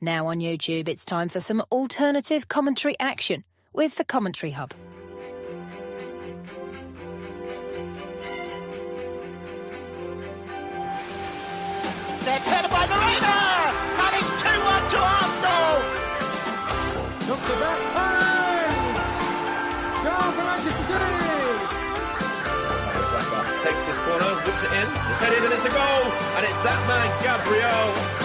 Now on YouTube, it's time for some alternative commentary action with the Commenttary Hub. There's headed by Mateta, and it's 2-1 to Arsenal. Look at that pass! Goal for Manchester City! Takes this corner, whips it in, it's headed and it's a goal, and it's that man, Gabriel.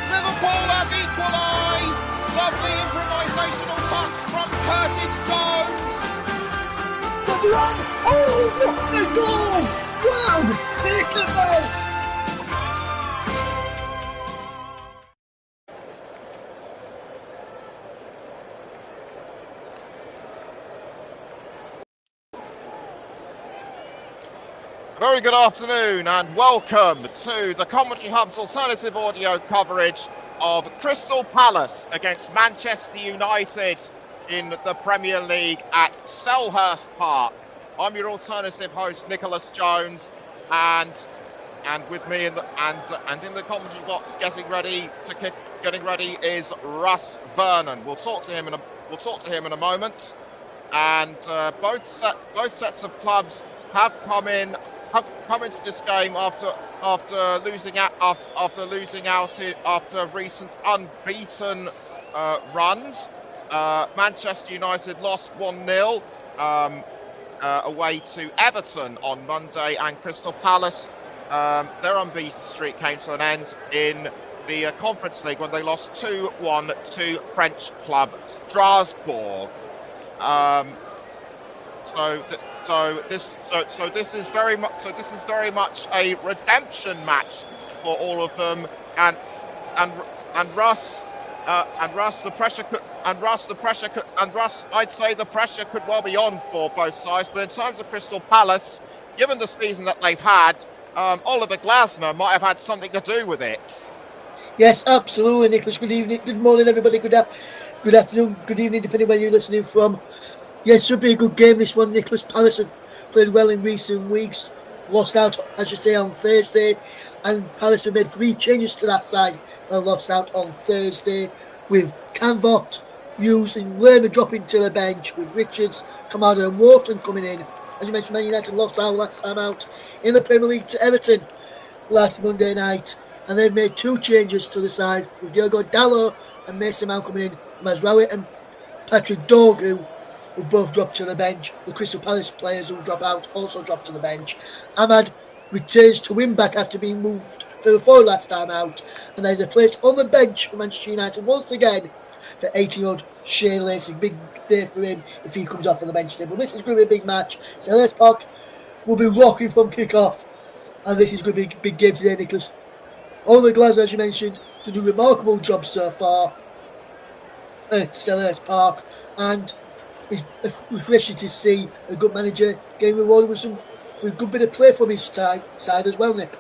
Liverpool have equalised. Lovely improvisational touch from Curtis Jones. Oh, what a goal! Wow, take it out! Very good afternoon and welcome to the Commenttary Hub's alternative audio coverage of Crystal Palace against Manchester United in the Premier League at Selhurst Park. I'm your alternative host, Nicholas Jones, and with me in the commentary box, getting ready is Russ Vernon. We'll talk to him in a moment. And both sets of clubs have come into this game after recent unbeaten runs. Manchester United lost 1-0 away to Everton on Monday, and Crystal Palace, their unbeaten streak came to an end in the Conference League when they lost 2-1 to French club Strasbourg. So this is very much a redemption match for all of them, and Russ, I'd say the pressure could well be on for both sides. But in terms of Crystal Palace, given the season that they've had, Oliver Glasner might have had something to do with it. Yes, absolutely, Nicholas. Good evening, good morning, everybody. Good afternoon, good evening, depending where you're listening from. Yeah, it should be a good game, this one. Nicholas Palace have played well in recent weeks. Lost out, as you say, on Thursday. And Palace have made 3 changes to that side. And lost out on Thursday with Canvot using Lerman dropping to the bench, with Richards, Kamada and Wharton coming in. As you mentioned, Man United lost out last time out in the Premier League to Everton last Monday night. And they've made 2 changes to the side, with Diogo Dalot and Mason Mount coming in. Mazraoui and Patrick Dorgu who both dropped to the bench. The Crystal Palace players who drop out also dropped to the bench. Ahmad returns to win back after being moved for the 4 last time out, and there's a place on the bench for Manchester United once again for 18-year-old Shea Lacey. Big day for him if he comes off on the bench today. But this is going to be a big match. Selhurst Park will be rocking from kick-off, and this is going to be a big game today, Nicholas. Oliver Glasner, as you mentioned, did a remarkable job so far at Selhurst Park, and it's refreshing to see a good manager getting rewarded with a good bit of play from his side as well, Nick.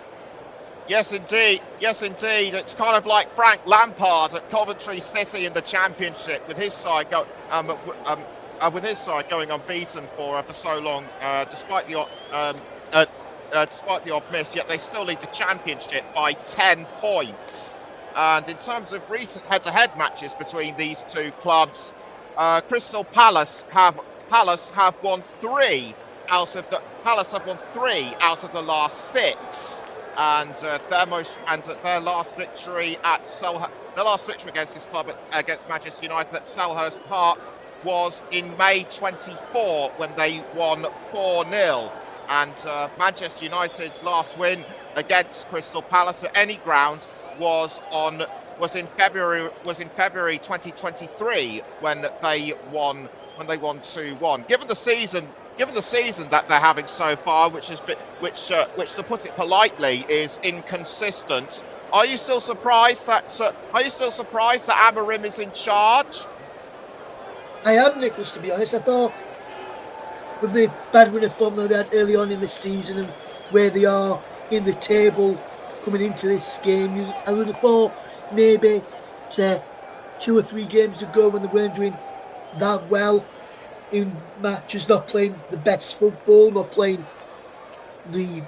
Yes, indeed. It's kind of like Frank Lampard at Coventry City in the Championship, with his side going unbeaten for so long, despite the odd miss. Yet they still lead the Championship by 10 points. And in terms of recent head-to-head matches between these two clubs, Crystal Palace have won 3 out of the last 6, and their last victory against this club against Manchester United at Selhurst Park was in May 24 when they won 4-0. And Manchester United's last win against Crystal Palace at any ground was in February 2023 when they won 2-1. Given the season that they're having so far, which to put it politely is inconsistent, are you still surprised that Amorim is in charge? I am, Nicholas, to be honest. I thought with the bad run of form they had early on in the season and where they are in the table coming into this game, I would have thought maybe, say, 2 or 3 games ago when they weren't doing that well in matches, not playing the best football, not playing the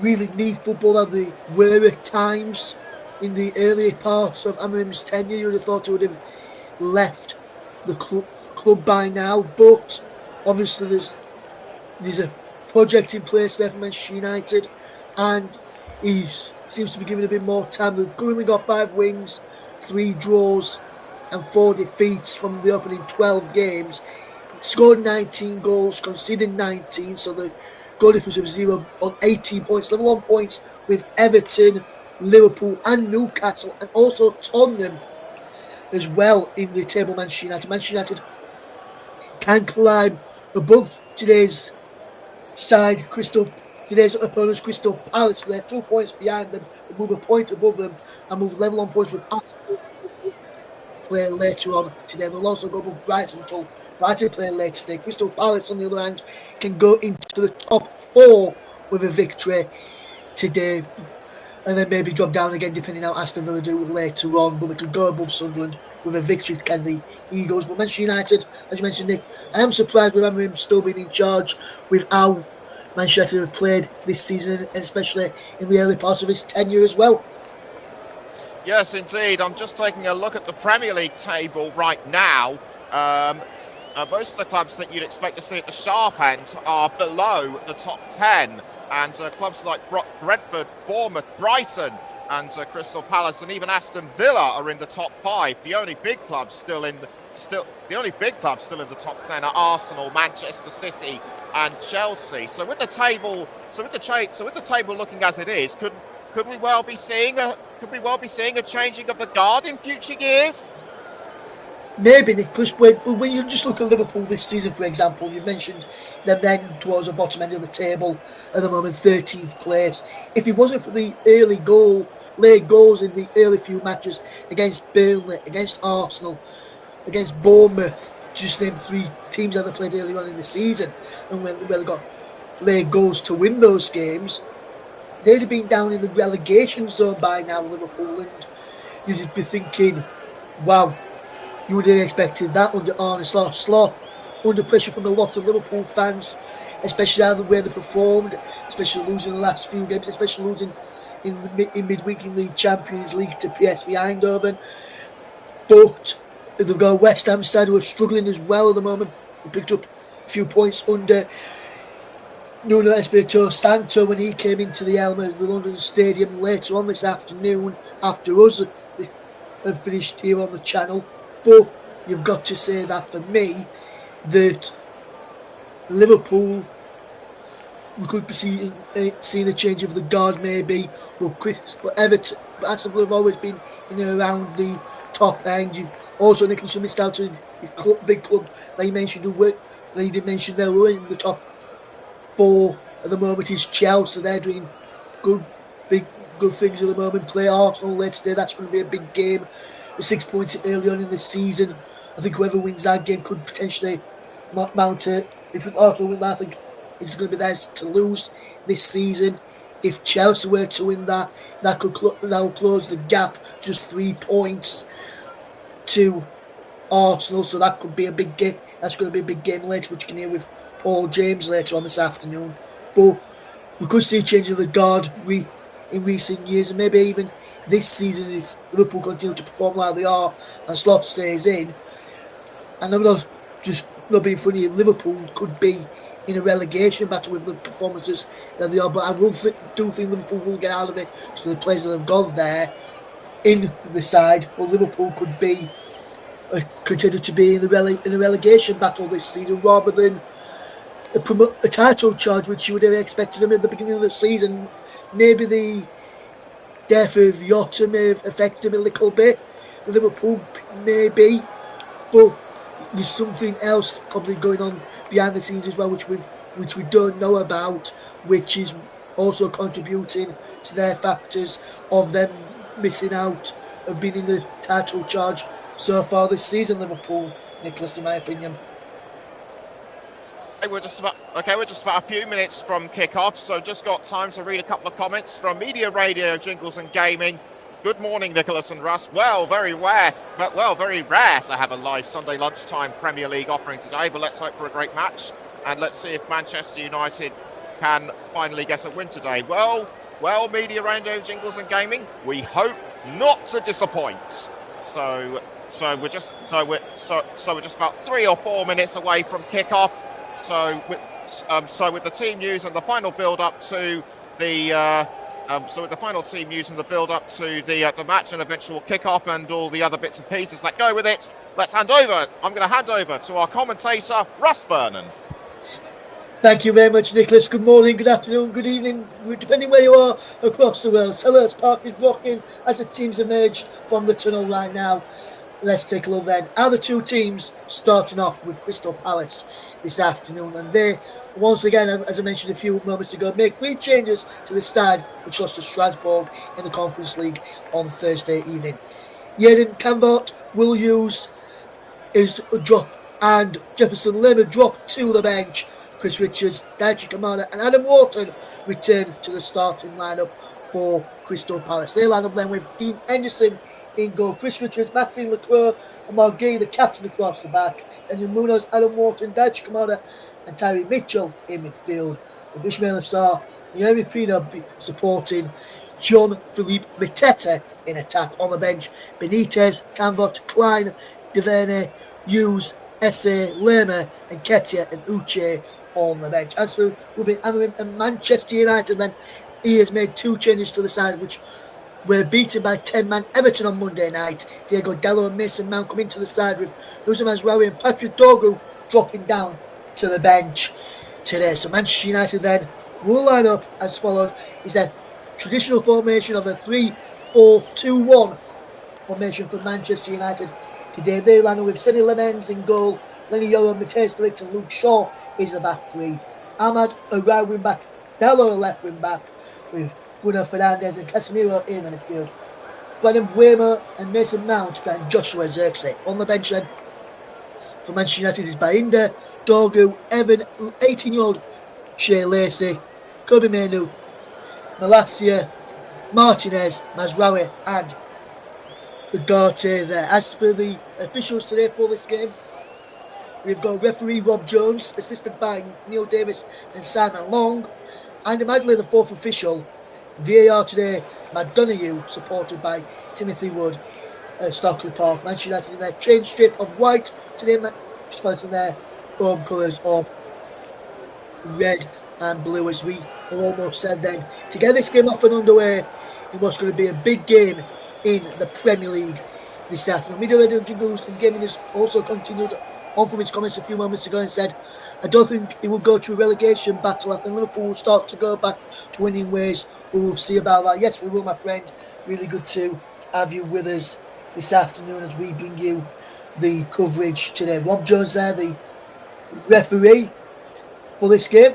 really neat football that they were at times, in the early parts of Amorim's tenure. You would have thought he would have left the club by now, but obviously there's a project in place there for Manchester United, and he seems to be given a bit more time. They've currently got 5 wins, 3 draws and 4 defeats from the opening 12 games. Scored 19 goals, conceded 19, so the goal difference of 0 on 18 points, level on points with Everton, Liverpool and Newcastle, and also Tottenham as well in the table. Manchester United can climb above today's opponents, Crystal Palace. They're 2 points behind them, and move a point above them, and move level on points with Arsenal. Play later on today. They'll also go above Brighton until Brighton play later today. Crystal Palace, on the other hand, can go into the top 4 with a victory today, and then maybe drop down again depending on how Aston Villa do later on. But they could go above Sunderland with a victory, can the Eagles. But Manchester United, as you mentioned, Nick, I am surprised with him still being in charge with how Manchester United have played this season, and especially in the early parts of his tenure as well. Yes, indeed. I'm just taking a look at the Premier League table right now. Most of the clubs that you'd expect to see at the sharp end are below the top 10. And clubs like Brentford, Bournemouth, Brighton and Crystal Palace and even Aston Villa are in the top 5. The only big clubs still in the top 10 are Arsenal, Manchester City and Chelsea. So with the table looking as it is, could we well be seeing a changing of the guard in future years? Maybe, Nicholas, when you just look at Liverpool this season, for example, you've mentioned them then towards the bottom end of the table at the moment, 13th place. If it wasn't for the late goals in the early few matches against Burnley, against Arsenal, against Bournemouth, just name 3 teams that they played early on in the season, and where they got late goals to win those games, they'd have been down in the relegation zone by now, Liverpool, and you'd just be thinking, wow, you would have expected that under Arne Slot, under pressure from a lot of Liverpool fans, especially how the way they performed, especially losing the last few games, especially losing in midweek in the Champions League to PSV Eindhoven. But they've got West Ham side who are struggling as well at the moment. They picked up a few points under Nuno Espirito Santo when he came into the element of the London Stadium later on this afternoon after us have finished here on the channel. But you've got to say that for me, that Liverpool, we could be seeing a change of the guard maybe. But Everton, Aston Villa have always been in and around the top end. You've also, Nicholas, missed out on his big club that you mentioned, that you did mention they were in the top 4 at the moment is Chelsea. They're doing good things at the moment. Play Arsenal later today. That's going to be a big game. The 6 points early on in the season. I think whoever wins that game could potentially mount it. If Arsenal win that, I think it's going to be theirs to lose this season. If Chelsea were to win that, that will close the gap just 3 points to Arsenal. So that could be a big game. That's going to be a big game later, which you can hear with Paul James later on this afternoon. But we could see a change of the guard in recent years, and maybe even this season if Liverpool continue to perform like they are and Slot stays in. And I'm not being funny, Liverpool could be in a relegation battle with the performances that they are, but I do think Liverpool will get out of it. So the players that have gone there in the side, but Liverpool could be considered to be in a relegation battle this season rather than a title charge, which you would have expected them in the beginning of the season. Maybe the death of Jota may have affected him a little bit. Liverpool, maybe, but there's something else probably going on behind the scenes as well, which we don't know about, which is also contributing to their factors of them missing out of being in the title charge so far this season. Liverpool, Nicholas, in my opinion. We're just about a few minutes from kick-off, so just got time to read a couple of comments from Media Radio, Jingles and Gaming. Good morning, Nicholas and Russ. Well, very rare to have a live Sunday lunchtime Premier League offering today, but let's hope for a great match, and let's see if Manchester United can finally get a win today. Well, Media Radio, Jingles and Gaming, we hope not to disappoint. So we're just about 3 or 4 minutes away from kickoff. So with the team news and the final build up to the the match and eventual kickoff and all the other bits and pieces that go with it, I'm going to hand over to our commentator, Russ Vernon. Thank you very much, Nicholas. Good morning, good afternoon, good evening, depending where you are across the world. Selhurst Park is rocking as the teams emerge from the tunnel right now. Let's take a look then. Are the two teams starting off with Crystal Palace this afternoon? And they, once again, as I mentioned a few moments ago, make 3 changes to the side which lost to Strasbourg in the Conference League on Thursday evening. Yaden Canvart will use his drop, and Jefferson Lerner drop to the bench. Chris Richards, Daichi Kamada and Adam Wharton return to the starting lineup for Crystal Palace. They line up then with Dean Henderson in goal, Chris Richards, Maxime Leclerc and Mark Guehi, the captain, across the back. Daniel Munoz, Adam Wharton, Daichi Kamada and Tyree Mitchell in midfield, with Ishmael Assar and Yeremy Pino supporting Jean-Philippe Mateta in attack. On the bench, Benitez, Canvot, Klein, Deverne, Hughes, Esse, Lerner and Ketia and Uche on the bench. As for Ruben Amorim and Manchester United, then he has made 2 changes to the side which were beaten by 10-man Everton on Monday night. Diego Dallo and Mason Mount come into the side, with Nuzum Mazraoui and Patrick Dorgu dropping down to the bench today. So Manchester United then will line up as followed. Is a traditional formation of a 3-4-2-1 formation for Manchester United. Today they line up with Sonny Lemens in goal, Lenny Yoro, Mateus Delix and Luke Shaw is the back 3. Ahmad a right wing back, Dallo a left wing back, with Bruno Fernandes and Casemiro in the midfield. Brandon Waymer and Mason Mount behind Joshua Zirkzee. On the bench then for Manchester United is Bainda, Dorgu, Evan, 18-year-old Shea Lacey, Kobe Mainu, Malacia, Martinez, Mazraoui and Ugarte there. As for the officials today for this game, we've got referee Rob Jones, assisted by Neil Davis and Simon Long, and Madley, the 4th official. VAR today, Matt Donoghue, supported by Timothy Wood at Stockley Park. Manchester United in their change strip of white today, Manchester Palace in their home colours of red and blue, as we almost said then. To get this game off and underway in what's going to be a big game in the Premier League this afternoon. Media Radio Jingles and Gaming has also continued on from his comments a few moments ago and said, I don't think it will go to a relegation battle. I think Liverpool will start to go back to winning ways. We will see about that. Yes, we will, my friend. Really good to have you with us this afternoon as we bring you the coverage today. Rob Jones there, the referee for this game.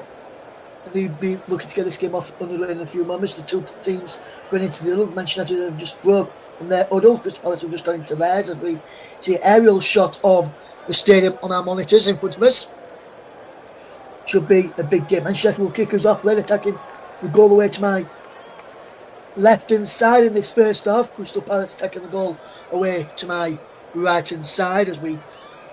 And we'll be looking to get this game off underway in a few moments. The two teams going into the other. Manchester United have just broke from their huddle. Crystal Palace have just gone into theirs, as we see an aerial shot of the stadium on our monitors in front of us. Should be a big game. Manchester United will kick us off, then attacking. We go all the way to my left hand side in this first half. Crystal Palace taking the goal away to my right hand side as we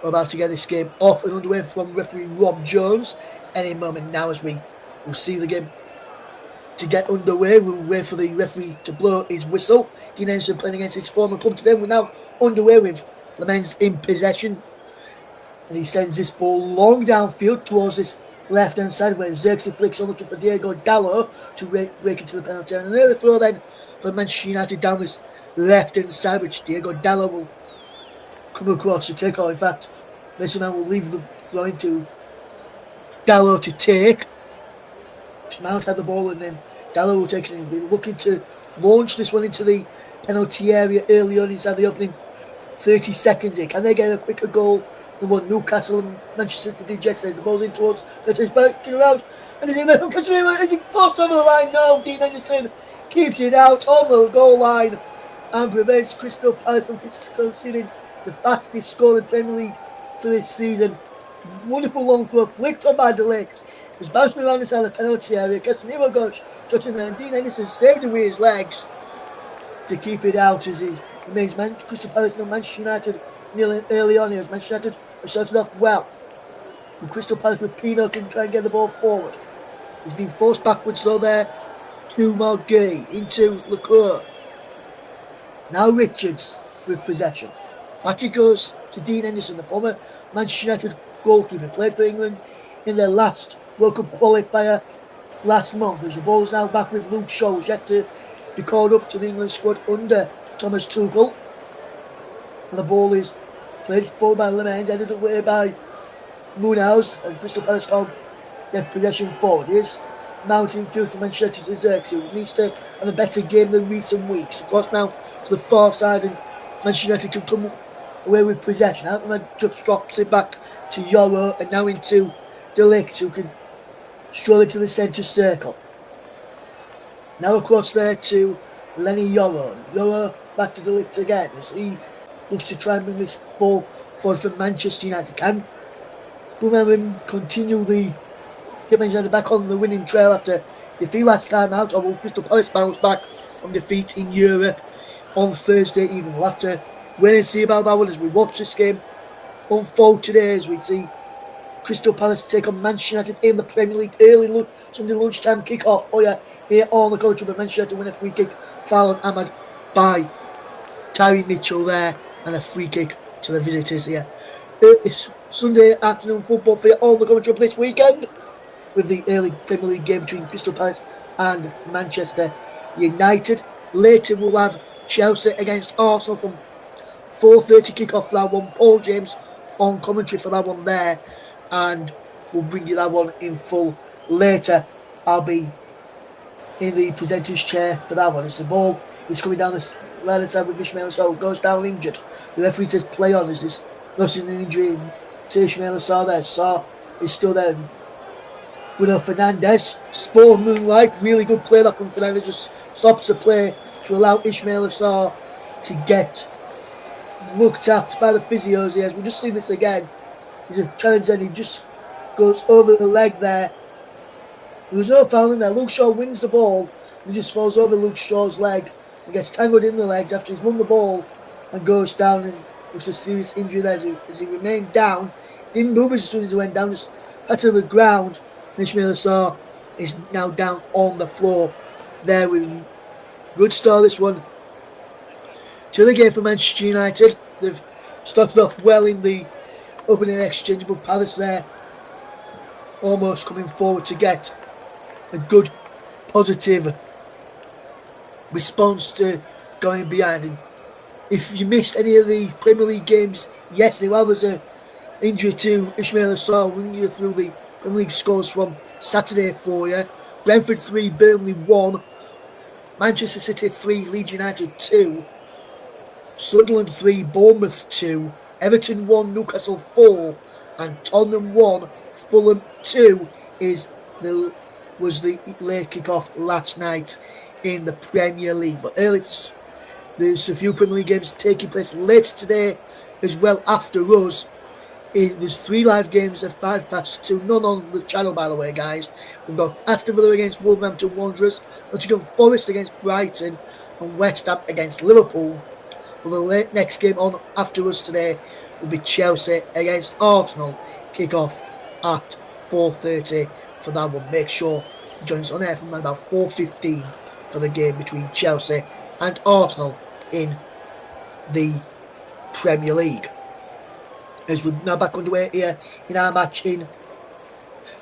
are about to get this game off and underway from referee Rob Jones. Any moment now as we will see the game to get underway. We'll wait for the referee to blow his whistle. Dean Henderson playing against his former club today. We're now underway with Lemens in possession. And he sends this ball long downfield towards this left-hand side where Zirkzee flicks on, looking for Diego Dallo to break into the penalty area. And another throw then for Manchester United down this left-hand side, which Diego Dallo will come across to take on. In fact, Mason Mount will leave the throw into Dallo to take. Mount had the ball and then Dallo will take it and be looking to launch this one into the penalty area early on inside the opening 30 seconds here. Can they get a quicker goal than what Newcastle and Manchester City did yesterday? The ball's in towards Peters, backing around, and he's in there from Casemiro. Is he forced over the line? No, Dean Henderson keeps it out on the goal line and prevents Crystal Palace from conceding the fastest score in Premier League for this season. Wonderful long throw flicked on by Delix. It was bouncing around inside the penalty area. Casemiro goes shutting there, and Dean Henderson saved it with his legs to keep it out as he remains Crystal Palace and Manchester United nearly early on here. As Manchester United have started off well. And Crystal Palace with Pino can try and get the ball forward. He's been forced backwards though there to Mark Guehi into Leclerc. Now Richards with possession. Back it goes to Dean Henderson, the former Manchester United goalkeeper, played for England in their last World Cup qualifier last month. As the ball is now back with Luke Shaw, who's yet to be called up to the England squad under Thomas Tuchel. And the ball is played forward by Lemens, headed away by Munoz, and Crystal Palace can't get possession forward. Here's mounting field for Manchester to Xerxes, who needs to have a better game than recent weeks. Across now to the far side, and Manchester United can come away with possession. Altman just drops it back to Yoro, and now into De Ligt, who can stroll into the centre circle. Now across there to Lenny Yoro. Yoro back to De Ligt again as he looks to try and bring this ball forward for Manchester United. Can Birmingham continue the get Manchester United back on the winning trail after defeat last time out, or will Crystal Palace bounce back from defeat in Europe on Thursday evening? We'll have to wait and see about that one as we watch this game unfold today, as we see Crystal Palace take on Manchester United in the Premier League early Sunday lunchtime kick-off. Oh yeah, here on the coach, but Manchester United win a free kick foul on Ahmad by Tyree Mitchell there, and a free kick to the visitors here. It's Sunday afternoon football for you on the commentary this weekend, with the early Premier League game between Crystal Palace and Manchester United. Later we'll have Chelsea against Arsenal from 4:30 kick-off for that one. Paul James on commentary for that one there, and we'll bring you that one in full later. I'll be in the presenter's chair for that one. As the ball is coming down the right side with Ishmael Sarr, goes down injured. The referee says play on as this nothing an injury to Ishmael Sarr there. Sarr is still there. Bruno Fernandes, Sport Moonlight, really good play that from Fernandes, just stops the play to allow Ishmael Sarr to get looked at by the physios. Yes, we'll just see this again. He's a challenge and he just goes over the leg there. There's no foul in there. Luke Shaw wins the ball and just falls over Luke Shaw's leg and gets tangled in the legs after he's won the ball and goes down, and looks a serious injury there as he remained down. Didn't move as soon as he went down, just pat to the ground. Ishmael Sarr is now down on the floor there. With good start this one to the game for Manchester United. They've started off well in the opening exchange, but Palace there almost coming forward to get a good positive response to going behind. And if you missed any of the Premier League games yesterday, well, there's an injury to Ishmael Sarr. We'll you through the Premier League scores from Saturday for you. Brentford 3, Burnley 1, Manchester City 3, Leeds United 2, Sunderland 3, Bournemouth 2, Everton 1, Newcastle 4, and Tottenham 1, Fulham 2 was the late kick-off last night in the Premier League. But early, there's a few Premier League games taking place later today as well after us. There's 3 live games at 2:05, none on the channel, by the way, guys. We've got Aston Villa against Wolverhampton Wanderers, Nottingham Forest against Brighton, and West Ham against Liverpool. Well, the next game on after us today will be Chelsea against Arsenal. Kick off at 4:30 for that one. Make sure you join us on air from about 4:15 for the game between Chelsea and Arsenal in the Premier League. As we're now back underway here in our match in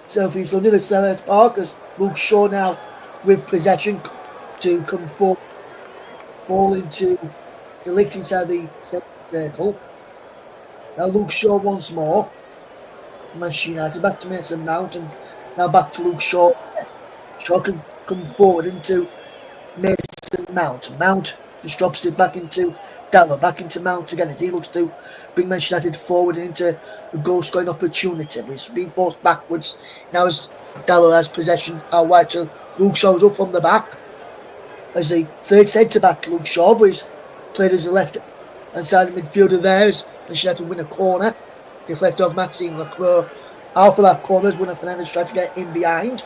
South East London at Selhurst Park, as Luke Shaw now with possession to come forward, ball into De Ligt inside the centre circle. Now Luke Shaw once more. Manchester United back to Mason Mount, and now back to Luke Shaw. Shaw can come forward into Mason Mount. Mount just drops it back into Dallo, back into Mount again as he looks to bring Manchester United forward into a goal scoring opportunity. But it's being forced backwards now as Dallo has possession out wide. So Luke Shaw's up from the back as the third centre back, Luke Shaw, but he's played as a left hand side midfielder there as Manchester United win a corner. Deflect off Maxime Leclerc out for that corner as Bruno Fernandes tried to get in behind.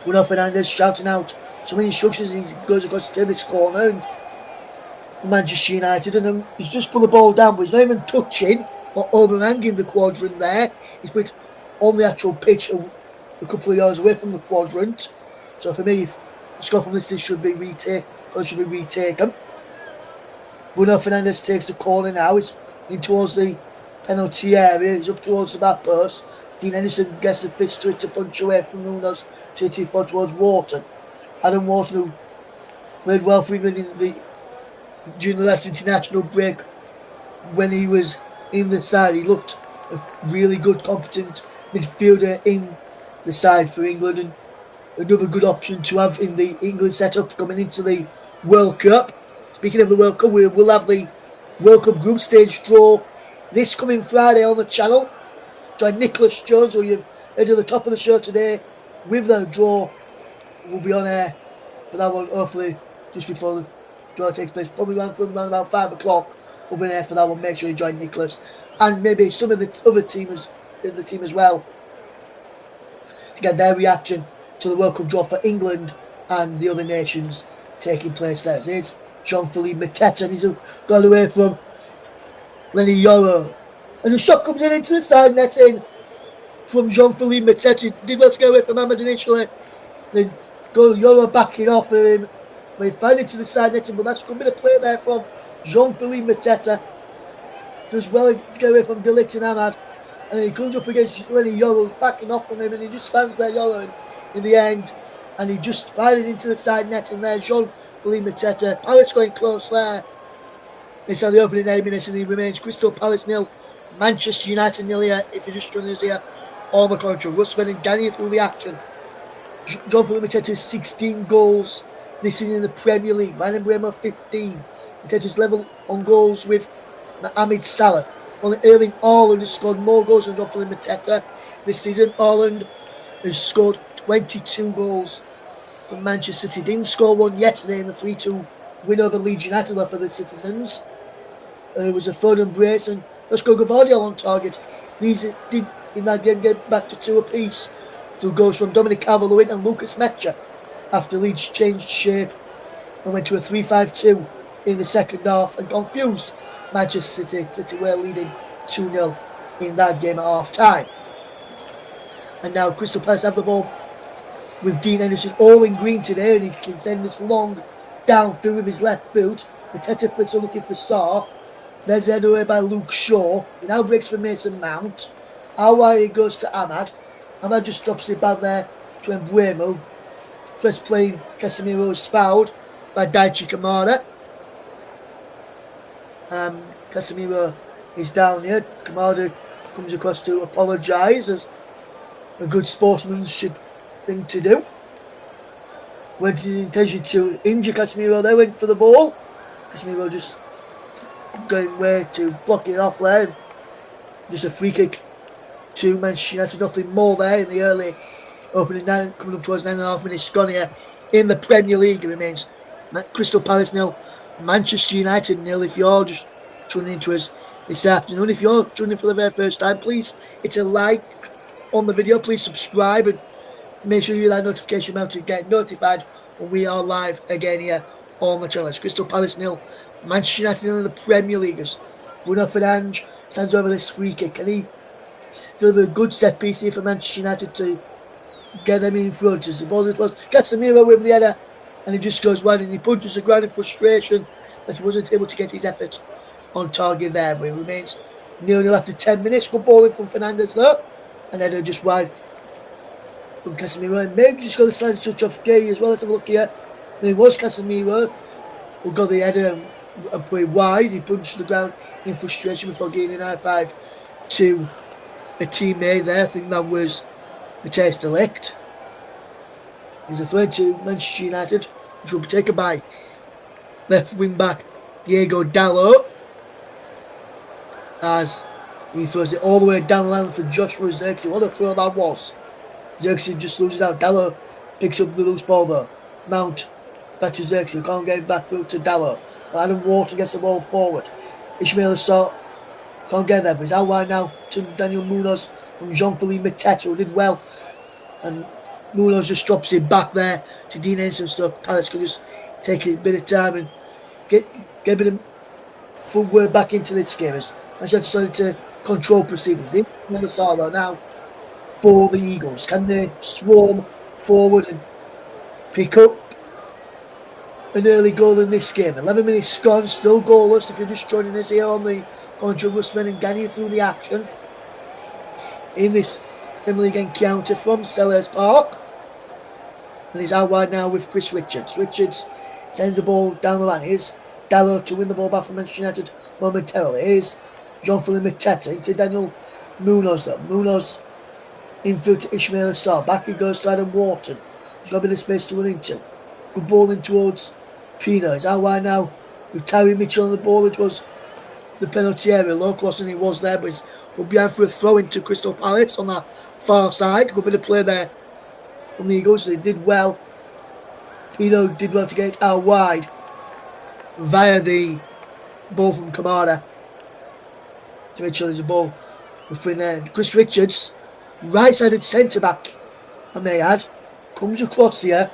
Bruno Fernandes shouting out some instructions as he goes across to this corner, and Manchester United, and he's just put the ball down, but he's not even touching or overhanging the quadrant there. He's put on the actual pitch a couple of yards away from the quadrant. So for me, if the score from this should be retaken. Bruno Fernandes takes the corner now. He's in towards the penalty area. He's up towards the back post. Dean Henderson gets the fist to it to punch away from Nunes to hit it towards Wharton. Adam Wharton, who played well for England during the last international break, when he was in the side, he looked a really good, competent midfielder in the side for England, and another good option to have in the England setup coming into the World Cup. Speaking of the World Cup, we'll have the World Cup group stage draw this coming Friday on the channel. Join Nicholas Jones, who you've heard at the top of the show today, with the draw. We'll be on air for that one, hopefully just before the draw takes place, probably around about 5 o'clock. We'll be there for that one. Make sure you join Nicholas and maybe some of the other teams in the team as well to get their reaction to the World Cup draw for England and the other nations taking place there. So it's Jean-Philippe Mateta, and he's gone away from Lenny Yoro. And the shot comes in into the side netting from Jean-Philippe Mateta. Did well to get away from Ahmed initially. Then go Yoro backing off of him. But he found it to the side netting, but that's a good bit of play there from Jean-Philippe Mateta. Does well to get away from De Ligt and Ahmad. And then he comes up against Lenny Yoro, backing off from him, and he just stands there, Yoro, in the end. And he just fired it into the side net, and there, Jean-Philippe Mateta. Palace going close there. It's on the opening 8 minutes, and he remains Crystal Palace 0, Manchester United 0 here, if you're just joining us here on the commentary. Russ Vernon guiding through the action. Jean-Philippe Mateta's 16 goals this season in the Premier League. Ryan Bremo 15. Mateta's level on goals with Mohamed Salah. Only Erling Haaland has scored more goals than Jean-Philippe Mateta this season. Haaland has scored 22 goals for Manchester City. Didn't score one yesterday in the 3-2 win over Leeds United for the citizens. It was a Foden brace, and let's go Gavardiol on target. These did in that game get back to 2 apiece through goals from Dominic Calvert-Lewin and Lucas Mecha after Leeds changed shape and went to a 3-5-2 in the second half and confused Manchester City. City were leading 2-0 in that game at half time. And now Crystal Palace have the ball with Dean Henderson all in green today, and he can send this long down through with his left boot. Mateta flicks are looking for Sarr. There's the header away by Luke Shaw. He now breaks for Mason Mount. Awai it goes to Ahmad. Ahmad just drops it back there to Mbuemo. First playing Casemiro is fouled by Daichi Kamada. Casemiro is down here. Kamada comes across to apologise, as a good sportsmanship thing to do. Went to the intention to injure Casemiro. They went for the ball. Casemiro just going way to block it off there. Just a free kick to Manchester United. Nothing more there in the early opening 9, coming up towards 9.5 minutes gone here in the Premier League. It remains Crystal Palace 0, Manchester United 0. If you're just tuning into us this afternoon, if you're tuning in for the very first time, please hit a like on the video. Please subscribe and make sure you hit that notification bell to get notified when we are live again here on the channel. It's Crystal Palace 0, Manchester United 0 in the Premier League. As Bruno Fernandes stands over this free kick, and he still a good set piece here for Manchester United to get them in front. As the ball was Casemiro with the header, and he just goes wide and he punches the ground in frustration that he wasn't able to get his effort on target there. But it remains 0-0 after 10 minutes. Good ball in from Fernandes though, and then just wide from Casemiro, and maybe just got the slight touch off Guehi as well. Let's have a look here. And it was Casemiro who got the header and put it wide. He punched the ground in frustration before getting an high five to a teammate there. I think that was Mateta De Ligt. He's a threat to Manchester United, which will be taken by left wing back Diego Dalot, as he throws it all the way down the line for Joshua Zirkzee. What a throw that was. Zirkzee just loses out. Dalot picks up the loose ball though. Mount back to Zirkzee. Can't get it back through to Dalot. Adam Wharton gets the ball forward. Ismail Assar can't get there, but he's out wide now to Daniel Munoz from Jean-Philippe Mateta, who did well. And Munoz just drops it back there to Dean Henderson, so Palace can just take a bit of time and get a bit of footwork back into this game. As Manchester decided to control proceedings. Ismail Assar now for the Eagles. Can they swarm forward and pick up an early goal in this game. 11 minutes gone, still goalless. If you're just joining us here on the commentary, Russ Vernon Guehi through the action in this Premier League encounter from Selhurst Park. And he's out wide now with Chris Richards. Richards sends the ball down the line. Here's Dallo to win the ball back from Manchester United momentarily. Here's Jean-Philippe Mateta into Daniel Munoz though. Munoz infield to Ismail Assar. Back he goes to Adam Wharton. There's got a bit of space to run into. Good ball in towards Pino. He's out wide now with Tyree Mitchell on the ball. It was the penalty area. Low crossing it was there, but he's put behind for a throw into Crystal Palace on that far side. Good bit of play there from the Eagles. They did well. Pino did well to get it out wide via the ball from Kamara to make sure there's a ball between there. Chris Richards, right-sided centre-back, I may add, comes across here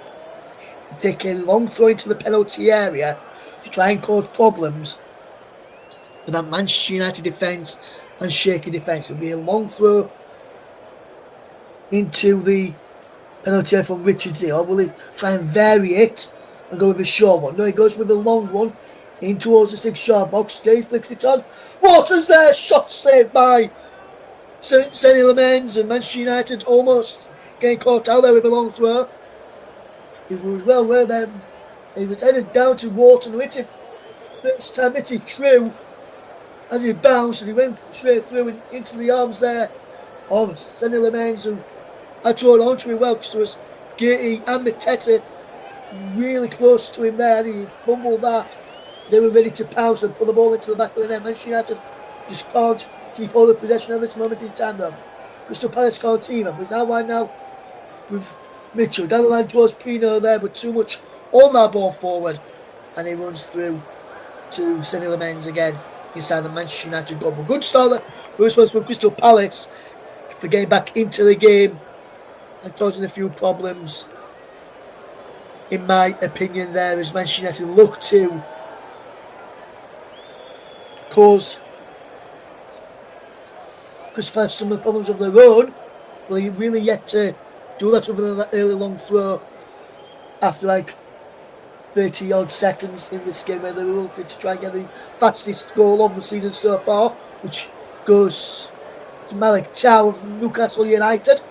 to take a long throw into the penalty area to try and cause problems for that Manchester United defence and shaky defence. It'll be a long throw into the penalty area from Richards here. Or will he try and vary it and go with a short one? No, he goes with a long one in towards the 6-yard box. Guehi flicks it on. Water's there. Shot saved by Senny Lamens, and Manchester United almost getting caught out there with a long throw. He was well aware then. He was headed down to Wharton, who hit it first time, hit it true as he bounced, and he went straight through and into the arms there of Senny Lamens, who had to hold on to him well because there was Guehi and Mateta really close to him there, and he fumbled that. They were ready to pounce and put the ball into the back of the net. Manchester United just can't keep all the possession at this moment in time though. Crystal Palace can't either, but it's now wide now with Mitchell. Down the line towards Pino there, but too much on that ball forward. And he runs through to Senny Lamens again inside the Manchester United goal. But good start there. We're responsible for Crystal Palace for getting back into the game and causing a few problems, in my opinion, there as Manchester United look to cause Crystal Palace some of the problems of their own. Well, he really yet to do that other than that early long throw after like 30 odd seconds in this game where they were looking to try and get the fastest goal of the season so far, which goes to Malik Tau of Newcastle United.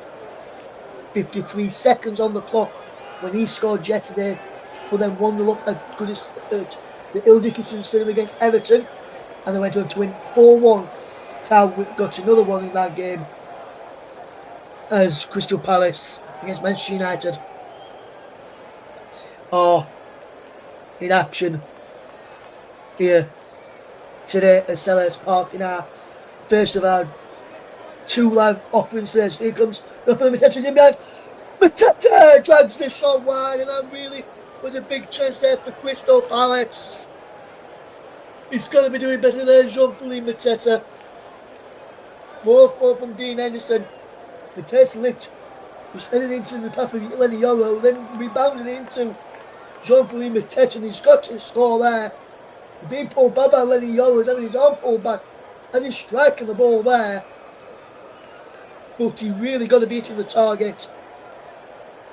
53 seconds on the clock when he scored yesterday, but then 1-0 up at goodness at the Il Dickinson Stadium against Everton, and they went on to win 4-1. Tau got another one in that game as Crystal Palace against Manchester United are in action here today at Selhurst Park in our first of our 2 live offerings today. So here comes the Mateta's in behind. Mateta drags the shot wide, and that really was a big chance there for Crystal Palace. He's going to be doing better there, Jean-Philippe Mateta. More from Dean Henderson. Mateta licked, was headed into the path of Lenny Yoro, then rebounded into Jean-Philippe Mateta, and he's got to score there. Being pulled back by Lenny Yoro, having his arm pulled back, and he's striking the ball there. But he really got to be hitting the target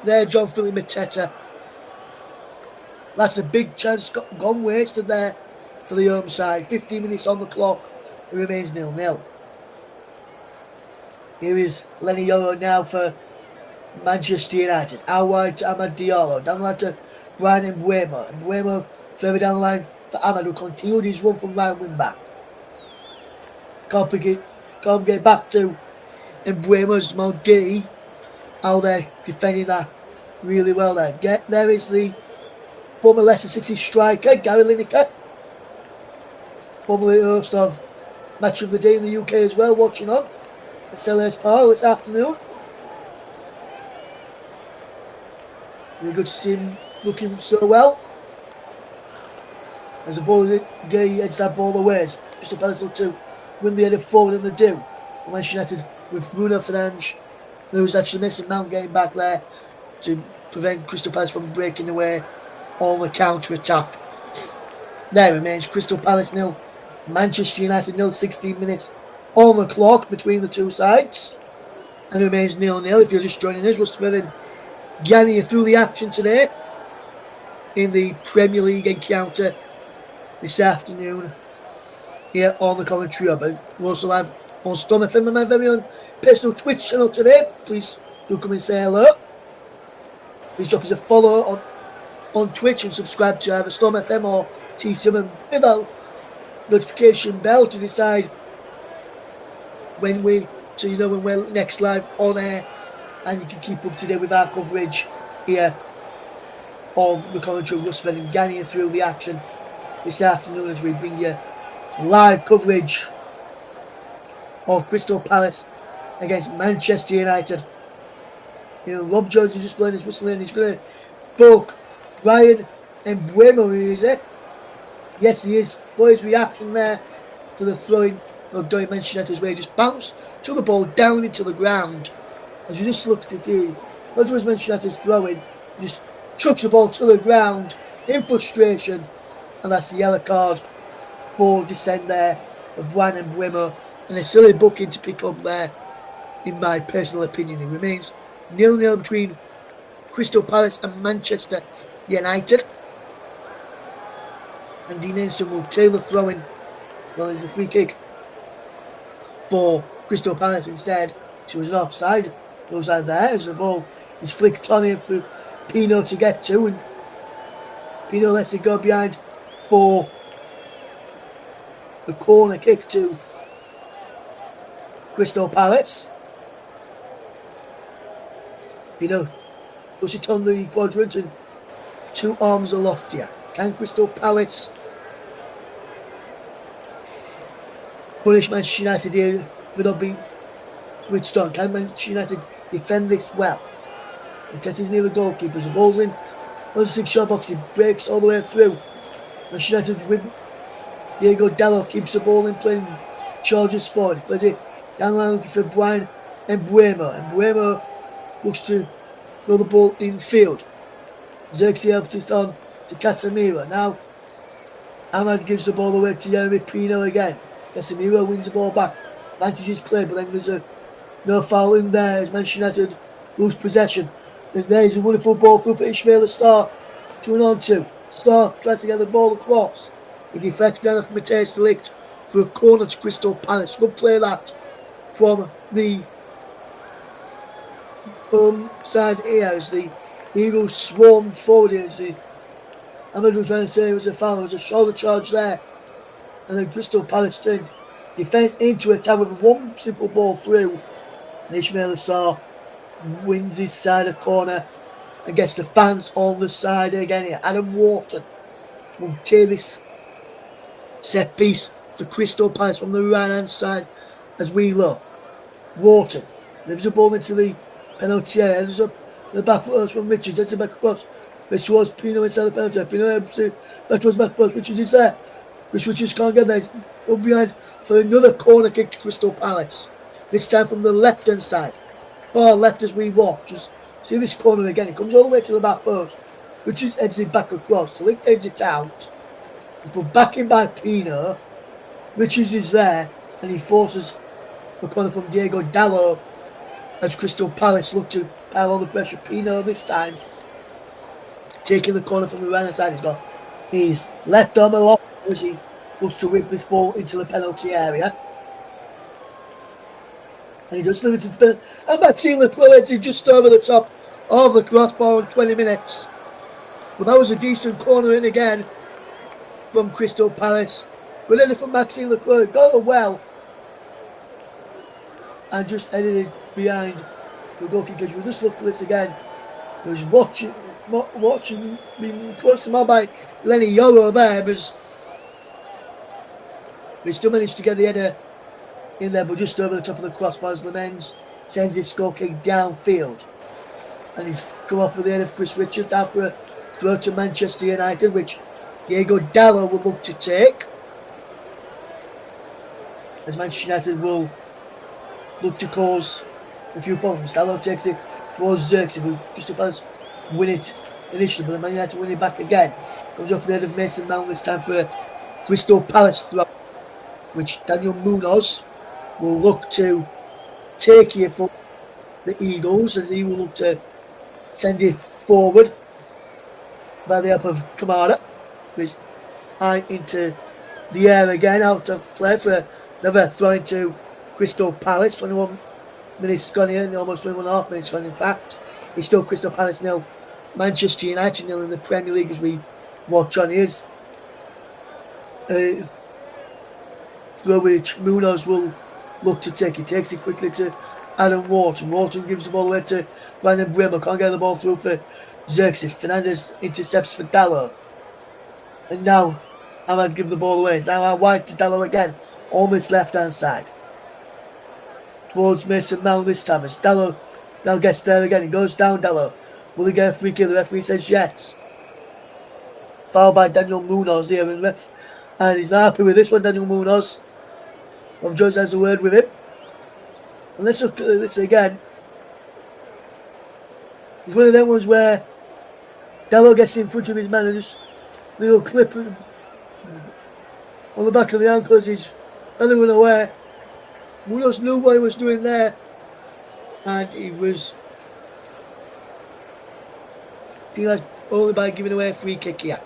there, Jean-Philippe Mateta. That's a big chance gone wasted there for the home side. 15 minutes on the clock. It remains 0-0. Here is Lenny Yoro now for Manchester United. Out wide to Amad Diallo. Down the line to Brian Mbeumo. Mbeumo further down the line for Amad, who continued his run from right wing back. Can't get back to Mbeumo's Guehi out there defending that really well there. There is the former Leicester City striker, Gary Lineker, formerly host of Match of the Day in the UK as well, watching on at Selhurst Park this afternoon. Really good to see him looking so well. As the ball is Guehi heads that ball away. Crystal Palace to win the header forward, and they do. Manchester United with Bruno Fernandes, who's actually missing Mount getting back there to prevent Crystal Palace from breaking away on the counter-attack. There remains Crystal Palace 0, Manchester United 0, 16 minutes on the clock between the two sides. And it remains 0-0 if you're just joining us. Russ Vernon Guehi through the action today in the Premier League encounter this afternoon here on the Commenttary Hub. And we're also live on Storm FM and my very own personal Twitch channel today. Please do come and say hello. Please drop us a follow on Twitch and subscribe to either Storm FM or TCM and with our notification bell to decide when we're next live on air, and you can keep up to date with our coverage here on the Commentary. Russ Vernon and Guehi through the action this afternoon as we bring you live coverage of Crystal Palace against Manchester United. Rob Jones is just playing his whistle in. He's going to book Brian and Bueno, is it? Yes, he is. For his reaction there to the throwing of Dory mentioned his way, just bounced to the ball down into the ground. As you just looked at it, as was mentioned his throwing, he just chucks the ball to the ground in frustration, and that's the yellow card for descent there for Brian and Bueno, and a silly booking to pick up there, in my personal opinion. It remains 0-0 between Crystal Palace and Manchester United. And Dean Anderson will tail the throw-in. Well, there's a free kick for Crystal Palace instead. She was an offside. Offside there as the ball is flicked on here for Pino to get to, and Pino lets it go behind for the corner kick to Crystal Palace. Pino puts it on the quadrant and 2 arms aloft here. Can Crystal Palace punish Manchester United here for not being switched on? Can Manchester United defend this well? Mateta's near the goalkeepers. The ball's in on the 6-yard box. He breaks all the way through. Manchester United with Diego Dallo keeps the ball in play, charges forward. He plays it down the line looking for Brian and Bueno. And Bueno looks to throw the ball in field. Xerxes helps it on to Casemiro. Now Ahmad gives the ball away to Yeremy Pino again. Casemiro wins the ball back. Advantage is played, but then there's no foul in there as Manchester United lose possession. And there's a wonderful ball through for Ismail Sarr. 2-on-2. Sarr tries to get the ball across. He deflects down from Mateta Select for a corner to Crystal Palace. Good play that from the side here as the Eagles swarmed forward here. Ahmed was trying to say it was a foul. There was a shoulder charge there. And then Crystal Palace turned defence into attack with one simple ball through. And Ismail Sarr wins his side of corner and gets the fans on the side again here. Adam Wharton will tear this set piece for Crystal Palace from the right hand side as we look. Wharton leaves the ball into the penalty area. Heads up the back foot from Richards. Heads it back across. This towards Pino inside the penalty. Pino back towards back post. Richards is there. Richards can't get there. He's up behind for another corner kick to Crystal Palace. This time from the left hand side. Far left as we watch. Just see this corner again. It comes all the way to the back post. Richards heads it back across. The link takes it out. He's put back in by Pino. Richards is there. And he forces the corner from Diego Dallo as Crystal Palace look to pile on the pressure. Pino this time taking the corner from the right hand side. He's got his left arm aloft as he looks to whip this ball into the penalty area. And he does limit it to the penalty. And Maxime Leclerc is just over the top of the crossbar in 20 minutes. But that was a decent corner in again from Crystal Palace. But then from Maxime Leclerc, got well. And just headed it behind the goalkeeper. We'll just look at this again. He was watching being close to my by Lenny Yoro there, but he still managed to get the header in there, but just over the top of the crossbar as Lemens sends his goal kick downfield. And he's come off with the head of Chris Richards after a throw to Manchester United, which Diego Dallo will look to take. As Manchester United will look to cause a few problems. Dallo takes it towards Xerxes, who Crystal Palace win it initially, but the Man United win it back again. Comes off the head of Mason Mount this time for a Crystal Palace throw, which Daniel Munoz will look to take here for the Eagles, as he will look to send it forward. by the help of Kamara, who's high into the air again, out of play for another throw into Crystal Palace. 21 minutes gone in, almost 21.5 minutes gone in fact. It's still Crystal Palace 0, Manchester United 0 in the Premier League as we watch on. Here's throw which Munoz will look to take. He takes it quickly to Adam Wharton. Wharton gives the ball away to Brandon Bremer. Can't get the ball through for Xerxes. Fernandes intercepts for Dallo. And now Ahmad gives the ball away. It's now out wide to Dallo again. Almost left hand side. Towards Mason Mount this time. As Dallo now gets there again. He goes down Dallo. Will he get a free kick? The referee says yes. Foul by Daniel Munoz here. And he's not happy with this one, Daniel Munoz. Rob Jones has a word with him. And let's look at this again. It's one of them ones where Dallo gets in front of his man and just little clip on the back of the ankle as he's trying to run away. Munoz knew what he was doing there, and he was penalised only by giving away a free kick here.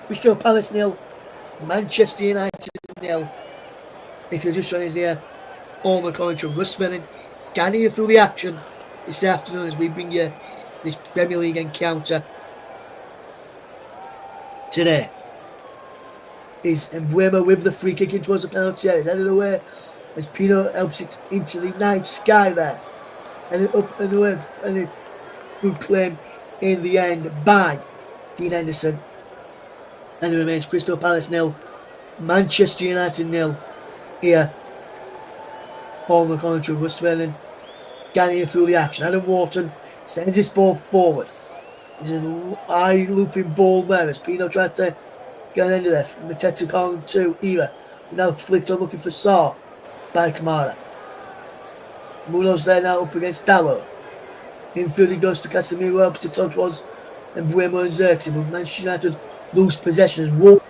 Crystal Palace 0, Manchester United 0. If you're just joining us here, all the commentary, Russ Vernon, guiding you through the action this afternoon as we bring you this Premier League encounter. Today is Mbeumo with the free kick in towards the penalty area. It's headed away as Pino helps it into the night sky there. And it up and away, and a good claim in the end by Dean Henderson. And it remains Crystal Palace 0, Manchester United 0 here on the commentary. Russ Vernon guiding through the action. Adam Wharton sends his ball forward. It's a high looping ball there as Pino tried to get an end of there. Mateta calling to Ira. Now flicked on looking for Saar by Kamara. Munoz there now up against Dallo. Infield he goes to Casemiro, helps it on towards Mbeumo and Xerxes. But Manchester United lose possession as Wharton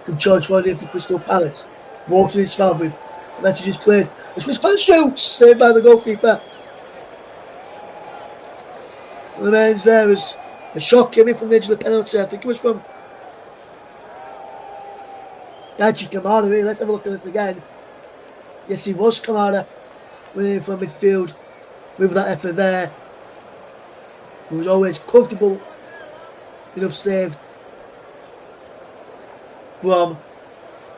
can charge forward in for Crystal Palace. Wharton is fouled with Mateta just played. As Crystal Palace shoots, saved by the goalkeeper. Remains there as a shot came in from the edge of the penalty. I think it was from Daji Kamara, really. Let's have a look at this again. Yes, he was Kamara winning from midfield with that effort there. He was always comfortable enough save from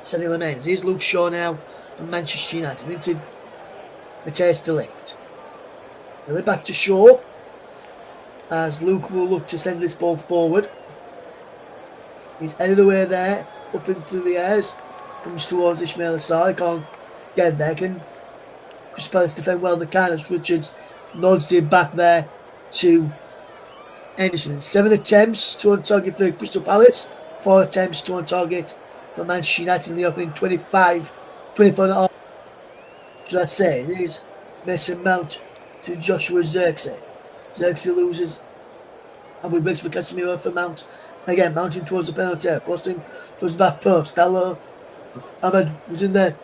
Senny Lamens. Here's Luke Shaw now from Manchester United into Matthijs de Ligt. They're back to Shaw as Luke will look to send this ball forward. He's headed away there, up into the airs, comes towards Ismail Assar. Can't get there. Can Crystal Palace defend well? The can as Richards nods it back there to Henderson. 7 attempts to on target for Crystal Palace, 4 attempts to on target for Manchester United in the opening 24 and a half. Should I say? It is Mason Mount to Joshua Xerxes. Xerxes loses, and we breaks for Casemiro for Mount. Again, mounting towards the penalty area, crossing towards the back post. Dallo, Ahmed was in there,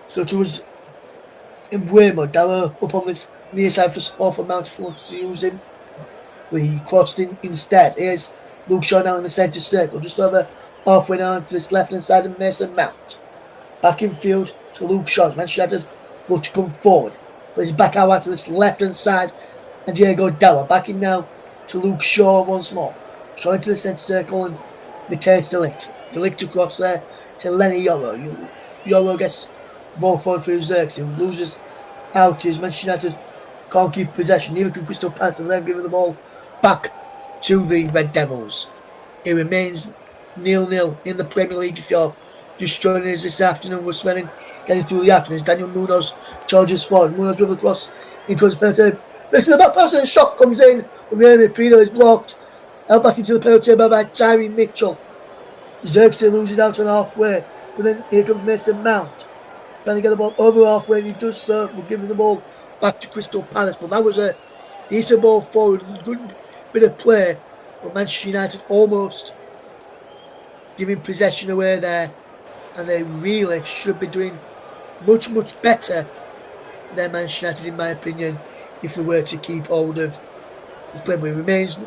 so towards Mbeumo. Dallo up on this near side for support for Mount if he wants to use him. We crossed in instead. Here's Luke Shaw now in the centre circle, just over halfway down to this left hand side of Mason Mount. Back in field to Luke Shaw. Manchester United look to come forward, but he's back out to this left hand side. And Diego Dallo back in now to Luke Shaw once more. Shaw into the centre circle and Matthijs de Ligt. De Ligt across there to Lenny Yoro. Yoro gets ball forward for Xerxes. Loses out his Manchester United can't keep possession. Neither can Crystal Palace, and then giving the ball back to the Red Devils. It remains 0-0 in the Premier League. If you're just joining us this afternoon, we're Vernon getting through the action as Daniel Munoz charges forward. Munoz dribbles across into the penalty. Makes the back pass and a shot comes in from the Pino is blocked. Out back into the penalty area by Tyree Mitchell. Xerxes loses out on halfway, but then here comes Mason Mount trying to get the ball over halfway, and he does so. We're giving the ball back to Crystal Palace, but that was a decent ball forward, good bit of play, but Manchester United almost giving possession away there, and they really should be doing much better than Manchester United in my opinion if they were to keep hold of this play. But it remains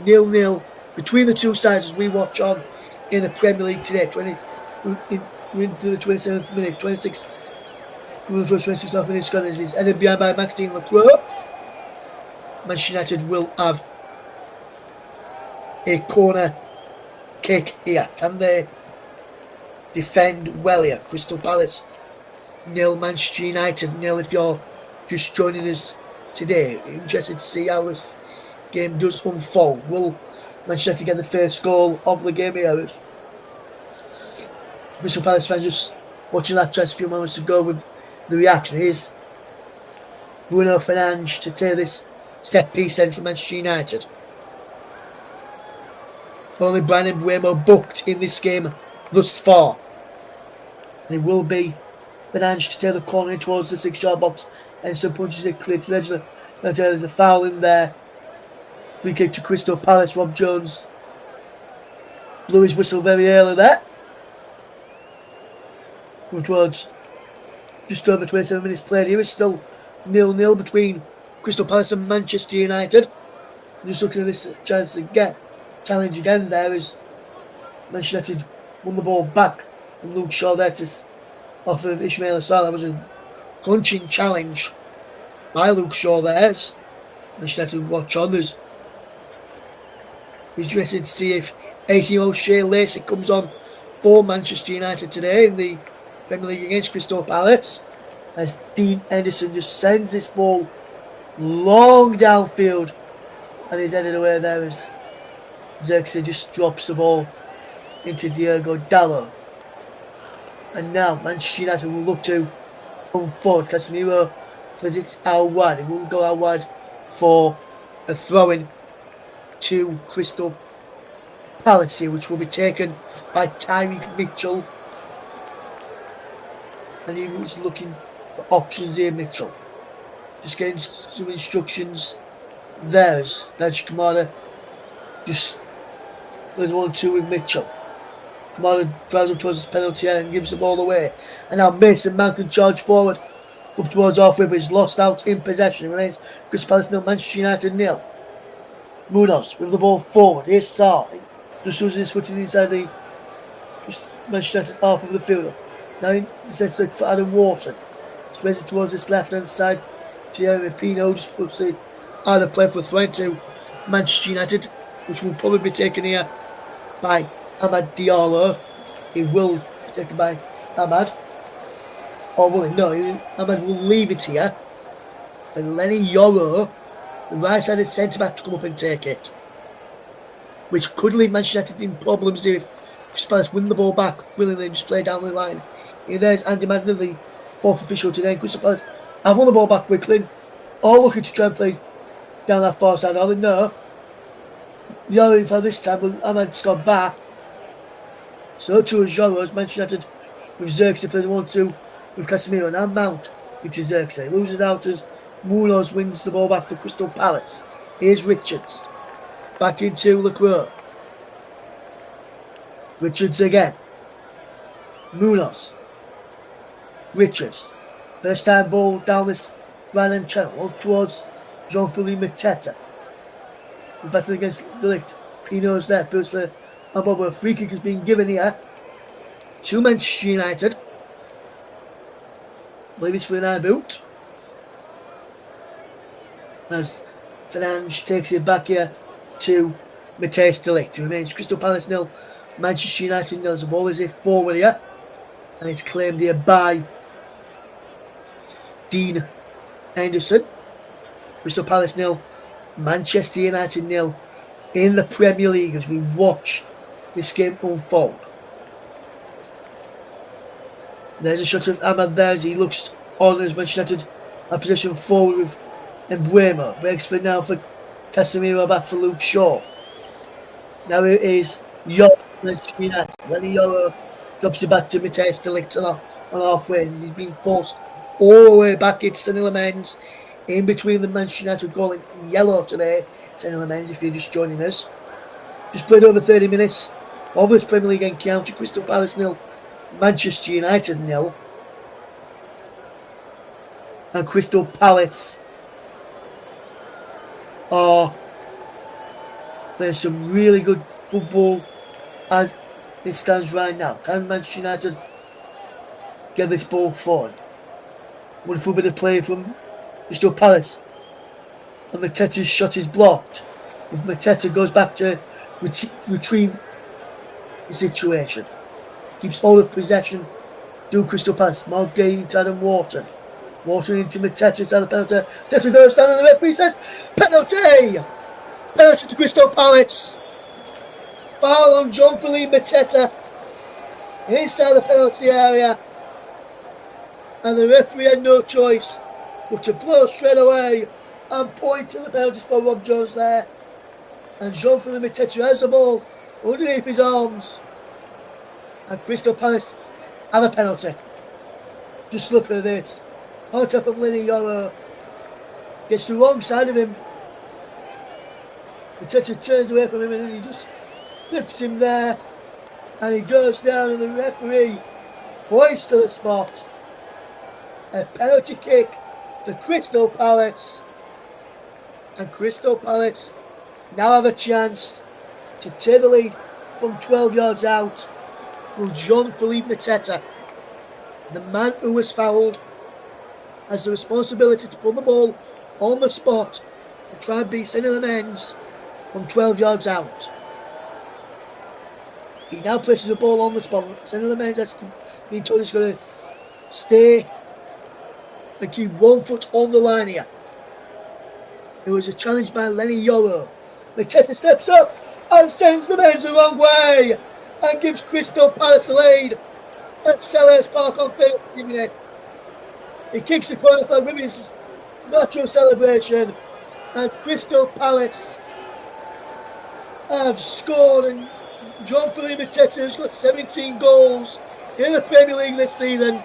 0-0 between the two sides as we watch on in the Premier League today. We're into the 27th minute, 26th minute. Scott is headed behind by Mateta and Lacroix. Manchester United will have a corner kick here. Can they defend well here? Crystal Palace 0, Manchester United 0. If you're just joining us today, interested to see how this game does unfold. Will Manchester United get the first goal of the game here? Crystal Palace fans just watching that just a few moments ago with the reaction. Here's Bruno Fernandes to take this set piece in for Manchester United. Only Bryan Mbeumo booked in this game thus far. And it will be Fernandes to take the corner towards the 6-yard box and some punches it clear to the edge of the. There's a foul in there. Free kick to Crystal Palace. Rob Jones blew his whistle very early there. Towards just over 27 minutes played here. It's still 0-0 between Crystal Palace and Manchester United. Just looking at this chance to get challenge again there as Manchester United won the ball back from Luke Shaw there to off of Ismail Assar. That was a crunching challenge by Luke Shaw there. As Manchester United watch on. He's interested to see if 18-year-old Shea Lacey comes on for Manchester United today in the Premier League against Crystal Palace, as Dean Henderson just sends this ball long downfield and he's headed away there as Xerxes just drops the ball into Diogo Dalot. And now Manchester United will look to come forward. Casemiro visits out wide. It will go out wide for a throw-in to Crystal Palace here, which will be taken by Tyreek Mitchell. And he was looking for options here, Mitchell. Just getting some instructions there as Naji Kamara just plays 1-2 with Mitchell. Kamara drives up towards his penalty area and gives the ball away. And now Mason Mount can charge forward up towards halfway, but he's lost out in possession. It remains Crystal Palace 0, Manchester United 0. Munoz with the ball forward. Here's Sarr. Just loses his footing inside the Manchester United half of the field. Now he sets it for Adam Wharton. Spreads it towards this left-hand side. Jeremy Pino just puts it out of play for a throw to Manchester United, which will probably be taken here by Amad Diallo. It will be taken by Amad. Or will it? No, Amad will leave it here. And Lenny Yoro, the right-sided centre-back, to come up and take it. Which could leave Manchester United in problems here if Spurs win the ball back brilliantly and just play down the line. Here there's Andy Magner, the fourth official today. Crystal Palace have won the ball back quickly. All looking to try and play down that far side. Are they? No. The other for this time, but Ahmad's gone back. So too is Joros. Manchester United with Xerxes plays 1-2 with Casemiro. Now Mount into Xerxes. Loses out as Munoz wins the ball back for Crystal Palace. Here's Richards. Back into Lacroix. Richards again. Munoz. Richards. First time ball down this right-hand channel up towards Jean-Philippe Mateta. We're battling against Delict. Pino's there. Builds for a free kick has been given here to Manchester United. I believe it's for an eye boot. As Fernandes takes it back here to Matthäus de Ligt. It remains Crystal Palace 0, Manchester United 0. The ball is here forward here. And it's claimed here by Dean Henderson. Crystal Palace 0, Manchester United 0 in the Premier League as we watch this game unfold. There's a shot of Ahmad there as he looks on as Manchester United a position forward with Mbeumo. Breaks for now for Casemiro, back for Luke Shaw. Now it is Yoro Manchester United. Lenny Yoro drops it back to Matthäus de Ligt on halfway. He's been forced all the way back into St. Lemens in between the Manchester United goal in yellow today. St. Lemens, if you're just joining us. Just played over 30 minutes of this Premier League encounter. Crystal Palace 0, Manchester United 0. And Crystal Palace are playing some really good football as it stands right now. Can Manchester United get this ball forward? Wonderful bit of play from Crystal Palace. And Mateta's shot is blocked. Mateta goes back to retrieve the situation. Keeps hold of possession. Do Crystal Palace. Mark Guehi into Adam Wharton. Wharton into Mateta. It's out of penalty. Mateta goes down and the referee says penalty! Penalty to Crystal Palace. Foul on Jean-Philippe Mateta. Inside the penalty area. And the referee had no choice but to blow straight away and point to the penalty spot. Rob Jones there. And Jean-Philippe Mateta has the ball underneath his arms. And Crystal Palace have a penalty. Just look at this. Contact from Lenny Yoro. Gets the wrong side of him. Mateta turns away from him and he just flips him there. And he goes down and the referee points to the spot. A penalty kick for Crystal Palace. And Crystal Palace now have a chance to take the lead from 12 yards out from Jean-Philippe Mateta. The man who was fouled has the responsibility to put the ball on the spot and try and beat St. Helens from 12 yards out. He now places the ball on the spot. St. Helens has been told he's going to stay and keep 1 foot on the line here. There was a challenge by Lenny Yoro. Mateta steps up and sends the men the wrong way and gives Crystal Palace a lead at Selhurst Park on 30 minutes. He kicks the corner flag with his natural celebration and Crystal Palace have scored, and Jean-Philippe Mateta has got 17 goals in the Premier League this season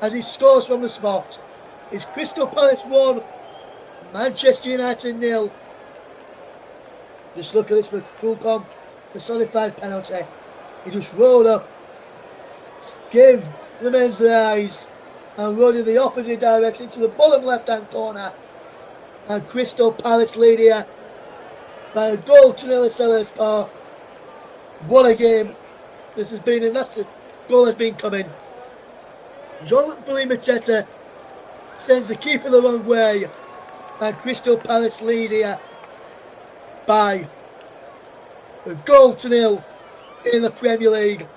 as he scores from the spot. It's Crystal Palace 1, Manchester United 0. Just look at this for Fulcom personified penalty. He just rolled up, gave the men's the eyes and rode in the opposite direction to the bottom left hand corner. And Crystal Palace lead here by a goal to nil at Selhurst Park. What a game this has been, and that's the goal has been coming. Jean-Philippe Mateta sends the keeper the wrong way, and Crystal Palace lead here by a goal to nil in the Premier League.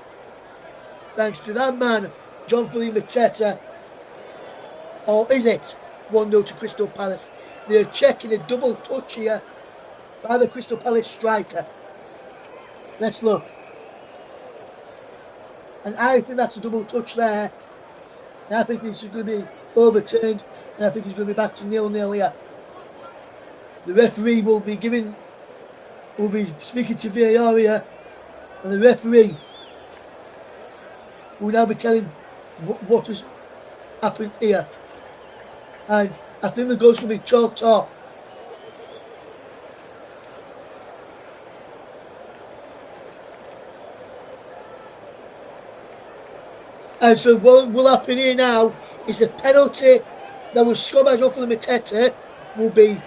Thanks to that man, Jean-Philippe Mateta. Or is it 1-0 to Crystal Palace? They're checking a double touch here by the Crystal Palace striker. Let's look. And I think that's a double touch there. And I think this is going to be overturned. And I think it's going to be back to 0-0 here. The referee will be speaking to VAR here. And the referee will now be telling what has happened here. And I think the goal's going to be chalked off. And so what will happen here now is the penalty that was scored by Jean-Philippe Mateta will be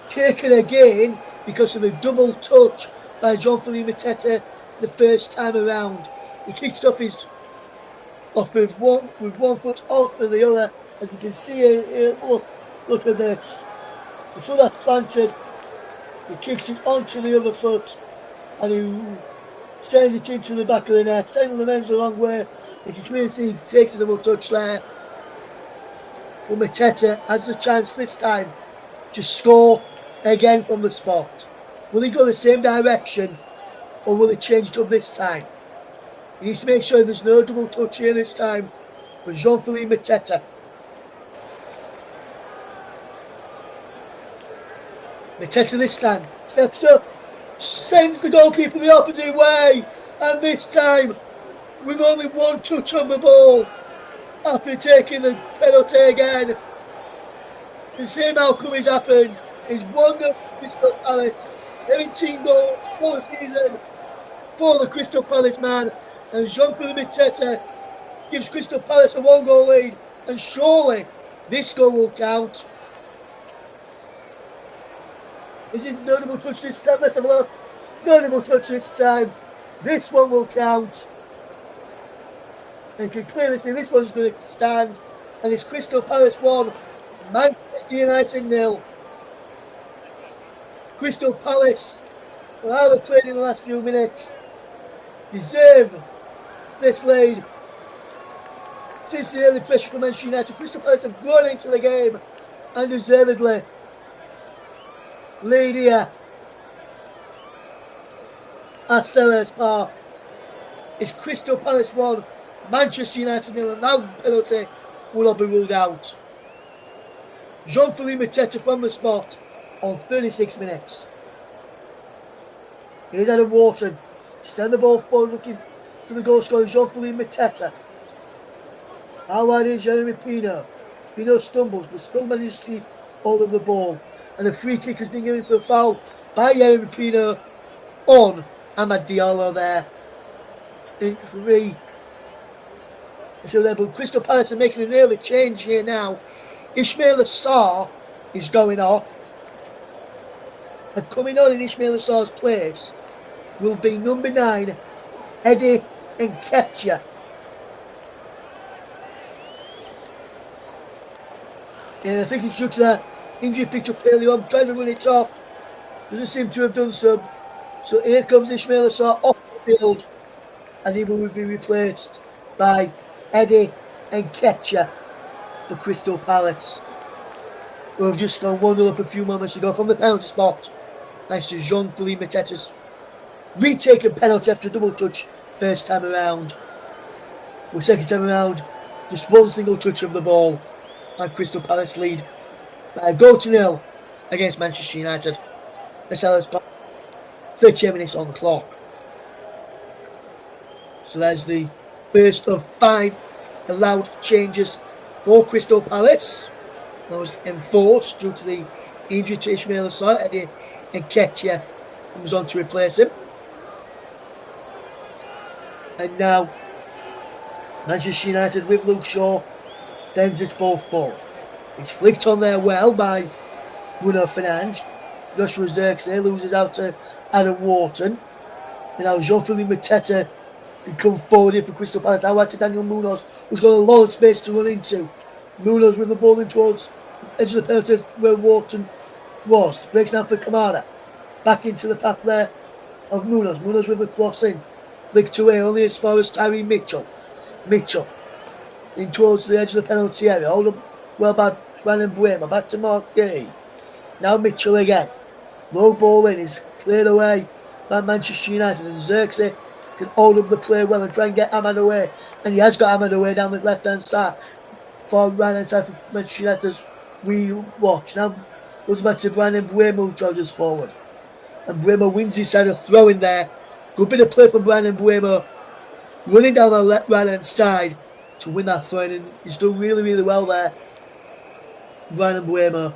taken again because of a double touch by Jean-Philippe Mateta the first time around. He kicked off with one foot off and the other, as you can see here. Look at this. The foot that's planted, he kicks it onto the other foot and he sends it into the back of the net, sending the men's the wrong way. You can clearly see he takes a double touch there. But Mateta has the chance this time to score again from the spot. Will he go the same direction or will he change it up this time? He needs to make sure there's no double touch here this time for Jean-Philippe Mateta. Mateta this time steps up, sends the goalkeeper the opposite way, and this time with only one touch on the ball after taking the penalty again. The same outcome has happened. It's 1-0 Crystal Palace, 17 goals for the season for the Crystal Palace man, and Jean-Philippe Mateta gives Crystal Palace a 1-goal lead, and surely this goal will count. Is it notable touch this time? Let's have a look. Notable touch this time. This one will count. And you can clearly see this one's going to stand. And it's Crystal Palace 1, Manchester United 0. Crystal Palace, how they've played in the last few minutes, deserve this lead. Since the early pressure from Manchester United, Crystal Palace have grown into the game and deservedly lead here at Selhurst Park. It's Crystal Palace 1, Manchester United 0, and that penalty will not be ruled out. Jean-Philippe Mateta from the spot on 36 minutes. Here's Adam Wharton. Send the ball forward looking for the goal scorer, Jean-Philippe Mateta. How wide is Jeremy Pino? Pino stumbles but still manages to keep hold of the ball. And the free kick has been given for a foul by Jeremy Pino on Amad Diallo there. In 3. So there, but Crystal Palace are making an early change here now. Ismail Assar is going off. And coming on in Ismail Assar's place will be number 9, Eddie Nketiah. And I think it's due to that injury picked up earlier on, trying to run it off. Doesn't seem to have done so. So here comes Ismail Assar off the field. And he will be replaced by Eddie Nketiah for Crystal Palace. We've just gone 1-0 up a few moments ago from the penalty spot. Thanks to Jean-Philippe Mateta's retaken penalty after a double touch first time around. Well, second time around, just one single touch of the ball. And Crystal Palace lead by a goal to 0 against Manchester United. The Selhurst Park, 38 minutes on the clock. So there's the first of 5 allowed changes for Crystal Palace. That was enforced due to the injury to Ismail Assar. Eddie Nketiah comes on to replace him. And now Manchester United with Luke Shaw sends this ball forward. It's flicked on there well by Bruno Fernandes. Joshua Zirkzee loses out to Adam Wharton. And now Jean-Philippe Mateta can come forward here for Crystal Palace. Out wide to Daniel Munoz, who's got a lot of space to run into. Munoz with the ball in towards the edge of the penalty where Wharton was. Breaks down for Kamara. Back into the path there of Munoz. Munoz with the crossing. Flicked away only as far as Tyree Mitchell. Mitchell in towards the edge of the penalty area. Hold up well by Brandon Buema. Back to Mark Guehi. Now Mitchell again. Low ball in is cleared away by Manchester United. And Zirkzee can hold up the play well and try and get Ahmad away. And he has got Ahmad away down the left hand side. For right hand side for Manchester United as we watch. Now goes back to Brandon Buema who charges forward. And Buema wins his side of throwing there. Good bit of play from Brandon Buema. Running down the right hand side to win that throw, and he's done really, really well there. Brandon Buema,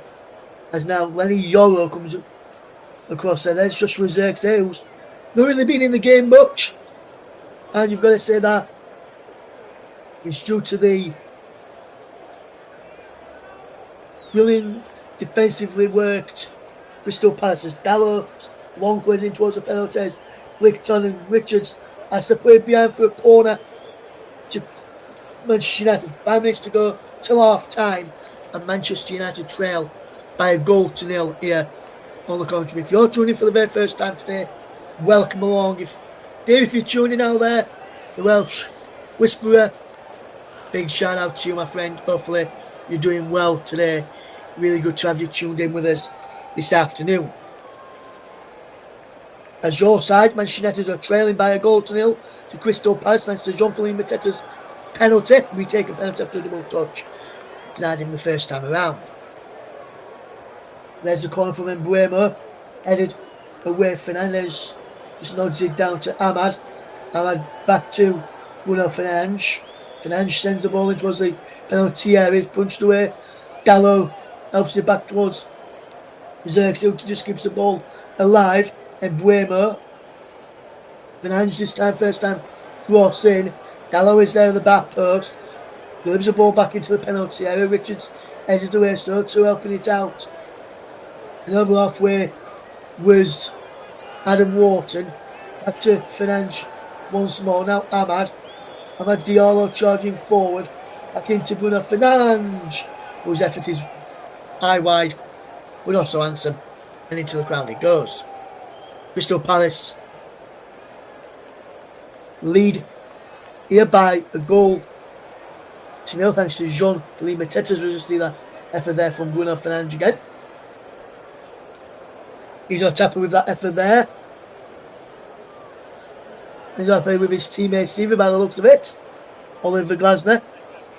as now Lenny Yoro comes across there. There's Joshua Zirkzee, who's not really been in the game much, and you've got to say that it's due to the brilliant defensively worked Crystal Palace. As Dallo long plays in towards the penalties, flicked on, and Richards has to play behind for a corner to Manchester United. 5 minutes to go till half time, and Manchester United trail by a goal to 0 here on the commentary. If you're tuning for the very first time today, welcome along. If you're tuning out there, the Welsh Whisperer, big shout out to you, my friend. Hopefully you're doing well today. Really good to have you tuned in with us this afternoon. As your side, Manchester United are trailing by a goal to 0 to Crystal Palace thanks to Jean-Philippe Mateta's penalty. We take a penalty after a double touch. Denied him the first time around. There's the corner from Mbuemo. Headed away. Fernandes just nods it down to Ahmad. Ahmad back to Bruno Fernandes. Fernandes sends the ball in towards the penalty area. Punched away. Dallo helps it back towards Zirkzee, who just keeps the ball alive. And Buemo. Fernandes this time, first time, cross in. Dallo is there at the back post. Delivers the ball back into the penalty area. Richards heads it away, so too helping it out. And over halfway was Adam Wharton. Back to Fernandes once more. Now Ahmad Diallo charging forward. Back into Bruno Fernandes, whose effort is high wide, but also handsome. And into the ground it goes. Crystal Palace lead here by a goal to nil, thanks to Jean-Philippe Mateta. We'll just see that effort there from Bruno Fernandes again. He's not happy with that effort there. He's not happy with his teammate Stevie by the looks of it. Oliver Glasner,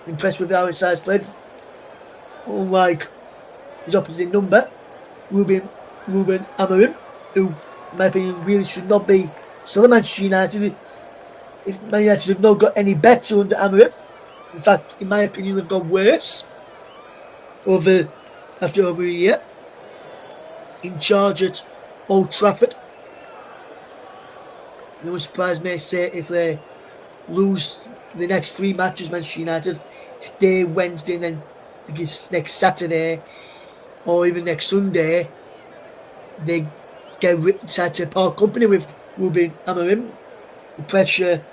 impressed with how his side's played. Unlike his opposite number, Ruben Amorim, who, in my opinion, really should not be still at Manchester United. If Man United have not got any better under Amorim. In fact, in my opinion, they've got worse after over a year. In charge at Old Trafford. It would surprise me, say, if they lose the next 3 matches, Manchester United, today, Wednesday, and then I think it's next Saturday, or even next Sunday, they decide to part company with Ruben Amorim. The pressure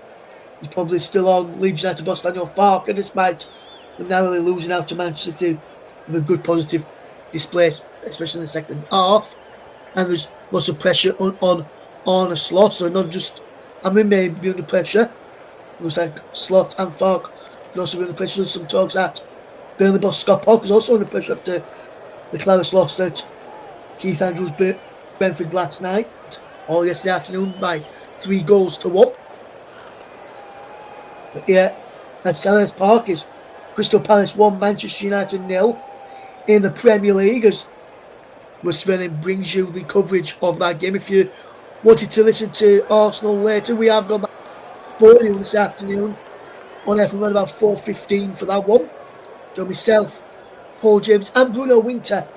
is probably still on Leeds United boss Daniel Parker, despite them narrowly losing out to Manchester City with a good positive display, especially in the second half. And there's lots of pressure on a Slot, so not just Amorim may be under pressure. It looks like Slot and Falk can also be under pressure. There's some talks that Burnley boss Scott Park is also under pressure after the Clarence lost at Keith Andrews Brentford last night, or yesterday afternoon, by 3-1. But yeah, at Selhurst Park is Crystal Palace 1, Manchester United 0 in the Premier League, as Russ Vernon brings you the coverage of that game. If you wanted to listen to Arsenal later, we have got that for you this afternoon on FM around about 4:15 for that one. Join myself, Paul James and Bruno Winter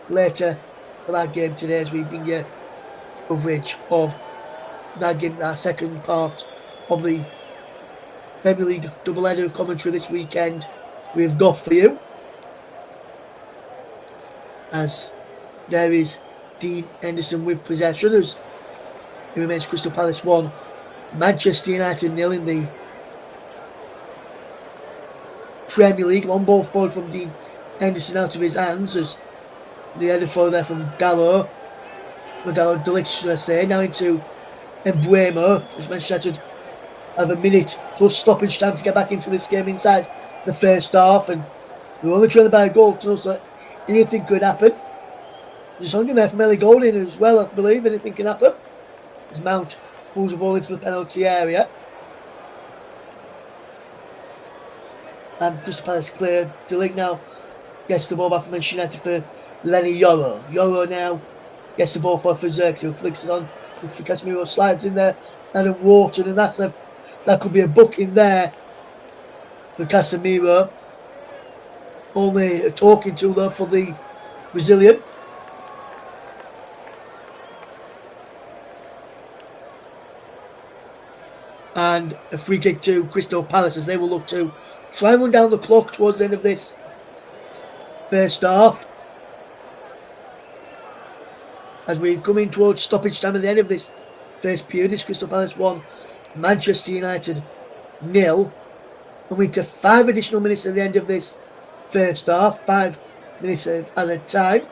later for that game today, as we bring you coverage of that game, that second part of the Premier League double-header commentary this weekend we've got for you. As there is Dean Henderson with possession, as it remains Crystal Palace 1, Manchester United 0 in the Premier League. Long ball forward from Dean Henderson out of his hands, as the header forward there from Dalot Delict, should I say, now into Embuemo, as Manchester United have a minute plus stoppage time to get back into this game inside the first half, and we're only trailing by a goal, so anything could happen. There's something there from Ellie Golding as well, I believe. Anything can happen as Mount pulls the ball into the penalty area. And Crystal Palace clear. Delict now gets the ball back from Manchester United for Lenny Yoro. Yoro now gets the ball for Xerxes, who flicks it on. For Casemiro, slides in there. Adam Wharton, and that could be a book in there for Casemiro. Only a talking to though for the Brazilian. And a free kick to Crystal Palace, as they will look to try and run down the clock towards the end of this first half. As we come in towards stoppage time at the end of this first period, it's Crystal Palace 1, Manchester United 0. And we to 5 additional minutes at the end of this first half, 5 minutes at a time.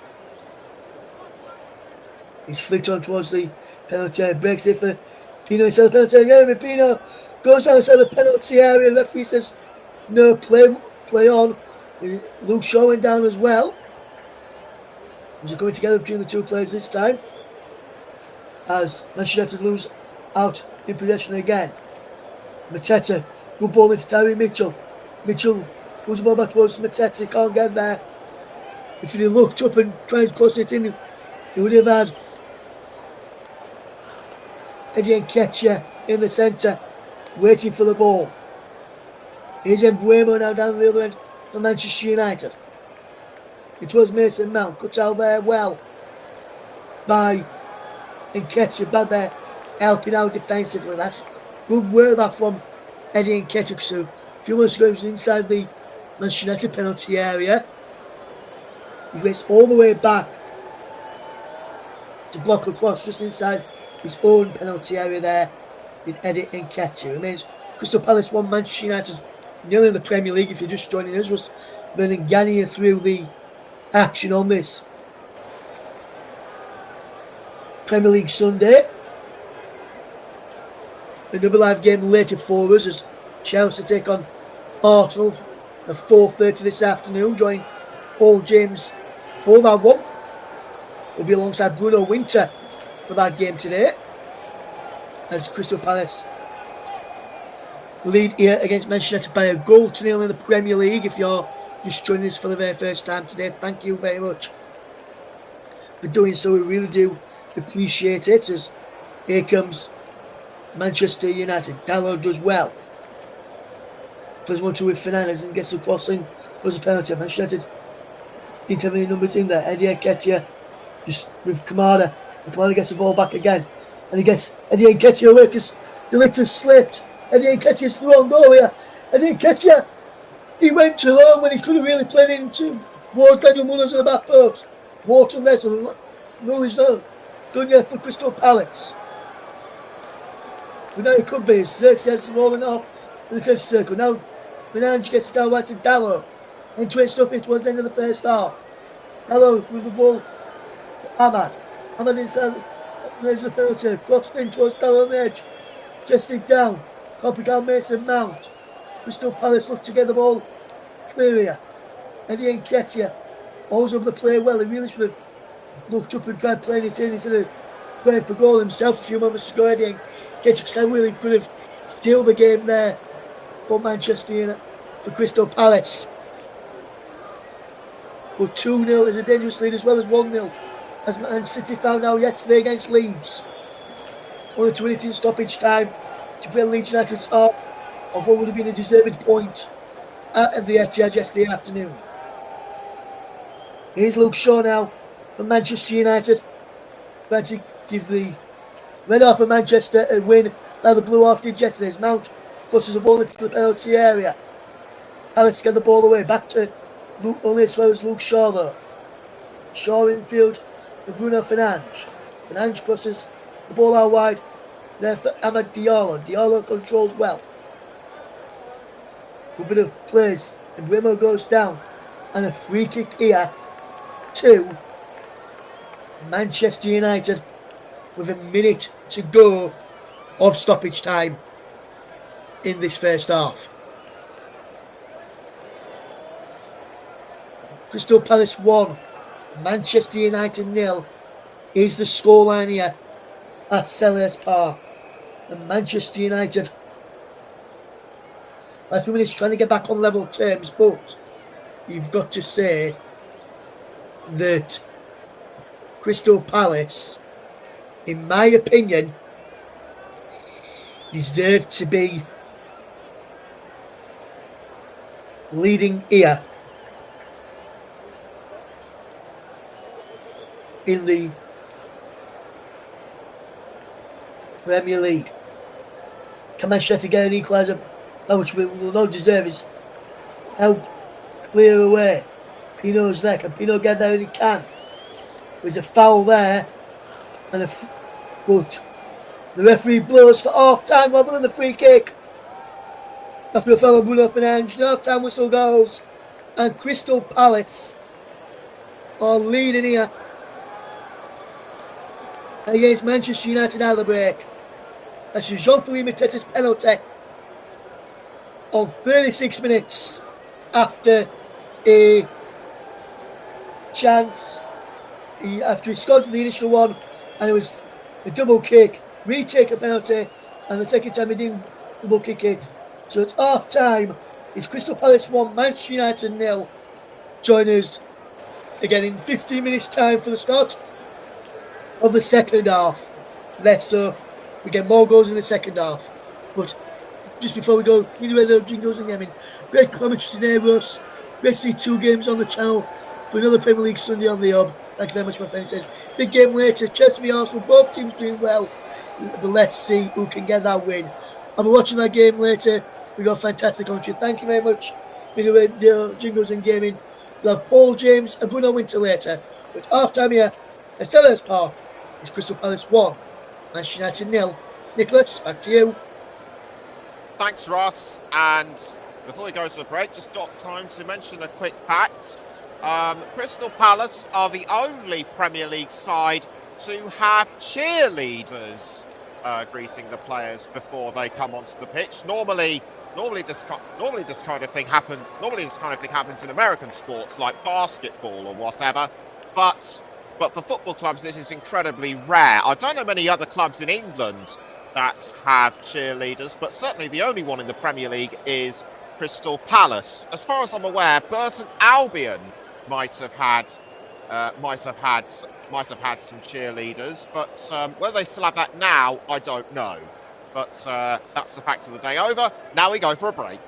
He's flicked on towards the penalty area, breaks it for Pino inside the penalty area. Pino goes outside the penalty area. The referee says no, play on. Luke Shaw went down as well. They're coming together between the two players this time, as Manchester United lose out in possession again. Mateta, good ball into Terry Mitchell. Mitchell moves the ball back towards Mateta, he can't get there. If he looked up and tried to cross it in, he would have had Eddie Nketiah in the centre, waiting for the ball. Here's Embuemo now down the other end for Manchester United. It was Mason Mount, cut out there well by Nketiah, bad there, helping out defensively. That's good work that from Eddie Nketiah. So a few months ago he was inside the Manchester United penalty area. He raced all the way back to block across just inside his own penalty area there with Eddie Nketiah. Remains Crystal Palace 1, Manchester United 0 in the Premier League. If you're just joining us, Russ Vernon guiding you through the action on this Premier League Sunday. Another live game later for us as Chelsea take on Arsenal at 4:30 this afternoon. Join Paul James for that one. We'll be alongside Bruno Winter for that game today as Crystal Palace lead here against Manchester United by a goal to 0 in the Premier League. If you're just joining us for the very first time today, thank you very much for doing so. We really do appreciate it as here comes Manchester United. Dalot does well. Plays 1-2 with Fernandes and gets the crossing. Was a penalty. Manchester United didn't have any numbers in there. Eddie Nketiah just with Kamada. And Kamada gets the ball back again. And he gets Eddie Nketiah away because the litter slipped. Eddie Nketiah's thrown goal here. Eddie Nketiah, he went too long when he could have really played it into Daniel Munoz in the back post. Wharton there, so no, he's not done yet for Crystal Palace. But now it could be. Zirkzee has the ball off in the centre circle. Now Fernandes gets it down right to Dalot. And twitched up it towards the end of the first half. Dalot with the ball to Ahmad. Ahmad inside, there's the penalty. Crossed in towards Dalot on the edge. Just it down. Copycat Mason Mount. Crystal Palace look to get the ball clear here. Eddie Nketiah holds up the play well. He really should have looked up and tried playing it in instead of going for goal himself a few moments ago. Eddie Nketiah really could have steal the game there for Manchester United, for Crystal Palace. But 2-0 is a dangerous lead as well as 1-0, as Man City found out yesterday against Leeds. Only to win it in stoppage time to play Leeds United's half of what would have been a deserved point at the Etihad yesterday afternoon. Here's Luke Shaw now for Manchester United, trying to give the red half of Manchester a win. Now the blue half did yesterday's. Mount crosses the ball into the penalty area. Alex get the ball away back to Luke, only as well as Luke Shaw though. Shaw infield for Bruno Fernandes. Fernandes crosses the ball out wide there for Amad Diallo. Diallo controls well. A bit of plays and Bremo goes down and a free kick here to Manchester United with a minute to go of stoppage time in this first half. Crystal Palace 1, Manchester United 0 is the scoreline here at Selhurst Park. And Manchester United, last few minutes trying to get back on level terms, but you've got to say that Crystal Palace, in my opinion, deserve to be leading here in the Premier League. Can Manchester United get an equaliser? Which we will not deserve is help clear away Pino's there. Can Pino get there? And he can. There's a foul there, and but the referee blows for half time rather than the free kick. After a foul on Bruno Fernandes, half time whistle goes, and Crystal Palace are leading here against Manchester United out of the break. That's Jean-Philippe Mateta's penalty of 36 minutes after a chance. After he scored the initial one, and it was a double kick, retake a penalty, and the second time he didn't double kick it. So it's half time. It's Crystal Palace 1, Manchester United 0. Join us again in 15 minutes' time for the start of the second half. So we get more goals in the second half. But just before we go, we do a little jingles and gaming. Great commentary today, Russ. Great to see 2 games on the channel for another Premier League Sunday on the Hub. Thank you very much, my friend. He says, big game later, Chelsea v Arsenal, both teams doing well. But let's see who can get that win. I'll be watching that game later. We got fantastic commentary. Thank you very much. We do jingles and gaming. We'll have Paul James and Bruno Winter later. But half time here at Selhurst Park It's Crystal Palace 1, Manchester United 0. Nicholas, back to you. Thanks, Russ. And before we go to a break, just got time to mention a quick fact. Crystal Palace are the only Premier League side to have cheerleaders greeting the players before they come onto the pitch. Normally this kind of thing happens. Normally this kind of thing happens in American sports like basketball or whatever. But for football clubs, this is incredibly rare. I don't know many other clubs in England that have cheerleaders, but certainly the only one in the Premier League is Crystal Palace. As far as I'm aware, Burton Albion might have had some cheerleaders, but whether they still have that now, I don't know. But that's the fact of the day over. Now we go for a break.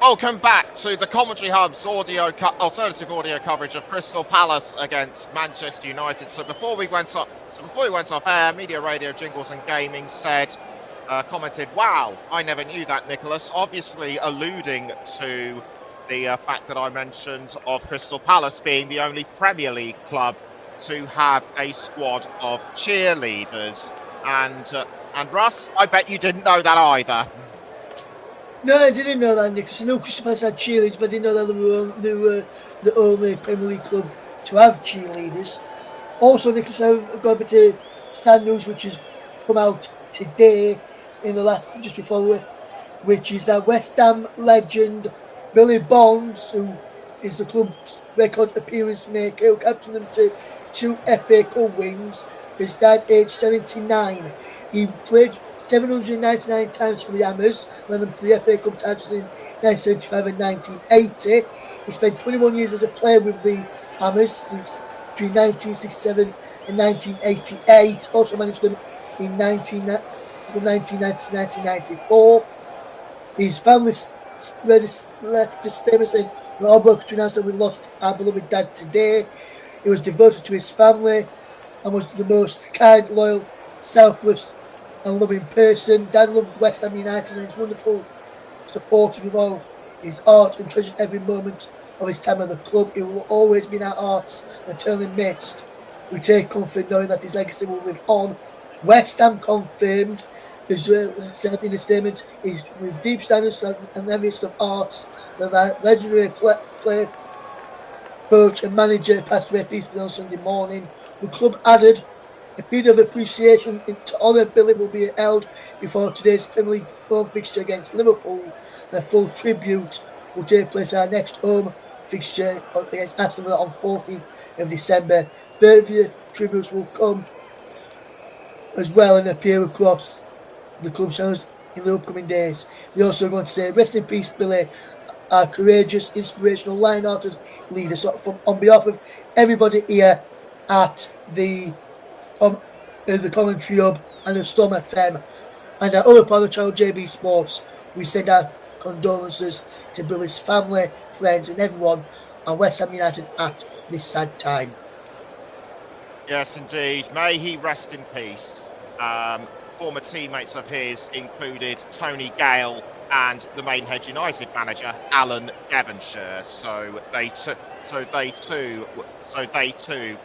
Welcome back to the Commentary Hub's alternative audio coverage of Crystal Palace against Manchester United. So before we went off air, Media Radio Jingles and Gaming commented, "Wow, I never knew that, Nicholas." Obviously alluding to the fact that I mentioned of Crystal Palace being the only Premier League club to have a squad of cheerleaders. And Russ, I bet you didn't know that either. No, I didn't know that, Nicholas. I know Crystal Palace had cheerleaders, but I didn't know that they were the only Premier League club to have cheerleaders. Also, Nicholas, I've got a bit of sad news which has come out today just before, which is that West Ham legend Billy Bonds, who is the club's record appearance maker, who captured them to 2 FA Cup wins, has died aged 79. He played 799 times for the Hammers, led them to the FA Cup titles in 1975 and 1980. He spent 21 years as a player with the Hammers between 1967 and 1988. Also managed them from 1990 to 1994. His family left a statement saying, "We're all broken to announce that we lost our beloved dad today. He was devoted to his family and was the most kind, loyal, selfless and loving person. Dad loved West Ham United and his wonderful supporters with all his art and treasured every moment of his time at the club. He will always be in our hearts and eternally missed. We take comfort knowing that his legacy will live on." West Ham confirmed, as said in a statement, is with deep sadness and envious of arts that legendary player, coach and manager passed away peacefully on Sunday morning. The club added, "A period of appreciation to honour Billy will be held before today's Premier League home fixture against Liverpool, and a full tribute will take place at our next home fixture against Aston Villa on 14th of December. Further tributes will come as well and appear across the club channels in the upcoming days." They also going to say, "Rest in peace, Billy, our courageous, inspirational, lion-hearted leader." So on behalf of everybody here at the Commenttary Hub and the Storm FM and our other partner channel JB Sports, we send our condolences to Billy's family, friends and everyone and West Ham United at this sad time. Yes, indeed. May he rest in peace. Former teammates of his included Tony Gale and the Maidenhead United manager Alan Devonshire. So they too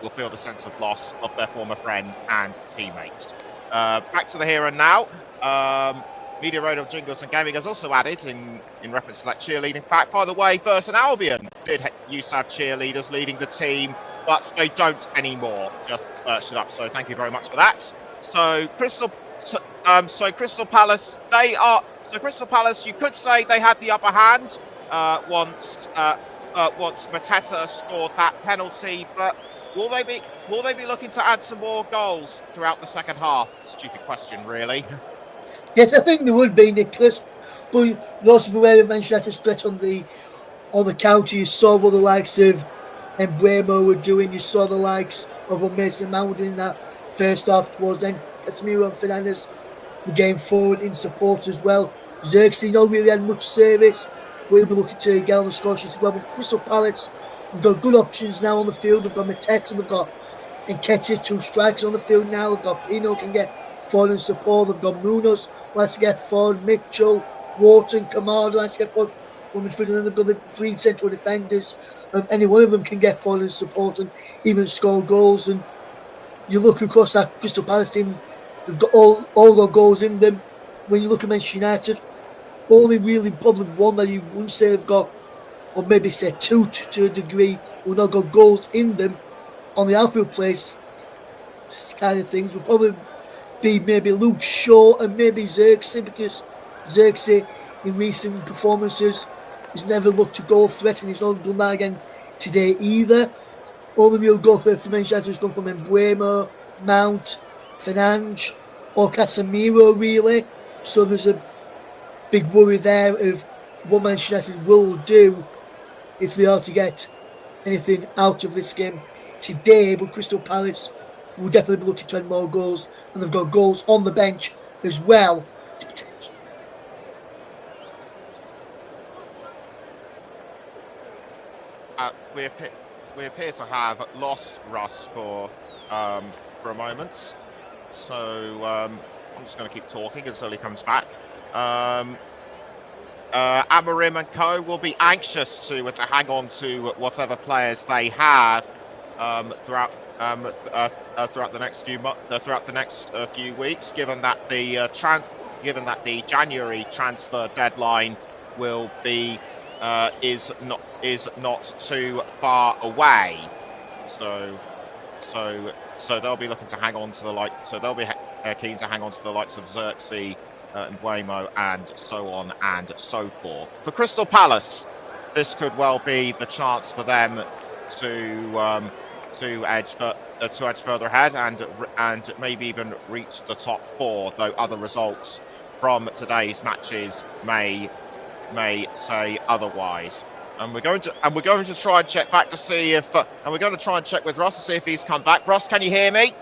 will feel the sense of loss of their former friend and teammates. Back to the here and now. Media Radio Jingles and Gaming has also added, in reference to that cheerleading fact, by the way, Burton Albion did used to have cheerleaders leading the team, but they don't anymore. Just searched it up, so thank you very much for that. So Crystal Palace, Crystal Palace, you could say they had the upper hand once Mateta scored that penalty, but will they be looking to add some more goals throughout the second half? Stupid question, really. Yes, I think there would be, Nicholas, but you also be aware of Manchester split on the county. You saw what the likes of Embremo were doing. You saw the likes of Mason Mount were doing that first half towards then. Casemiro and Fernandes were getting forward in support as well. Xerxes not really had much service. We'll be looking to get on the score sheet as well. But Crystal Palace, we've got good options now on the field. We've got Mateta, we've got Nketiah, 2 strikers on the field now. We've got Pino can get forward in support. We've got Munoz, let's get forward. Mitchell, Wharton, Kamada, let's get forward from midfield. And then they've got the 3 central defenders. If any one of them can get forward in support and even score goals. And you look across that Crystal Palace team, they've got all got goals in them. When you look at Manchester United, only really probably one that you wouldn't say have got, or maybe say 2 to a degree, who not got goals in them on the outfield place kind of things would probably be maybe Luke Shaw and maybe Xerxes, because Xerxes in recent performances has never looked to goal threat, and he's not done that again today either. All the real goal threat for Manchester United has come from Embremo, Mount, Fernandes or Casemiro really. So there's a big worry there of what Manchester United will do if they are to get anything out of this game today. But Crystal Palace will definitely be looking to add more goals, and they've got goals on the bench as well to potentially. appear to have lost Russ for a moment. So I'm just going to keep talking until he comes back. Amorim and co will be anxious to hang on to whatever players they have throughout the next few weeks, given that the January transfer deadline will be is not too far away. So they'll be looking to hang on to the they'll be keen to hang on to the likes of Xerxes and Buemo and so on and so forth. For Crystal Palace, this could well be the chance for them to edge further ahead and maybe even reach the top four, though other results from today's matches may say otherwise. And we're going to try and check back to see if and we're going to try and check with Ross to see if he's come back. Ross, can you hear me?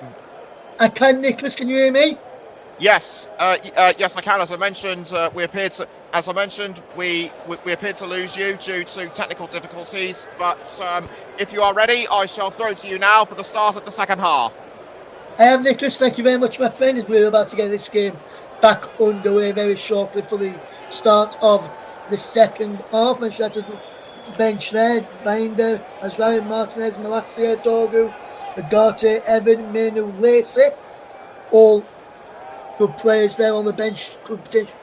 I can, Nicholas. Can you hear me? Yes, yes, I can. As I mentioned, we appeared to lose you due to technical difficulties. But if you are ready, I shall throw to you now for the start of the second half. I am, Nicholas. Thank you very much, my friend. As we're about to get this game back underway very shortly for the start of the second half. Manchester United bench there, Binder, Azrael, Martinez, Malacia, Dorgu, Agate, Evan, Menu, Lacey, all good players there on the bench, could potentially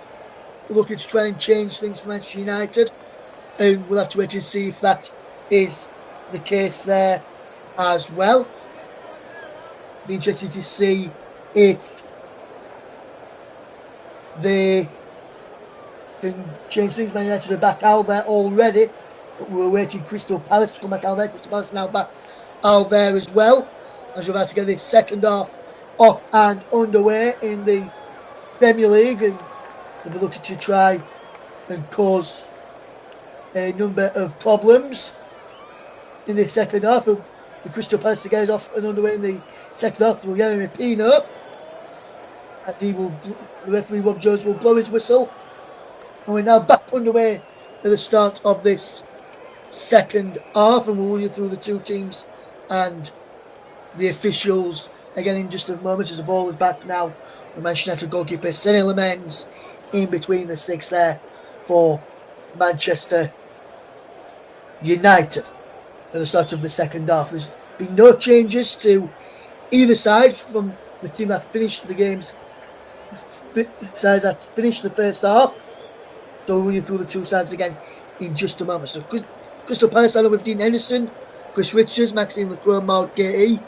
looking to try and change things for Manchester United, and we'll have to wait and see if that is the case there as well. Be interested to see if they can change things. Man United are back out there already, but we're waiting Crystal Palace to come back out there. Crystal Palace now back out there as well, as we're about to get the second half off and underway in the Premier League, and they'll be looking to try and cause a number of problems in the second half. The Crystal Palace to get us off and underway in the second half. We'll get him a Pino, and the referee Rob Jones will blow his whistle, and we're now back underway at the start of this second half, and we'll run you through the two teams and the officials again in just a moment, as the ball is back now. The Manchester United goalkeeper Senny Lamens in between the sticks there for Manchester United at the start of the second half. There's been no changes to either side from the team that finished the games, sides that finished the first half. So we'll run you through the two sides again in just a moment. So Crystal Palace started with Dean Henderson, Chris Richards, Maxime Leclerc, Maud Guehi,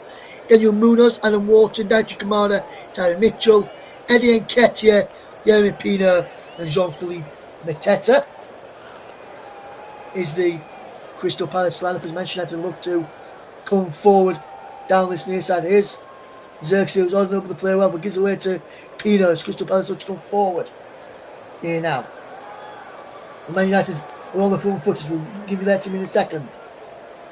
Daniel Munoz, Alan Wharton, Daiji Kamada, Tyron Mitchell, Eddie Nketiah, Yeremy Pino, and Jean-Philippe Mateta is the Crystal Palace lineup as Manchester United look to come forward down this near side. Here's Xerxes, who's holding up the play well, but gives away to Pino as Crystal Palace look to come forward here now. Man United are on the front foot, we'll give you that to me in a second.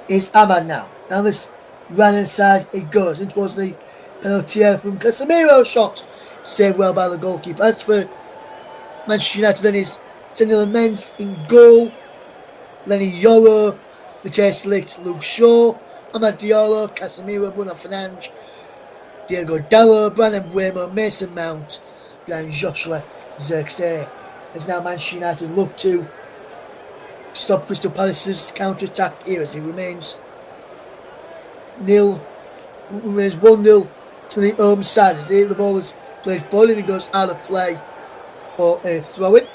It's Ahmad now. Down this right hand side it goes in towards the penalty area from Casemiro. Shot saved well by the goalkeeper. As for Manchester United, then is Senny Lamens in goal, Lenny Yoro, Mateta Ligt, Luke Shaw, Amad Diallo, Casemiro, Bruno Fernandes, Diego Dallo, Brandon Buemo, Mason Mount, and Joshua Zirkzee. As now Manchester United look to stop Crystal Palace's counter-attack here as he remains 1-0 to the home side. As the ball is played forward and it goes out of play for a throw-in.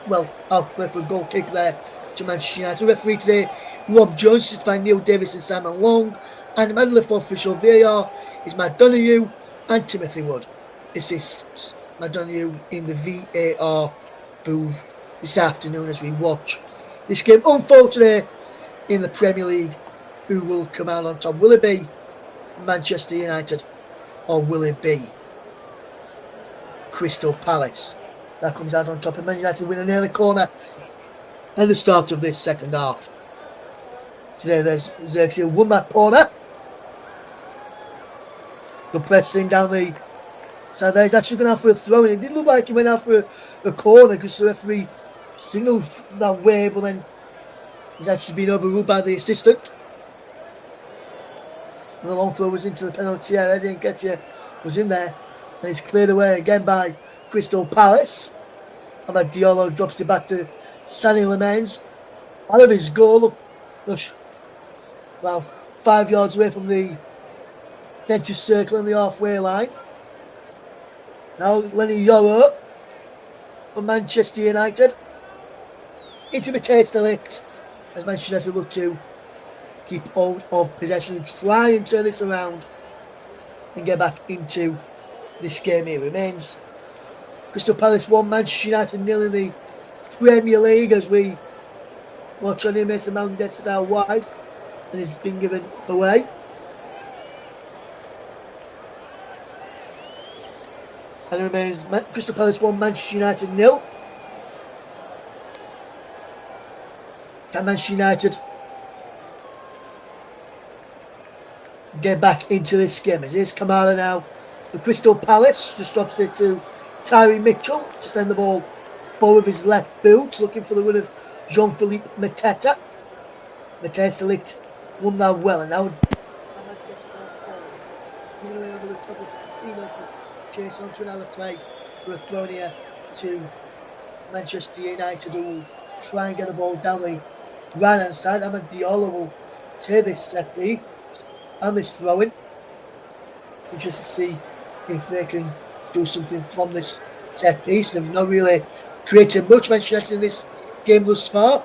Well, out of play for a goal kick there to Manchester United. Referee today, Rob Jones, assisted by Neil Davis and Simon Long. And the medal for official VAR is Matt Donoghue and Timothy Wood. Assists Matt Donoghue in the VAR booth this afternoon as we watch this game unfold today in the Premier League. Who will come out on top? Will it be Manchester United or will it be Crystal Palace that comes out on top? And Man United win an early corner at the start of this second half. Today there's Xerxes who won that corner. Good pressing down the side there. He's actually going out for a throw, and it didn't look like he went out for a corner because the referee signalled that way, but then He's actually been overruled by the assistant. And the long throw was into the penalty area. Didn't get you. Was in there. And it's cleared away again by Crystal Palace. Amad Diallo drops it back to Sonny Lemens. Out of his goal. About 5 yards away from the centre circle and the halfway line. Now Lenny Yoro for Manchester United. Into Mateta as Manchester United look to keep hold of possession and try and turn this around and get back into this game. It remains Crystal Palace 1, Manchester United 0 in the Premier League as we watch on him. Mason Mount gets it out wide and it's been given away. And it remains Crystal Palace 1, Manchester United 0. Can Manchester United get back into this game? As here's Kamara now for Crystal Palace. Just drops it to Tyree Mitchell to send the ball forward with his left boot. Looking for the win of Jean-Philippe Mateta. Mateta won that well. And now giving away over the top of Pino to chase on to another play for a throw here to Manchester United, who will try and get the ball down the right hand side. Amad Diallo will take this set piece and this throw-in. Just to see if they can do something from this set piece. They've not really created much Manchester United in this game thus far.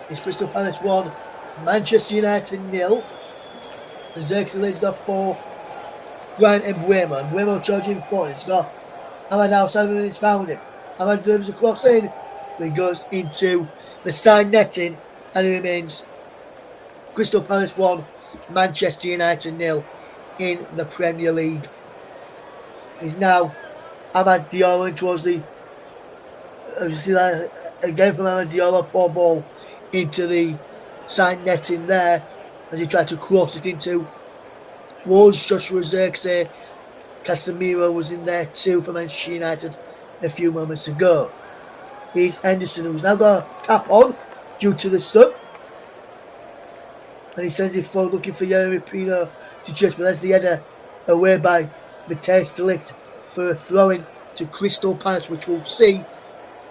It's Crystal Palace 1, Manchester United 0. Xerxes lays it off for Ryan Mbuemo. Mbuemo charging forward. It's got Ahmad outside and it's found him. Ahmad delivers a cross in. But he goes into the side netting and it remains Crystal Palace 1, Manchester United 0 in the Premier League. He's now Amad Diallo in towards the. You see that again from Amad Diallo, poor ball into the side netting there as he tried to cross it into was Joshua Zirkzee. Casemiro was in there too for Manchester United a few moments ago. Here's Henderson, who's now got a cap on due to the sun. And he sends it forward looking for Yeremy Pino to chase, but there's the header away by Mateta for a throw-in to Crystal Palace, which we'll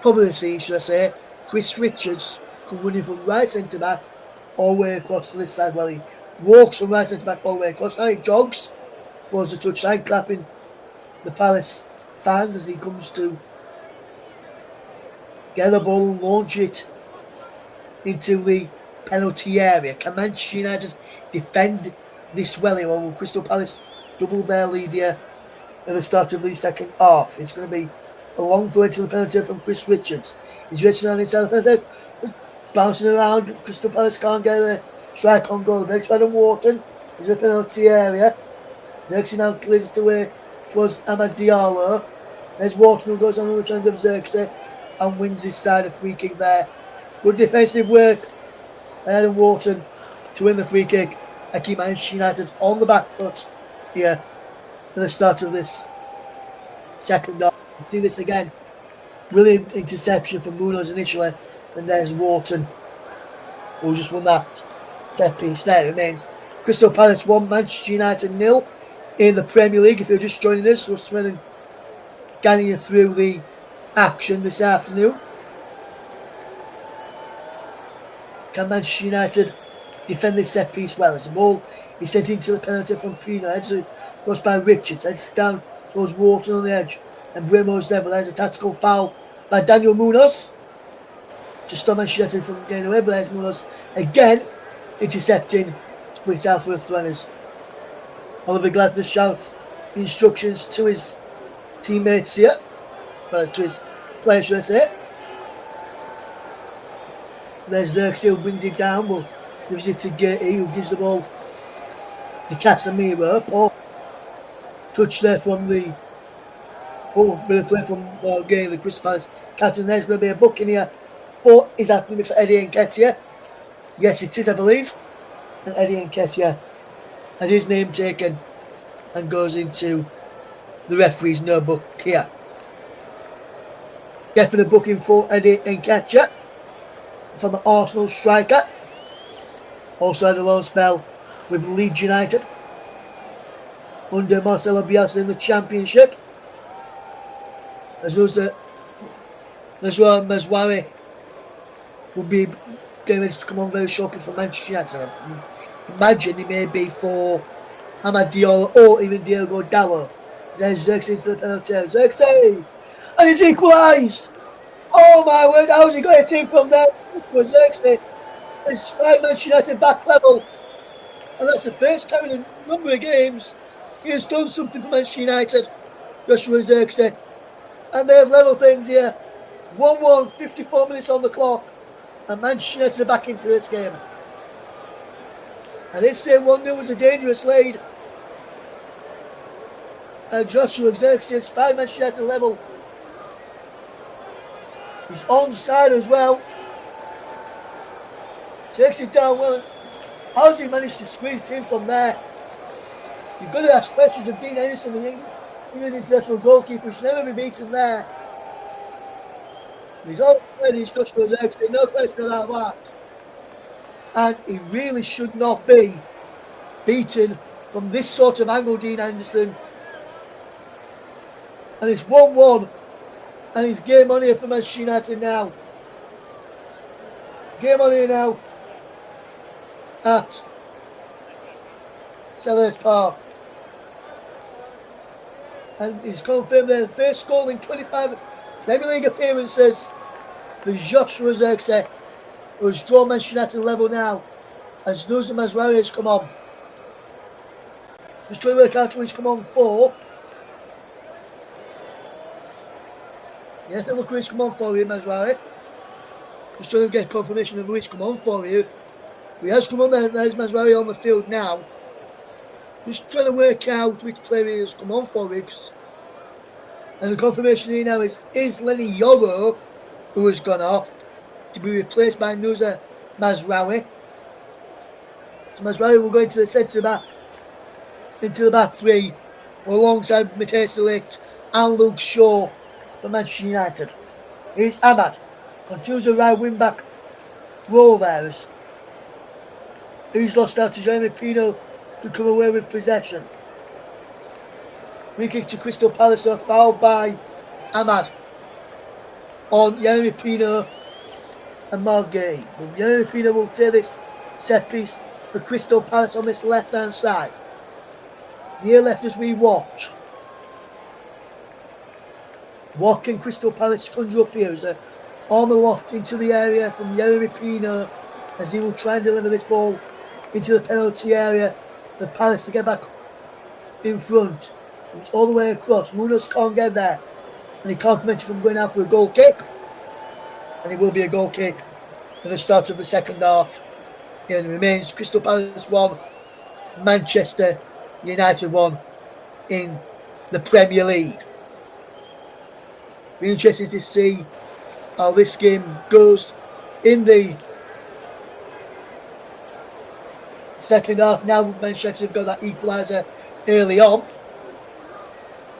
probably see, should I say, Chris Richards come running from right centre-back all the way across to this side. Well, he walks from right centre-back all the way across. Now he jogs towards the touchline, clapping the Palace fans as he comes to get the ball and launch it into the penalty area. Can Manchester United defend this well here, or will Crystal Palace double their lead here at the start of the second half? It's going to be a long throw into the penalty from Chris Richards. He's racing on his penalty, bouncing around. Crystal Palace can't get a strike on goal. Breaks by Wharton. There's a penalty area. Xerxes now clears it away towards Amad Diallo. There's Wharton who goes on the return of Xerxes and wins his side a free kick there. Good defensive work by Adam Wharton to win the free kick and keep Manchester United on the back foot here at the start of this second half. See this again. Brilliant interception from Munoz initially, and there's Wharton who just won that set piece there. It remains Crystal Palace 1, Manchester United 0 in the Premier League. If you're just joining us, Russ Vernon guiding you through the action this afternoon. Can Manchester United defend this set piece well? As the ball is sent into the penalty from Pino. Heads goes by Richards. Heads down towards Wharton on the edge. And Bremo's there, but there's a tactical foul by Daniel Munoz. Just stop Manchester United from getting away, but there's Munoz again intercepting to put it down for the Thrunners. Oliver Glasner shouts instructions to his teammates here. Well, to his players, should I say. There's Xerxes who brings it down, but gives it to Guehi, who gives the ball to Casemiro. Poor touch there from the bit of play from Guehi, the Crystal Palace captain. There's going to be a booking here. Or is that going to be for Eddie Nketiah? Yes, it is, I believe. And Eddie Nketiah has his name taken and goes into the referee's notebook here. Definite booking for Eddie Nketiah from an Arsenal striker. Also had a long spell with Leeds United under Marcelo Bielsa in the Championship. As well as Mazwari will be getting ready to come on very shortly for Manchester United. Imagine he may be for Amad Diallo or even Diogo Dalot. There's Xerxes into the penalty area. Xerxes! And he's equalised! Oh my word, how's he got a team from there? For Xerxes. It's 5 Manchester United back level. And that's the first time in a number of games he has done something for Manchester United. Joshua Xerxes. And they have level things here. 1-1, 54 minutes on the clock. And Manchester United are back into this game. And this same 1-0 was a dangerous lead. And Joshua Xerxes, 5 Manchester United level. He's onside as well. Takes it down well. How has he managed to squeeze it in from there? You've got to ask questions of Dean Henderson, the England international goalkeeper. Should never be beaten there. He's already Joshua Xerxes, no question about that. And he really should not be beaten from this sort of angle, Dean Henderson. And it's 1-1. And it's game on here for Manchester United now. Game on here now at Selhurst Park. And he's confirmed there the first goal in 25 Premier League appearances for Joshua Xerxes, who has drawn Manchester United level now as Nusa Mazraoui has come on. Just trying to work out who he's come on for. Yes, look who he's come on for you, Mazraoui. Just trying to get confirmation of who he's come on for you. He has come on there, there's Mazraoui on the field now. Just trying to work out which player he has come on for you. And the confirmation here now is Lenny Yoro, who has gone off to be replaced by Nusa Mazraoui. So Mazraoui will go into the centre back, into the back three, alongside Mateta and Luke Shaw for Manchester United. Here's Ahmad, continues a right wing back role there. He's lost out to Jeremy Pino to come away with possession. Free kick to Crystal Palace, fouled by Ahmad on Jeremy Pino and Mark Guehi. Jeremy Pino will take this set piece for Crystal Palace on this left hand side. Near left as we watch. What can Crystal Palace conjure up here? As a arm aloft into the area from Jeremy Pino as he will try and deliver this ball into the penalty area for Palace to get back in front. It's all the way across. Munoz can't get there. And he can't prevent it from going out for a goal kick. And it will be a goal kick at the start of the second half. And it remains Crystal Palace 1, Manchester United 1 in the Premier League. Be interesting to see how this game goes in the second half. Now Manchester have got that equaliser early on.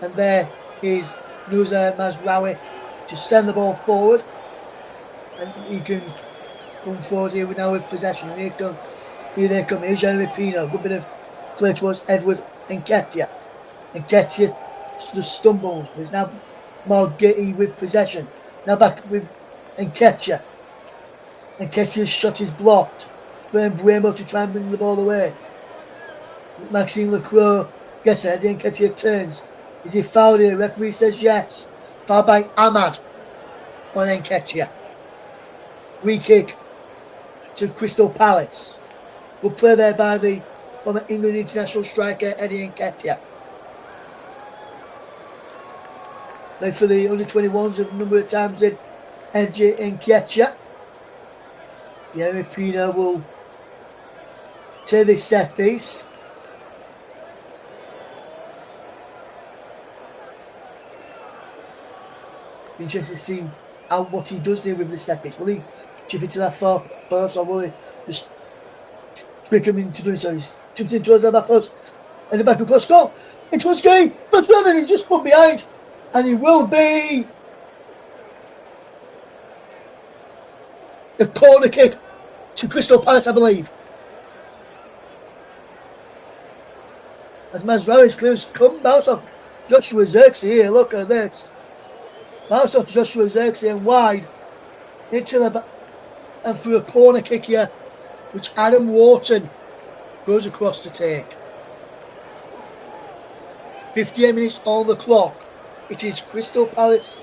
And there is Nusa Mazraoui to send the ball forward. And he can come forward here now with possession. And here they come. Here's Jeremy Pino. Good bit of play towards Edward Nketiah. Nketiah just stumbles. There's now Mark Guehi with possession. Now back with Nketiah. Nketiah's shot is blocked. Fern Buemo to try and bring the ball away. Maxime Lacroix gets it. Nketiah turns. Is he fouled here? Referee says yes. Foul by Ahmad on Nketiah. Free kick to Crystal Palace. Good play there by the former England international striker Eddie Nketiah. Played for the under-21s a number of times with Eddie Nketiah. Jeremy Pino will take this set piece. Interesting to see what he does there with the set piece. Will he chip into that far post or will he just trick him into doing so? He's chipped in towards that back post and the back of cross goal. It was Guehi, but Fernandes he just put behind and he will be A corner kick to Crystal Palace, I believe. As Mazraoui clears, come bounce off Joshua Zirkzee here. Look at this. Bounce off Joshua Zirkzee and wide into the back and through a corner kick here, which Adam Wharton goes across to take. 58 minutes on the clock. It is Crystal Palace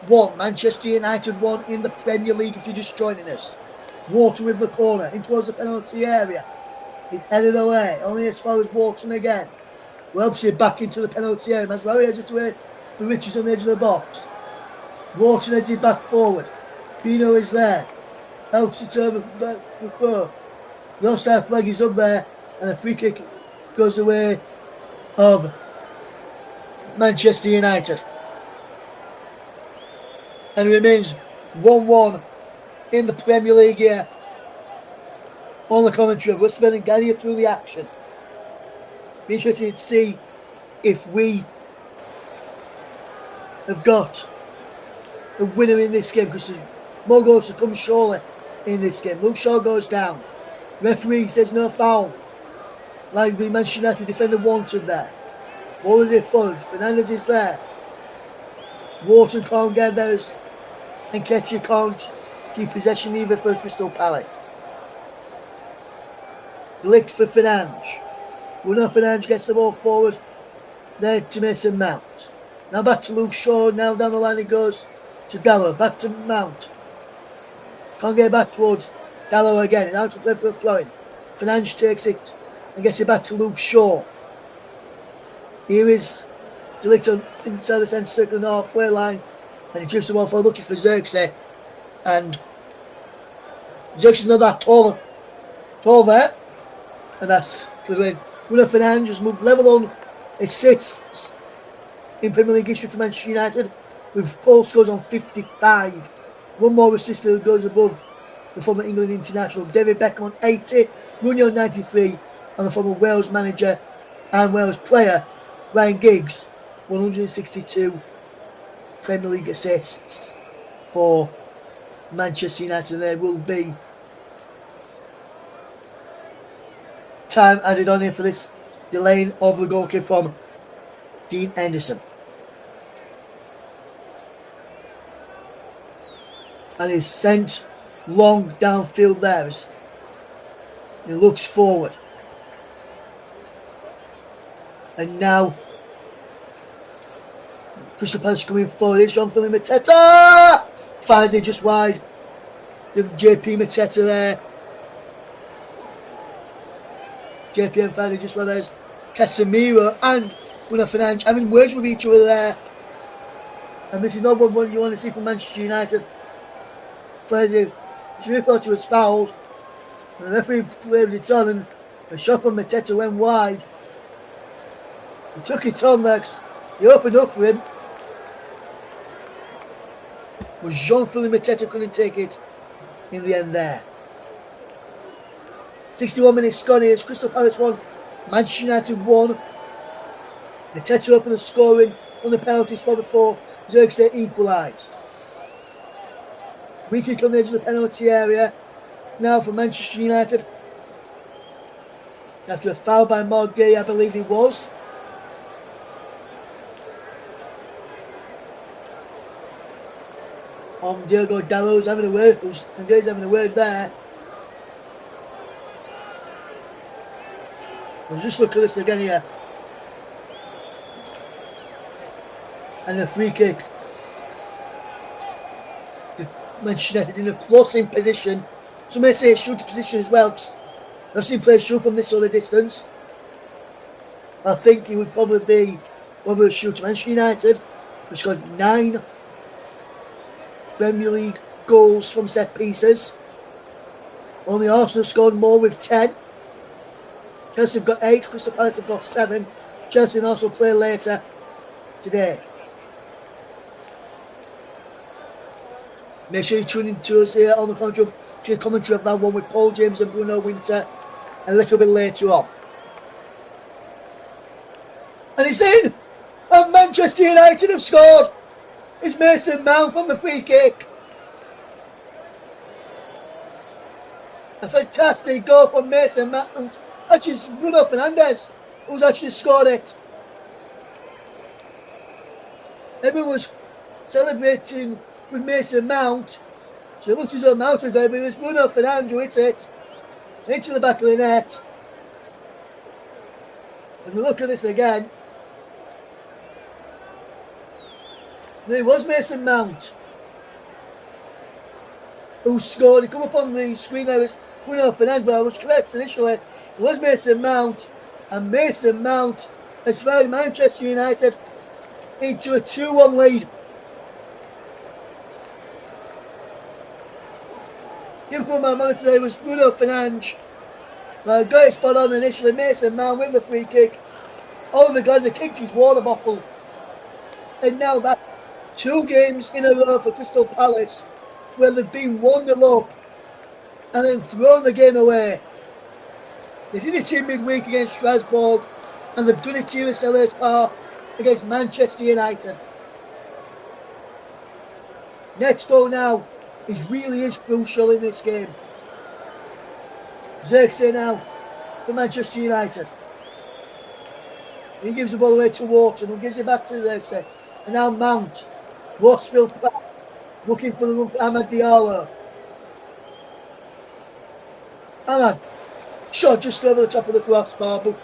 1, Manchester United 1 in the Premier League if you're just joining us. Wharton with the corner in towards the penalty area. He's headed away, only as far as Wharton again. Welpsey back into the penalty area. Mazraoui heads it away for Richards on the edge of the box. Wharton heads it back forward. Pino is there. Helps it over back the crow. The offside flag is up there, and a free kick goes away of Manchester United. And it remains 1-1 in the Premier League here. On the commentary, Russ Vernon guiding you through the action. Be interested to see if we have got a winner in this game, because more goals to come surely in this game. Luke Shaw goes down. Referee says no foul. Like the Manchester United defender wanted there. Ball is it forward. Fernandes is there. Wharton can't get there, and Ketcher can't keep possession either for Crystal Palace. Licked for Fernandes. Bruno Fernandes gets the ball forward there to Mason Mount. Now back to Luke Shaw. Now down the line it goes to Dallow. Back to Mount. Can't get back towards Dallow again. Now to play for a flowing. Fernandes takes it and gets it back to Luke Shaw. Here is De Ligt inside the centre circle on the halfway line, and he chips the ball forward looking for Zirkzee. And Zirkzee's not that tall there. And that's good win. Bruno Fernandes has moved level on assists in Premier League history for Manchester United, with Paul scores on 55. One more assist that goes above the former England international David Beckham on 80, Rooney on 93, and the former Wales manager and Wales player Ryan Giggs 162 Premier League assists for Manchester United. There will be time added on here for this delaying of the goal kick from Dean Henderson. And he's sent long downfield there as he looks forward. And now Crystal Palace coming forward. It's Jean-Philippe Mateta! Finds it just wide. With JP Mateta there. JP and finally just where there's Casemiro and Bruno Fernandes having words with each other there. And this is not what you want to see from Manchester United. Players, it's thought he was fouled. And the referee played it on, and the shot from Mateta went wide. He took it on there. He opened up for him. But Jean-Philippe Mateta couldn't take it in the end there. 61 minutes gone here. It's Crystal Palace 1, Manchester United 1. Mateta opened the scoring from the penalty spot before Zirkzee equalised. We kick on the edge of the penalty area now for Manchester United. After a foul by Guehi, I believe it was. On Diogo Dallo's having a word, and Guehi's having a word there. We'll just look at this again here. And the free kick. Manchester United in a close-in position. Some may say shooting position as well. I've seen players shoot from this sort of distance. I think it would probably be whether a shooter. Manchester United has got 9 Premier League goals from set pieces. Only Arsenal scored more with 10. Chelsea have got 8. Crystal Palace have got 7. Chelsea and Arsenal play later today. Make sure you tune in to us here on the commentary of that one with Paul James and Bruno Winter a little bit later on. And it's in! And Manchester United have scored! It's Mason Mount from the free kick. A fantastic goal from Mason Mount. Actually, Bruno Fernandes, who's actually scored it. Everyone was celebrating with Mason Mount. So it looked as though Mount was going, but it was Bruno Fernandes who hit it into the back of the net. And we look at this again. And it was Mason Mount who scored. It come up on the screen there. It was Bruno Fernandes, but I was correct initially. It was Mason Mount. And Mason Mount has found Manchester United into a 2-1 lead. Liverpool man of today was Bruno Fernandes. Well, got it spot on initially. Mason Mount with the free kick. Oliver Glasner kicked his water bottle. And now that's 2 games in a row for Crystal Palace where they've been 1-0 up and then thrown the game away. They did it in midweek against Strasbourg and they've done it here at Selhurst Park against Manchester United. Next goal now really is crucial in this game. Xerxes now for Manchester United. He gives the ball away to Wharton, who gives it back to Xerxes. And now Mount, Rossfield Park, looking for the run for Amad Diallo. Amad, shot just over the top of the crossbar, but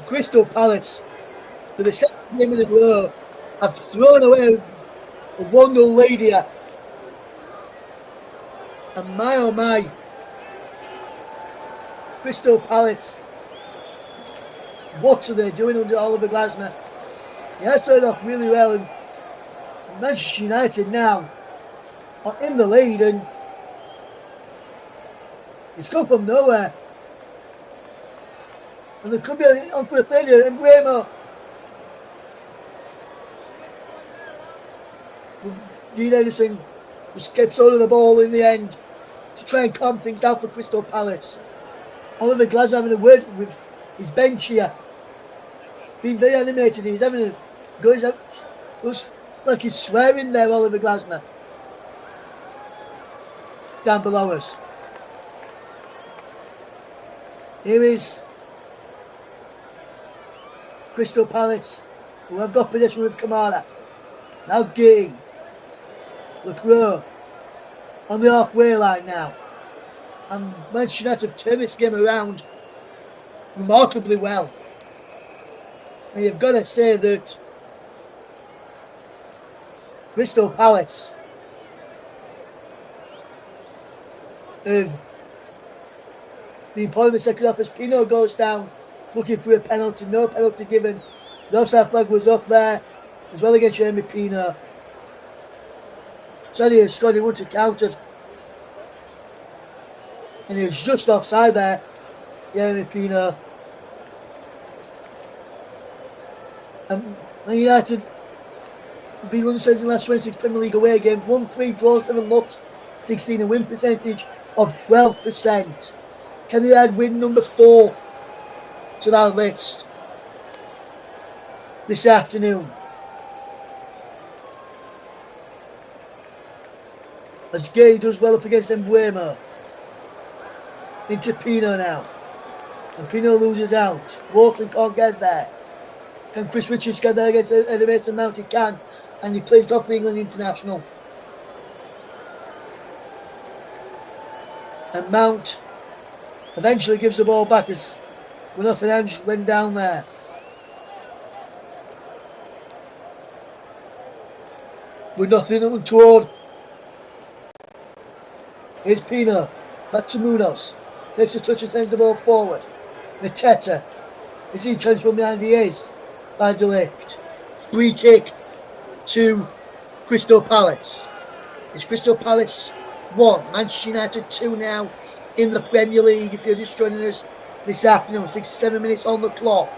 Crystal Palace, for the second game in a row, have thrown away a 1-0 lead here. And my oh my, Crystal Palace, what are they doing under Oliver Glasner? He has started off really well, and Manchester United now are in the lead, and it's come from nowhere. And there could be on for a failure, and Bremo. Dean Edison just gets hold of the ball in the end to try and calm things down for Crystal Palace. Oliver Glasner having a word with his bench here. Being very animated. He's having a go. Looks like he's swearing there, Oliver Glasner. Down below us. Here is Crystal Palace, who have got possession with Kamara. Now Guehi. Leclerc on the halfway line now. And Manchester United have turned this game around remarkably well. And you've got to say that Crystal Palace have been playing the second half as Pino goes down looking for a penalty. No penalty given. The offside flag was up there as well against Jeremy Pino. Sadio Scotty once it counted. And he was just offside there, Jeremy Pino. Man United have been unsaid in the last 26 Premier League away games. 1-3, drawn 7, lost 16, a win percentage of 12%. Can they add win number 4 to that list this afternoon? As Guehi does well up against Mbuemo. Into Pino now. And Pino loses out. Wharton can't get there. Can Chris Richards get there against Mason Mount? He can. And he plays off the England international. And Mount eventually gives the ball back as Bruno Fernandes went down there. With nothing untoward. Here's Pino. Back to Munoz. Takes a touch and sends the ball forward. Mateta. Is he challenged from behind? He is. By Delict. Free kick to Crystal Palace. It's Crystal Palace 1. Manchester United 2 now in the Premier League. If you're just joining us this afternoon. 67 minutes on the clock.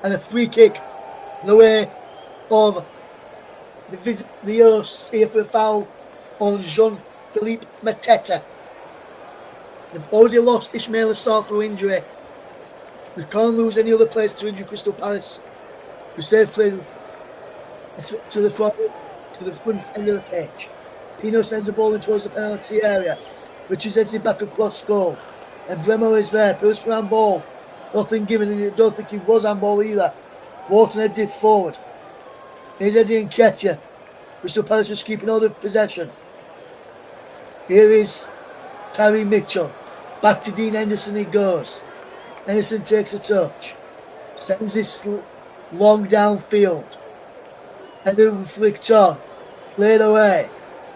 And a free kick in the way of the hosts here for a foul on Jean-Philippe Mateta. They've already lost Ismail Assar through injury. We can't lose any other players to injure Crystal Palace. We safely to the front end of the pitch. Pino sends the ball in towards the penalty area. Richards heads it back across goal. And Bremo is there. Puts for handball. Nothing given, and I don't think he was handball either. Wharton heads it forward. Here's Eddie Nketiah. Crystal Palace just keeping hold of possession. Here is Terry Mitchell. Back to Dean Henderson he goes. Henderson takes a touch. Sends this long downfield. And then flicked on. Played away.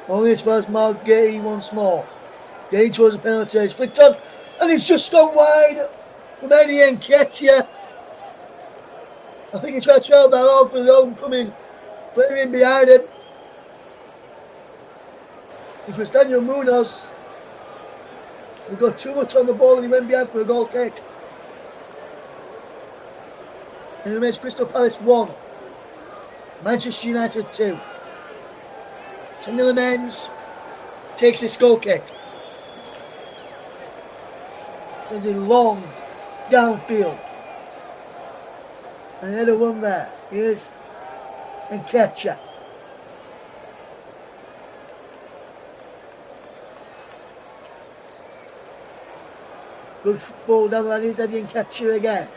Only as far as Mark Guehi once more. Guehi towards the penalty. It's flicked on. And it's just gone wide from Eddie Nketiah. I think he tried to help that off with his own coming. Playing in behind him. It was Daniel Munoz. He got too much on the ball and he went behind for a goal kick. And it remains Crystal Palace 1. Manchester United 2. Sunderland ends. Takes this goal kick. Sends it long downfield. And another one there. Here's Nketiah. Good ball down the line. Here's Eddie Nketiah again.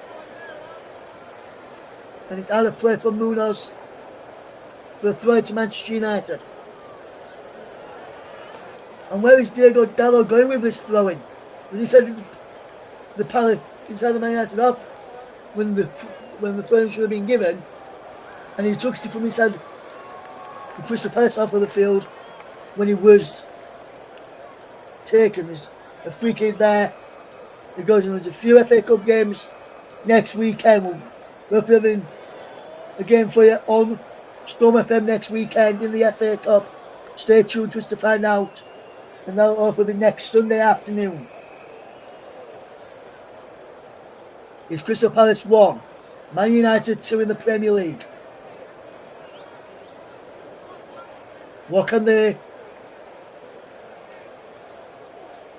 And it's out of play for Munoz for a throw to Manchester United. And where is Diego Dallo going with this throwing? Because he said the Palace inside the Man United half when the throwing should have been given, and he took it from inside the Crystal Palace half of the field when he was taken. There's a free kick there. It goes into a few FA Cup games next weekend. We'll be having a game for you on Storm FM next weekend in the FA Cup. Stay tuned to us to find out. And that'll also be next Sunday afternoon. It's Crystal Palace 1, Man United 2 in the Premier League. What can they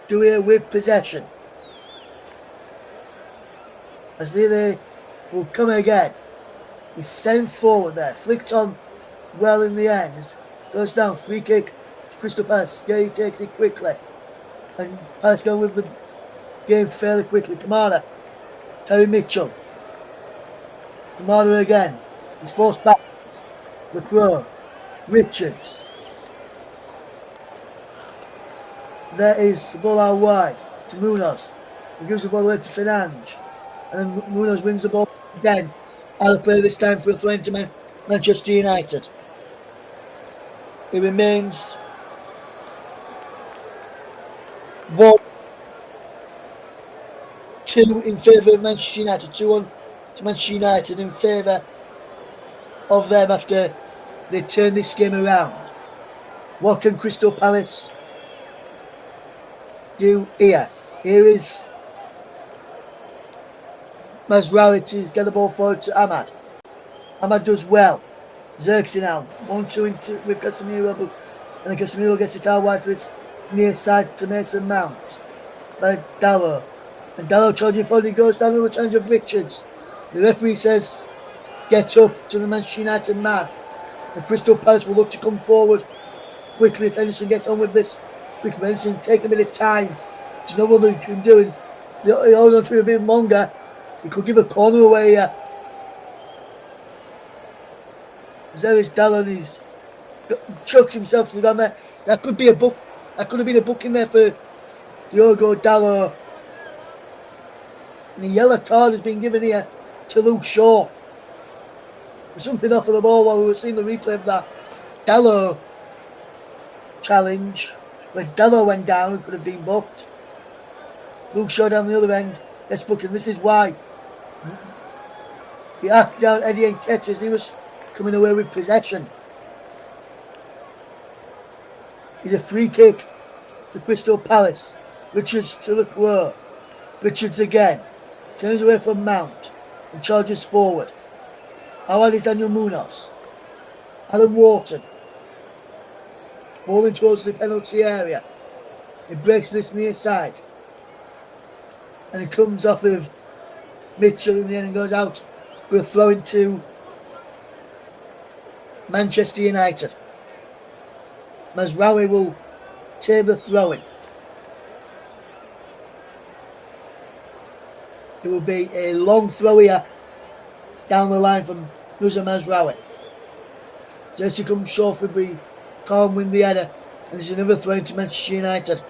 do here with possession? As they will come again. He's sent forward there, flicked on well in the end. Goes down, free kick to Crystal Palace. Guehi takes it quickly. And Palace going with the game fairly quickly. Kamara, Terry Mitchell. Kamara again. He's forced back. LaCroix, Richards. There is the ball out wide to Munoz. He gives the ball away to Fernandes. And then Munoz wins the ball again. Out of play this time for a throw into Manchester United. It remains 1-2 in favour of Manchester United. 2-1 to Manchester United in favour of them after they turn this game around. What can Crystal Palace do here? Here is Mazraoui to get the ball forward to Ahmad. Ahmad does well. Xerxes now. 1-2 into with Casemiro. And then Casemiro gets it out wide to this near side to Mason Mount. By Dallo. And Dallo charging forward. He goes down on the challenge of Richards. The referee says, get up to the Manchester United man. And Crystal Palace will look to come forward quickly if Henderson gets on with this. Quickly, Henderson take a bit of time. There's no what they can do. If they hold on to a bit longer, he could give a corner away here. As there is Dallo, he's chucks himself to the ground there. That could be a book. That could have been a book in there for Diogo Dallo. And the yellow card has been given here to Luke Shaw. There's something off of the ball while we were seeing the replay of that Dallo challenge. When Dallo went down, it could have been booked. Luke Shaw down the other end gets booked, and this is why. He hacked down Eddie Nketiah as he was coming away with possession. He's a free kick for Crystal Palace. Richards to LaCroix. Richards again. Turns away from Mount and charges forward. How is Daniel Munoz? Adam Wharton. Ball towards the penalty area. He breaks this near side. And it comes off of Mitchell in the end and goes out for a throw into Manchester United. Mazraoui will take the throw-in. It will be a long throw here down the line from Nusa Mazraoui. Zersi comes short for the can't win the header, and it's another throw into Manchester United.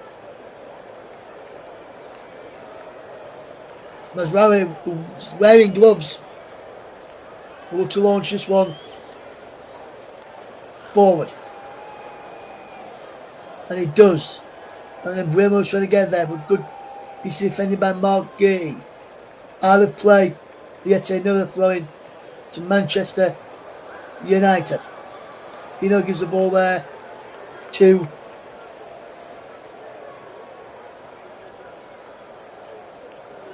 Mazraoui, who's wearing gloves, will to launch this one forward. And he does. And then Bremo's trying to get there, but good piece defended by Mark Guehi. Out of play, yet another throw in to Manchester United. Pino gives the ball there to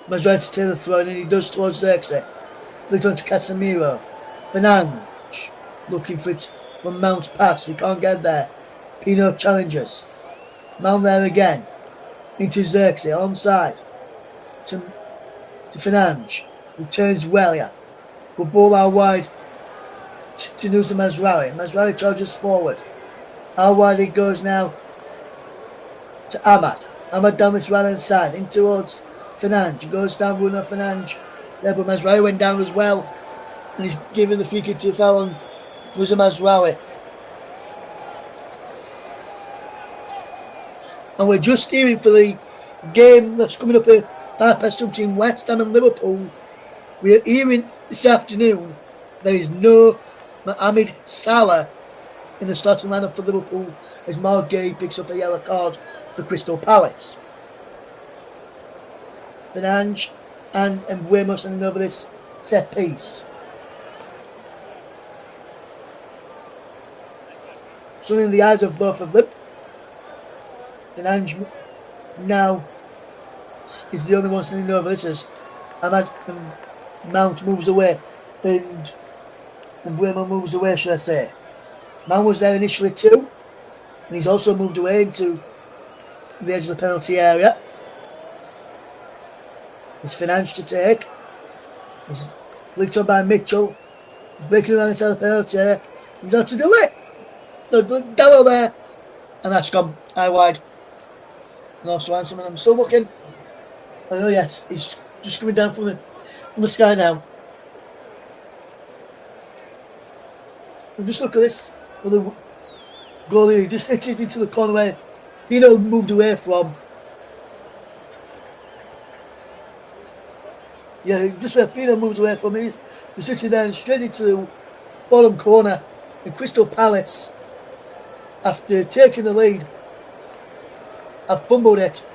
Mazraoui to take the throw in, and he does towards Xerxes. Flicked on to Casemiro. Fernandes looking for it from Mount's pass. He can't get there. Pino challenges. Mount there again. Into Xerxes. Onside. To Fernandes. Who turns well here. Good ball out wide to Nusa Mazraoui. Mazraoui charges forward. How wide it goes now to Ahmad. Ahmad down this right hand side. In towards Fernandes. He goes down Bruno Fernandes. Yeah, but Mazraoui went down as well. And he's giving the free kick to foul on Nusa Mazraoui. And we're just hearing for the game that's coming up at 2:30 between West Ham and Liverpool. We are hearing this afternoon there is no Mohamed Salah in the starting lineup for Liverpool as Mark Guehi picks up a yellow card for Crystal Palace. Fernandes and Mbeumo sending over this set piece. So in the eyes of both of them, Fernandes now is the only one sending over. This is Ahmad Mount moves away and Mbeumo moves away, should I say. Mount was there initially too, and he's also moved away into the edge of the penalty area. It's Fernandes to take. It's flicked on by Mitchell. He's breaking around inside the penalty area. He's got to do it. No, Dello there. And that's gone high wide. And also Hanson, I'm still looking. Oh yes, he's just coming down from the sky now. And just look at this. The goalie just hit it into the corner where Pino moved away from. Yeah, just where Pino moved away from, he's sitting there and straight into the bottom corner in Crystal Palace. After taking the lead, I've fumbled it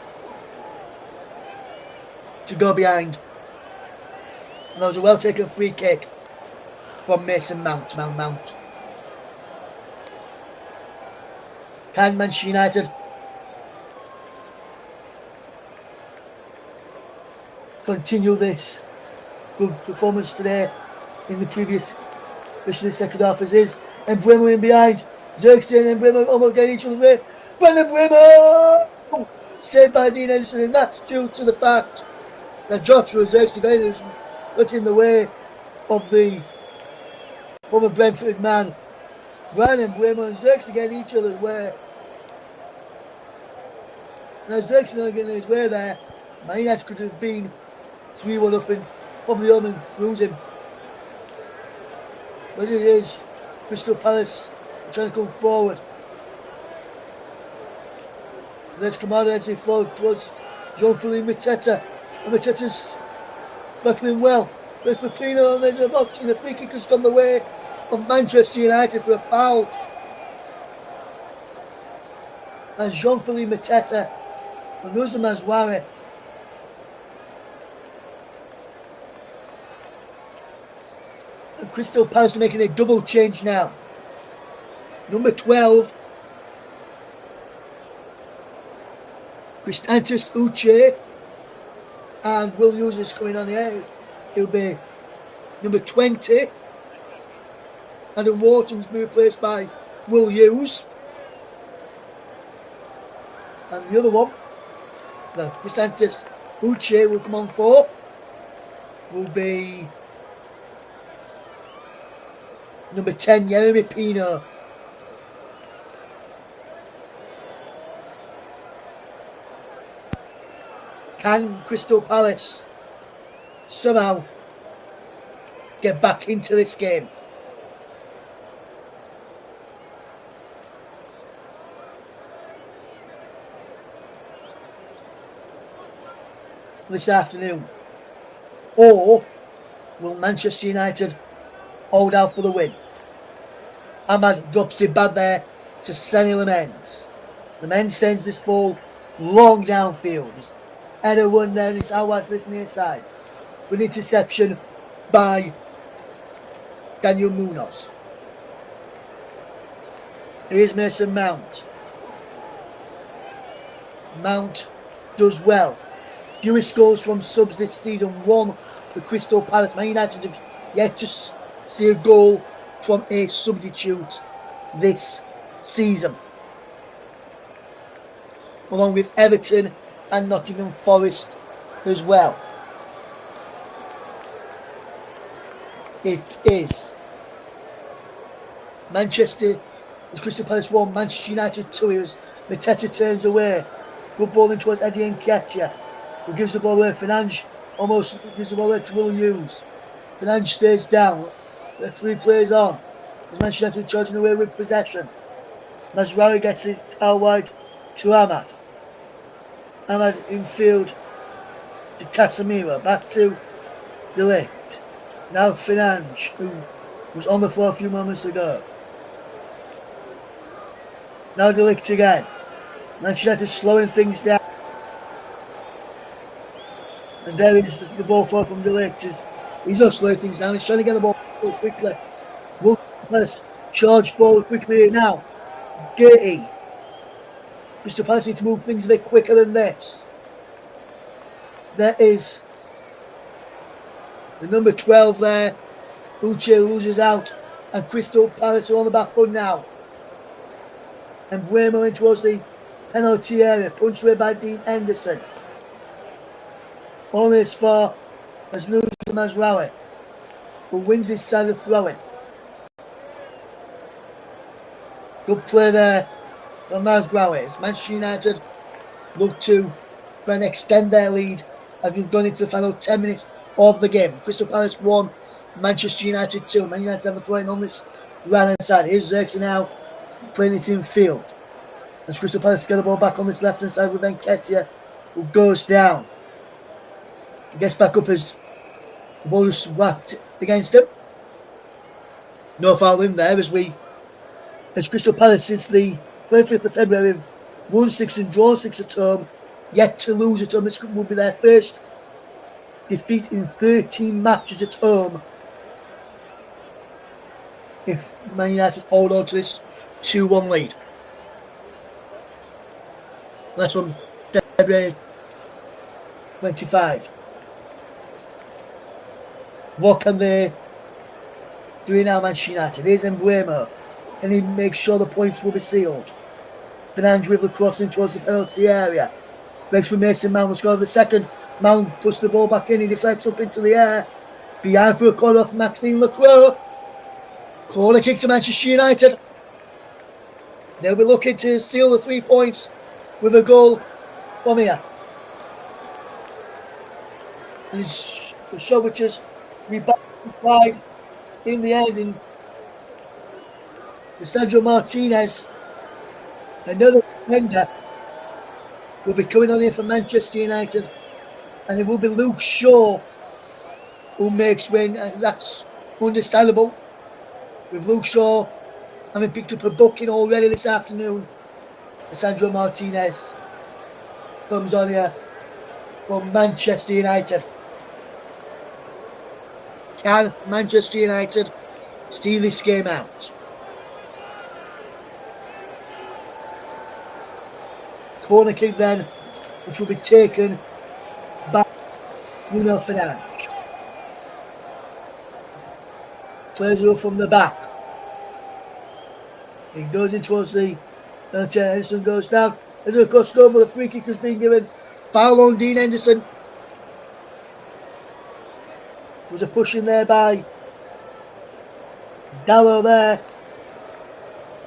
to go behind. And that was a well taken free kick from Mason Mount. Can Manchester United continue this good performance today in the previous, especially the second half as is? And Mbeumo in behind. Xerxes and Mbeumo almost getting each other's way. But Mbeumo saved by Dean Henderson, and that's due to the fact that Joshua Xerxes got in the way of the former Brentford man. Brian Mbeumo and Xerxes getting each other's way. Now Xerxes not getting his way there. Man United could have been 3-1 up and probably home and cruising. But it is Crystal Palace trying to come forward. There's Kamada as he forward towards Jean-Philippe Mateta. And Mateta's battling well. There's Pino on the edge of the box, and the free kick has gone the way of Manchester United for a foul. And Jean-Philippe Mateta and Nusa Mazraoui. And Crystal Palace are making a double change now. Number 12, Christantis Uche, and Will Hughes is coming on the air. He'll be number 20. Adam Wharton's been replaced by Will Hughes. And the other one, no, Christantis Uche will come on for, will be number 10, Yeremy Pino. Can Crystal Palace somehow get back into this game? This afternoon? Or will Manchester United hold out for the win? Ahmad drops it back there to Sonny Lamens. Lamens sends this ball long downfield. Header one there, and it's out to this near side. With interception by Daniel Munoz. Here's Mason Mount. Mount does well. Fewest goals from subs this season, one for Crystal Palace. Man United have yet to see a goal from a substitute this season. Along with Everton and Nottingham Forest as well. It is Crystal Palace 1, Manchester United 2. It was Mateta turns away. Good ball in towards Eddie Nketiah, who gives the ball away. Fernandes almost gives the ball away to Will Hughes. Fernandes stays down. The 3 players on. Manchester United charging away with possession. Mazraoui gets it out wide to Ahmad. Ahmad infield to Casemiro. Back to De Ligt. Now Fernandes, who was on the floor a few moments ago. Now De Ligt again. Manchester United slowing things down. And there is the ball forward from De Ligt. He's not slowing things down. He's trying to get the ball quickly. Wolves charge forward quickly now. Guehi. Crystal Palace need to move things a bit quicker than this. There is the number 12 there. Uche loses out. And Crystal Palace are on the back foot now. And Bueno in towards the penalty area. Punched away by Dean Henderson. Only as far as Nusa Mazraoui, who wins his side of throwing. Good play there from Mazraoui. Manchester United look to try and extend their lead as we've gone into the final 10 minutes of the game. Crystal Palace 1, Manchester United 2. Man United have a throw-in on this right-hand side. Here's Xerxes now playing it in field. As Crystal Palace get the ball back on this left-hand side with Nketiah, who goes down. He gets back up as the ball is whacked against him. No foul in there as Crystal Palace since the 25th of February have won 6 and drawn 6 at home, yet to lose at home. This will be their first defeat in 13 matches at home if Man United hold on to this 2-1 lead. That's from February 25. What can they do now, Manchester United? Here's Mbeumo. And he makes sure the points will be sealed. Fernandes with the crossing towards the penalty area. Breaks for Mason Mount. Let's go over the second. Mount puts the ball back in. He deflects up into the air. Behind for a corner off Maxime Lacroix. Corner kick to Manchester United. They'll be looking to seal the 3 points with a goal from here. And it's the shot which is rebounded in the end. And Sandro Martinez, another defender, will be coming on here for Manchester United, and it will be Luke Shaw who makes win, and that's understandable. With Luke Shaw having picked up a booking already this afternoon, Sandro Martinez comes on here for Manchester United. Can Manchester United steal this game out? Corner kick then, which will be taken by Bruno Fernandes. Plays it up from the back. He goes in towards the Henderson goes down. There's a course goal, but the free kick has been given. Foul on Dean Henderson. There was a push in there by Dallo there.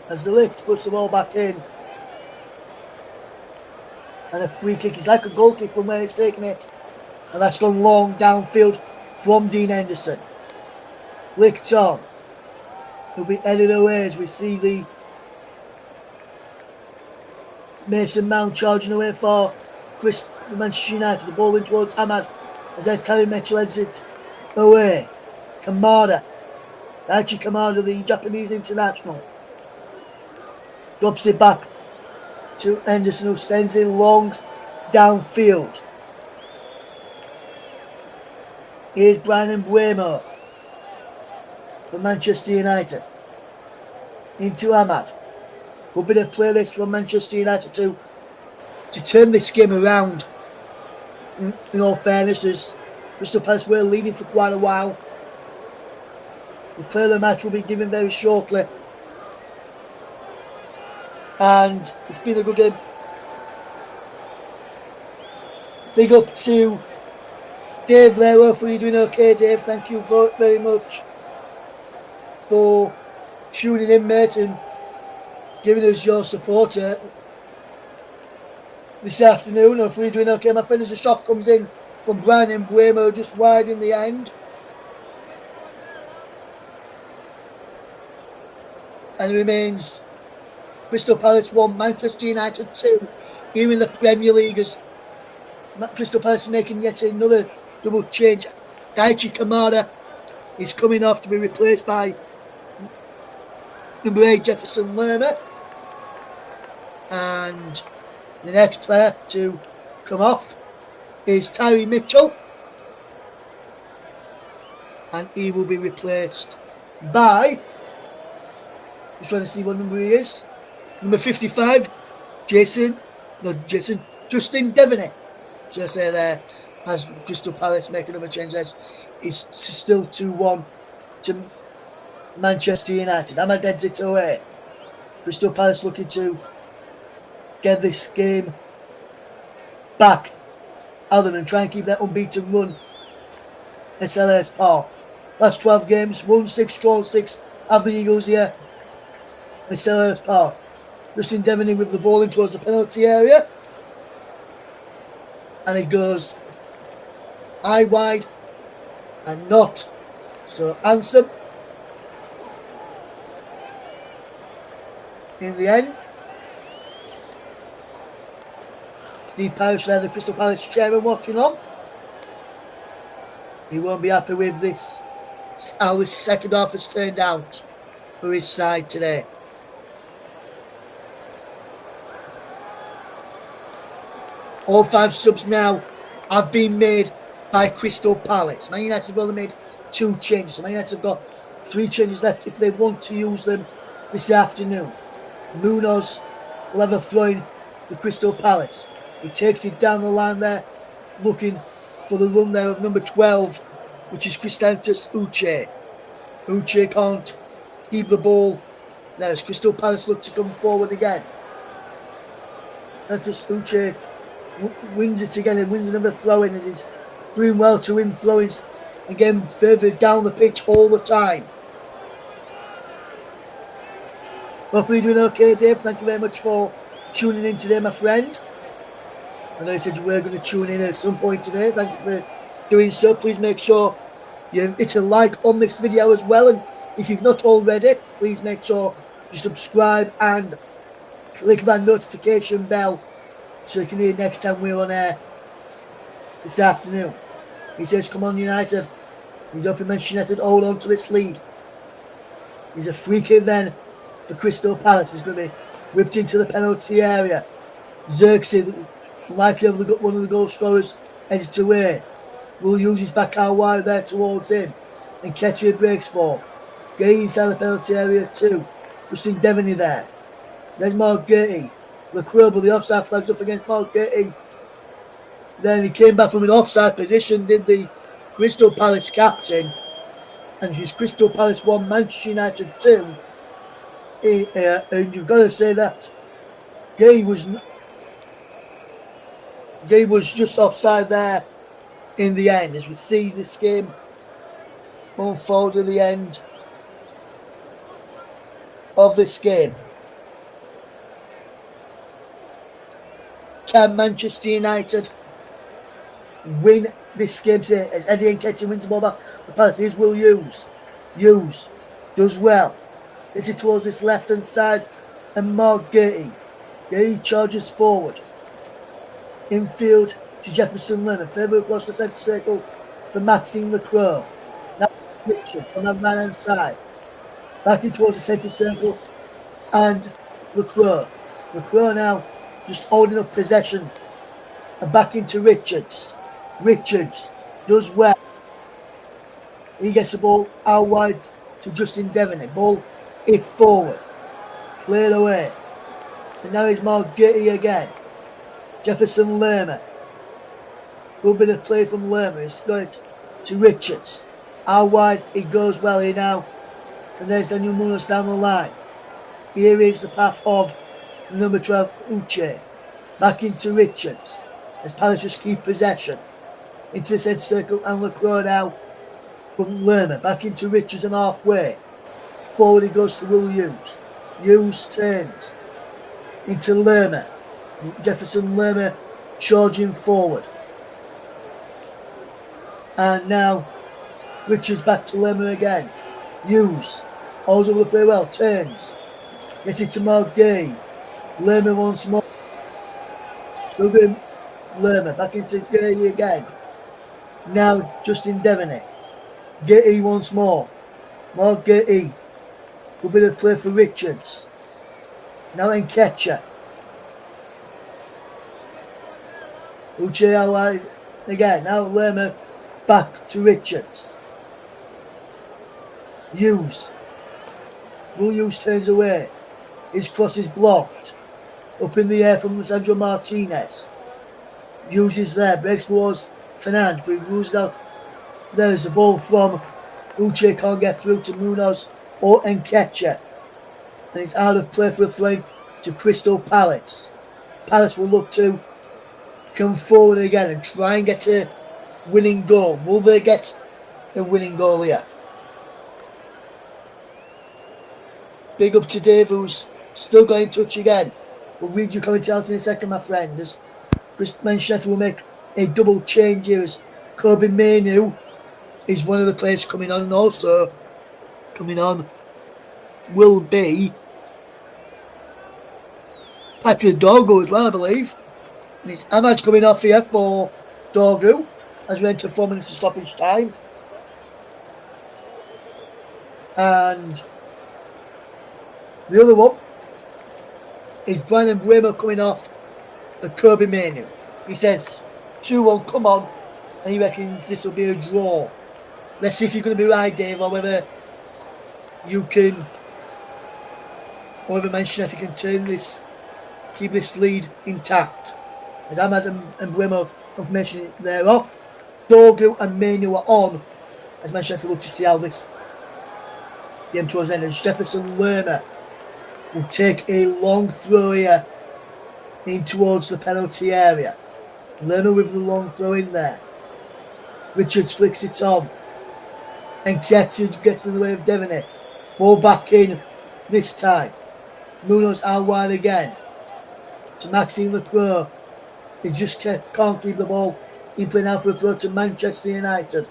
As the lift puts the ball back in. And a free kick is like a goal kick from where it's taken it. And that's gone long downfield from Dean Henderson. Flicked on. He'll be headed away as we see the Mason Mount charging away for Manchester United. The ball in towards Ahmad as there's Terry Mitchell heads it away. Kamada. Daichi Kamada, the Japanese international. Drops it back to Henderson, who sends it long downfield. Here's Brian Mbuemo for Manchester United. Into Ahmad. Good bit of play this from Manchester United to turn this game around. In all fairness, as Crystal Palace were leading for quite a while. The play of the match will be given very shortly. And it's been a good game. Big up to Dave there. Hopefully you're doing okay, Dave. Thank you very much for tuning in, mate, and giving us your support this afternoon. Hopefully you're doing okay, my friend. As a shot comes in from Brian Mbuemo, just wide in the end. And it remains Crystal Palace 1, Manchester United 2 here in the Premier League, as Crystal Palace making yet another double change. Daichi Kamada is coming off to be replaced by number 8 Jefferson Lerner. And the next player to come off is Terry Mitchell. And he will be replaced by, just trying to see what number he is, number 55, Justin Devaney, should I say there, as Crystal Palace make another change. It's still 2-1 to Manchester United. Ahmad heads it away. Crystal Palace looking to get this game back, other than try and keep that unbeaten run at Selhurst Park. Last 12 games, won 6, drawn 6, have the Eagles here at Selhurst Park. Justin Devaney with the ball in towards the penalty area. And it goes high, wide, and not. So Ansem, in the end. Steve Parish there, the Crystal Palace chairman, watching on. He won't be happy with this, how his second half has turned out for his side today. All 5 subs now have been made by Crystal Palace. Man United have only made 2 changes. Man United have got 3 changes left if they want to use them this afternoon. Munoz will have a throw in the Crystal Palace. He takes it down the line there, looking for the run there of number 12, which is Kristantos Uche. Uche can't keep the ball. Now as Crystal Palace look to come forward again. Kristantos Uche wins it again and wins another throw in, and he's doing well to win throw-ins again further down the pitch all the time. Hopefully you're doing okay, Dave. Thank you very much for tuning in today, my friend. I know you said you were going to tune in at some point today. Thank you for doing so. Please make sure you hit a like on this video as well, and if you've not already, please make sure you subscribe and click that notification bell so you can hear next time we're on air this afternoon. He says, come on United. He's up in Manchester United, hold on to this lead. He's a free kick then for Crystal Palace. He's going to be whipped into the penalty area. Xerxes, likely one of the goal scorers, heads it away. Will use his back out wide there towards him. And Ketia breaks for. Guehi inside the penalty area too. Justin Devaney there. There's Mark Guehi. Lacroix, the offside flag's up against Mark Guehi. Then he came back from an offside position, did the Crystal Palace captain. And he's Crystal Palace 1, Manchester United 2. And you've got to say that Guehi was just offside there in the end, as we see this game unfold at the end of this game. Can Manchester United win this game today? As Eddie Nketiah wins the ball back, the pass is Will Hughes. Hughes does well. Gets it towards this left-hand side, and Mark Guehi. Guehi charges forward. Infield to Jefferson Lerner. Further across the centre circle for Maxime Lacroix. Now Richards on the right-hand side. Back in towards the centre circle, and Lacroix. Lacroix now just holding up possession. And back into Richards. Richards does well. He gets the ball out wide to Justin Devaney. Ball hit forward. Cleared away. And now it's Mark Guehi again. Jefferson Lerner. Good bit of play from Lerner. It's going to Richards. Out wide, it goes well here now. And there's Daniel Munoz down the line. Here is the path of number 12, Uche. Back into Richards. As Palace just keep possession. Into the centre circle, and Lacroix now from Lerner. Back into Richards and halfway. Forward he goes to Will Hughes. Hughes turns into Lerner. Jefferson Lerner charging forward. And now Richards back to Lerner again. Hughes holds over the play well, turns. Gets it to Mark Guehi. Lerner once more. Still going Lerner back into Guehi again. Now Justin Devaney. Guehi once more. Mark Guehi. Good bit of play for Richards. Now Nketiah. Uche out wide again. Now Lerner back to Richards. Hughes. Will Hughes turns away. His cross is blocked. Up in the air from Lisandro Martinez. Hughes is there. Breaks towards Fernandes. But he moves out. There's the ball from Uche. Can't get through to Munoz or Nketiah. And it's out of play for a throw to Crystal Palace. Palace will look to come forward again and try and get a winning goal. Will they get a winning goal here? Big up to Dave, who's still got in touch again. We'll read your comments out in a second, my friend. As Manchester will make a double change here, as Kobe Mainoo is one of the players coming on, and also coming on will be Patrick Dorgu as well, I believe. And it's Ahmad coming off here for Dorgu as we enter 4 minutes of stoppage time. And the other one is Brandon Bremer coming off the Kobe Mainoo. He says 2-1, come on, and he reckons this will be a draw. Let's see if you're going to be right, Dave, or whether you can, or whether Manchester can turn this, keep this lead intact. As Ahmad and Bremer confirmation they're off. Dorgu and Mainoo are on, as Manchester look to see how this game towards the end. As Jefferson Lerner will take a long throw here in towards the penalty area. Lerner with the long throw in there. Richards flicks it on. And Nketiah gets in the way of Devaney. Ball back in this time. Munoz out wide again. To Maxime Lacroix. He just can't keep the ball in play now for a throw to Manchester United.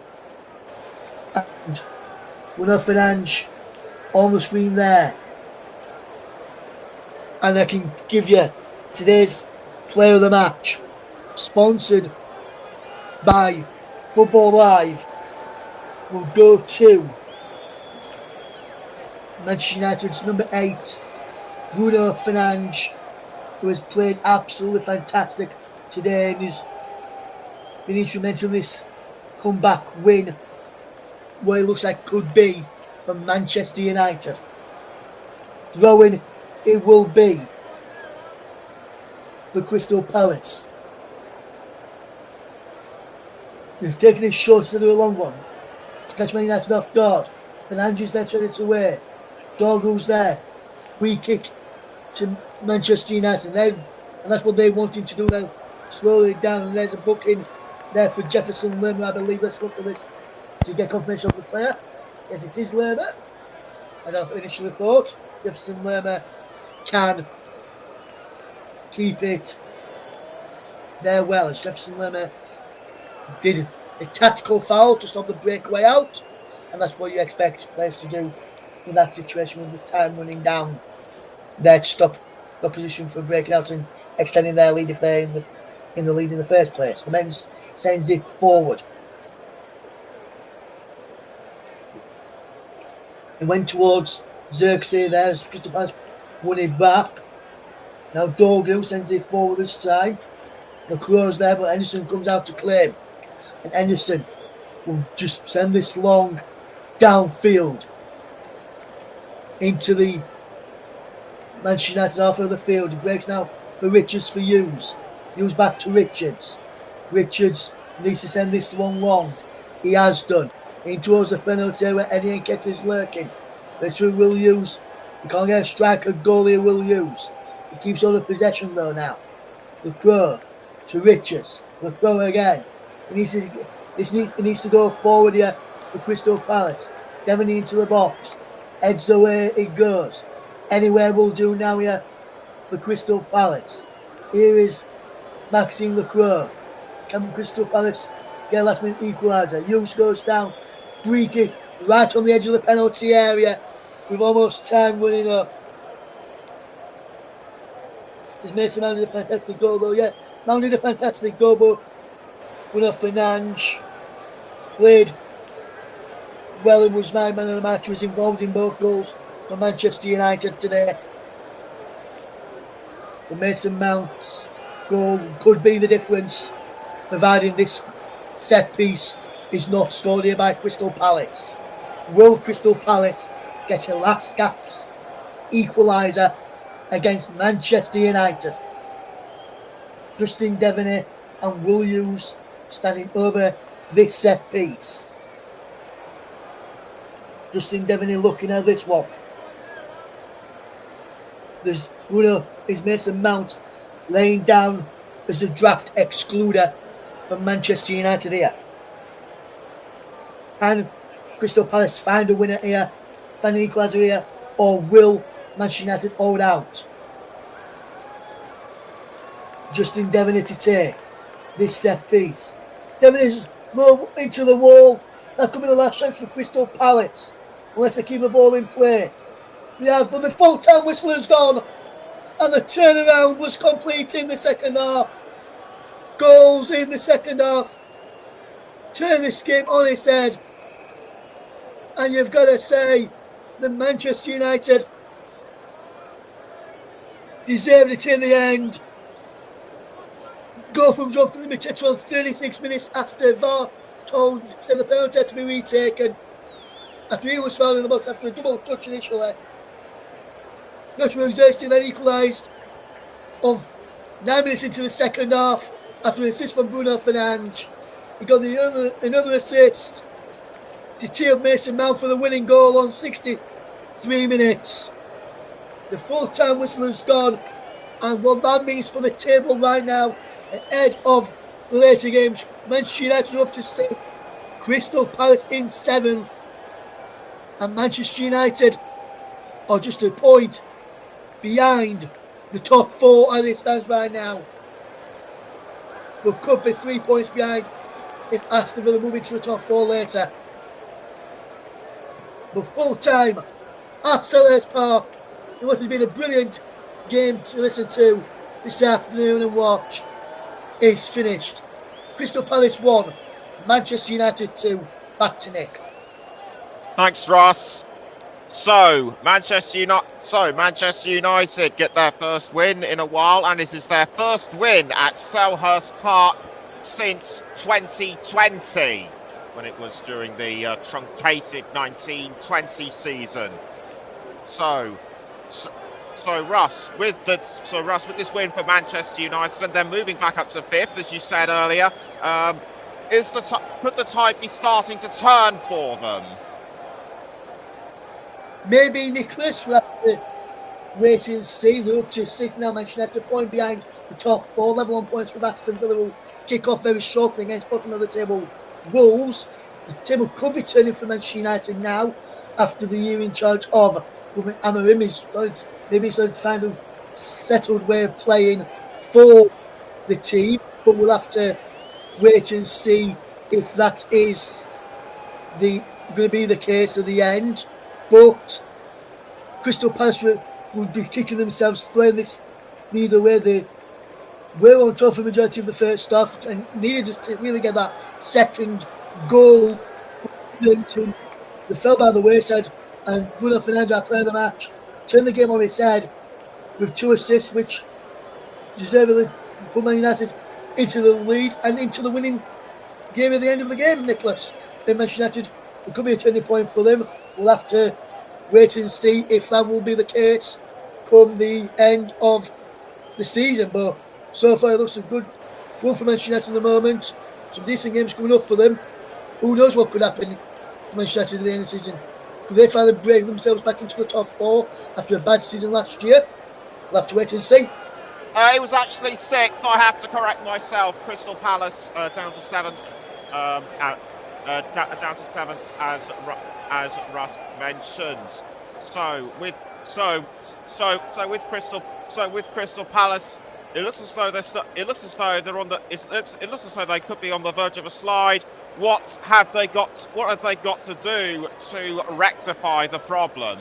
And Bruno Fernandes on the screen there. And I can give you today's player of the match. Sponsored by Football Live. Will go to Manchester United's number 8, Bruno Fernandes, who has played absolutely fantastic today and has been instrumental in this comeback win, what it looks like could be for Manchester United. Throwing it will be for Crystal Palace. We've taken it short instead of a long one. To catch Man United off guard. Fernandes there turning it away. Dorgu's there. We kick to Manchester United. And that's what they wanted to do now. Slow it down. And there's a booking there for Jefferson Lerner, I believe. Let's look at this to get confirmation of the player. Yes, it is Lerner. As I initially thought. Jefferson Lerner can keep it there well as Jefferson Lerma did a tactical foul to stop the breakaway out, and that's what you expect players to do in that situation with the time running down there to stop the opposition from breaking out and extending their lead if they're in the lead in the first place. The men sends it forward. It went towards Xerxes there as Crystal Palace won it back. Now Dogu sends it forward this time. The Crows there, but Henderson comes out to claim. And Henderson will just send this long downfield into the Manchester United half of the field. It breaks now for Richards for Hughes. Hughes back to Richards. Richards needs to send this one long. He has done. In towards the penalty where Eddie Nketiah is lurking. This through Will Hughes. We can't get a striker goal here, Will Hughes. He keeps all the possession though now. The Crow to Richards. The Crow again. He needs to go forward here for Crystal Palace. Devaney into the box. Heads away it goes. Anywhere will do now here for Crystal Palace. Here is Maxime Le Crow. Can Crystal Palace get a last minute equaliser? Hughes goes down. Free kick right on the edge of the penalty area with almost time running up. This Mason Mount did a fantastic goal though, yeah. Mount did a fantastic goal, but Bruno Fernandes played well and was my man of the match, was involved in both goals for Manchester United today. The Mason Mount's goal could be the difference, providing this set piece is not scored here by Crystal Palace. Will Crystal Palace get a last gasp equaliser against Manchester United? Justin Devaney and Will Hughes standing over this set piece. Justin Devaney looking at this one. There's Bruno is Mason Mount laying down as the draft excluder for Manchester United here. Can Crystal Palace find a winner here, find an equaliser here, or will Manchester United hold out? Justin Devaney to take this set piece. Devaney's low into the wall. That could be the last chance for Crystal Palace, unless they keep the ball in play. Yeah, but the full-time whistle has gone, and the turnaround was complete in the second half. Goals in the second half. Turn this game on its head. And you've got to say that Manchester United deserved it in the end. Goal from Mateta on 36 minutes after VAR said the penalty had to be retaken. After he was fouled in the box after a double touch initially. Joshua Xerxes then equalised on 9 minutes into the second half after an assist from Bruno Fernandes. He got another assist to tee up Mason Mount for the winning goal on 63 minutes. The full-time whistle has gone, and what that means for the table right now, ahead of the later games, Manchester United are up to 6th, Crystal Palace in 7th, and Manchester United are just a point behind the top 4 as it stands right now. But could be 3 points behind if Aston Villa move into the top 4 later. But full time at Selhurst Park, it must have been a brilliant game to listen to this afternoon and watch. It's finished. Crystal Palace 1, Manchester United 2. Back to Nick. Thanks, Russ. So Manchester United get their first win in a while, and it is their first win at Selhurst Park since 2020, when it was during the truncated 1920 season. So Russ, with this win for Manchester United, and then moving back up to 5th, as you said earlier, could the tide be starting to turn for them? Maybe Nicholas will have to wait and see. They're up to 6th now. Manchester United, a point behind the top 4, level on points with Aston Villa, will kick off very shortly against bottom of the table Wolves. The table could be turning for Manchester United now after the year in charge of Ruben Amorim. He's starting to find a settled way of playing for the team. but we'll have to wait and see if that is going to be the case at the end. But Crystal Palace would be kicking themselves, throwing this neither way. They were on top for the majority of the first half and needed to really get that second goal. They fell by the wayside, and Bruno Fernandes, our player of the match, turned the game on its head with 2 assists, which deservedly put Man United into the lead and into the winning game at the end of the game, Nicholas. In Manchester United, it could be a turning point for them. We'll have to wait and see if that will be the case come the end of the season. But so far, it looks a good run for Manchester United at the moment. Some decent games coming up for them. Who knows what could happen to Manchester United at the end of the season? Could they finally break themselves back into the top 4 after a bad season last year? We'll have to wait and see. It was actually 6th. I have to correct myself. Crystal Palace down to 7th. Down to 7th as Russ mentioned. So with Crystal Palace, it looks as though they're on the. It looks as though they could be on the verge of a slide. What have they got to do to rectify the problem?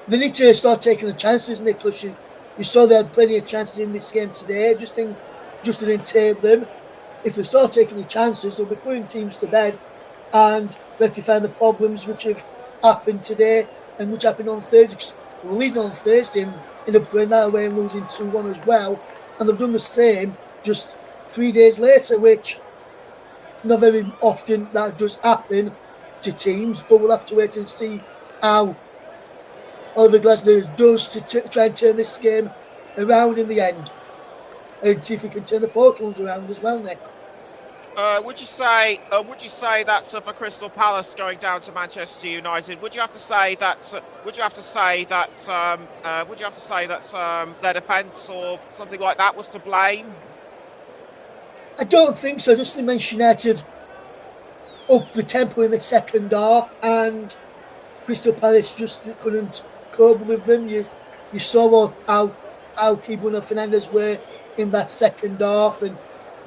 They need to start taking the chances, Nicholas. You saw they had plenty of chances in this game today. Just didn't take them. If they start taking the chances, they'll be putting teams to bed and rectifying the problems which have happened today and which happened on Thursday. They were leading on Thursday and ended up throwing that away and losing 2-1 as well. And they've done the same just 3 days later, which not very often that does happen to teams. But we'll have to wait and see how Oliver Glasner does to try and turn this game around in the end. And see if he can turn the Falklands around as well, Nick. Would you say that's for Crystal Palace going down to Manchester United? Would you have to say that their defence or something like that was to blame? I don't think so. Just to mention United up the tempo in the second half, and Crystal Palace just couldn't cope with them. You saw how key Bruno Fernandes were in that second half, and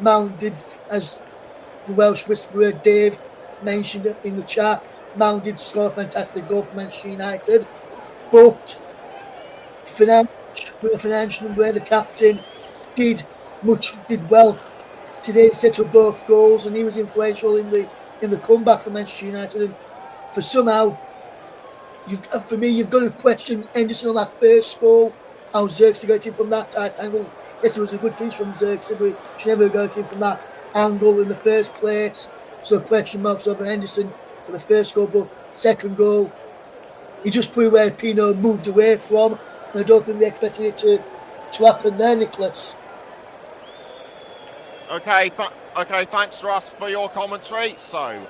Mount did, as the Welsh whisperer Dave mentioned in the chat, Mount did score a fantastic goal for Manchester United. But Bruno Fernandes, the captain, did well today. He set up both goals, and he was influential in the comeback for Manchester United. And for somehow, you've got to question Henderson on that first goal. How Xerxes got in from that tight angle. Yes, it was a good finish from Xerxes, but she never got in from that angle in the first place. So question marks over Henderson for the first goal, but second goal, he just put it where Pino moved away from. And I don't think they expected it to happen there, Nicholas. Okay, thanks, Russ, for your commentary. So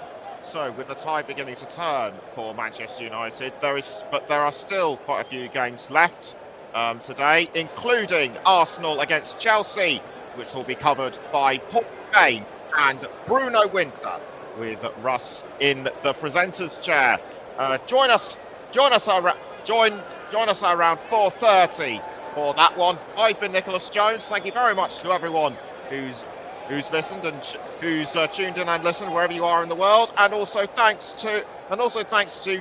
with the tide beginning to turn for Manchester United, there are still quite a few games left today, including Arsenal against Chelsea, which will be covered by Paul Bain and Bruno Winter, with Russ in the presenter's chair. Join us around 4:30 for that one. I've been Nicholas Jones. Thank you very much to everyone who's listened and who's tuned in and listened wherever you are in the world, and also thanks to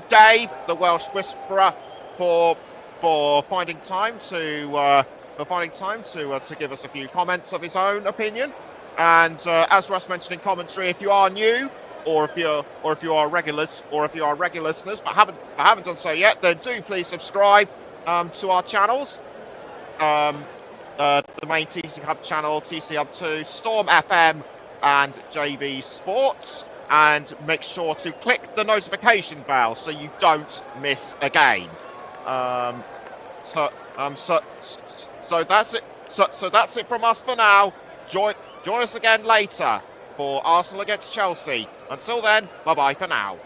Dave, the Welsh whisperer, for finding time to give us a few comments of his own opinion. And as Russ mentioned in commentary, if you are new, or if you are regular listeners but haven't done so yet, then do please subscribe to our channels. The main TC Hub channel, TC Hub 2, Storm FM, and JB Sports, and make sure to click the notification bell so you don't miss a game. So that's it. So that's it from us for now. Join us again later for Arsenal against Chelsea. Until then, bye bye for now.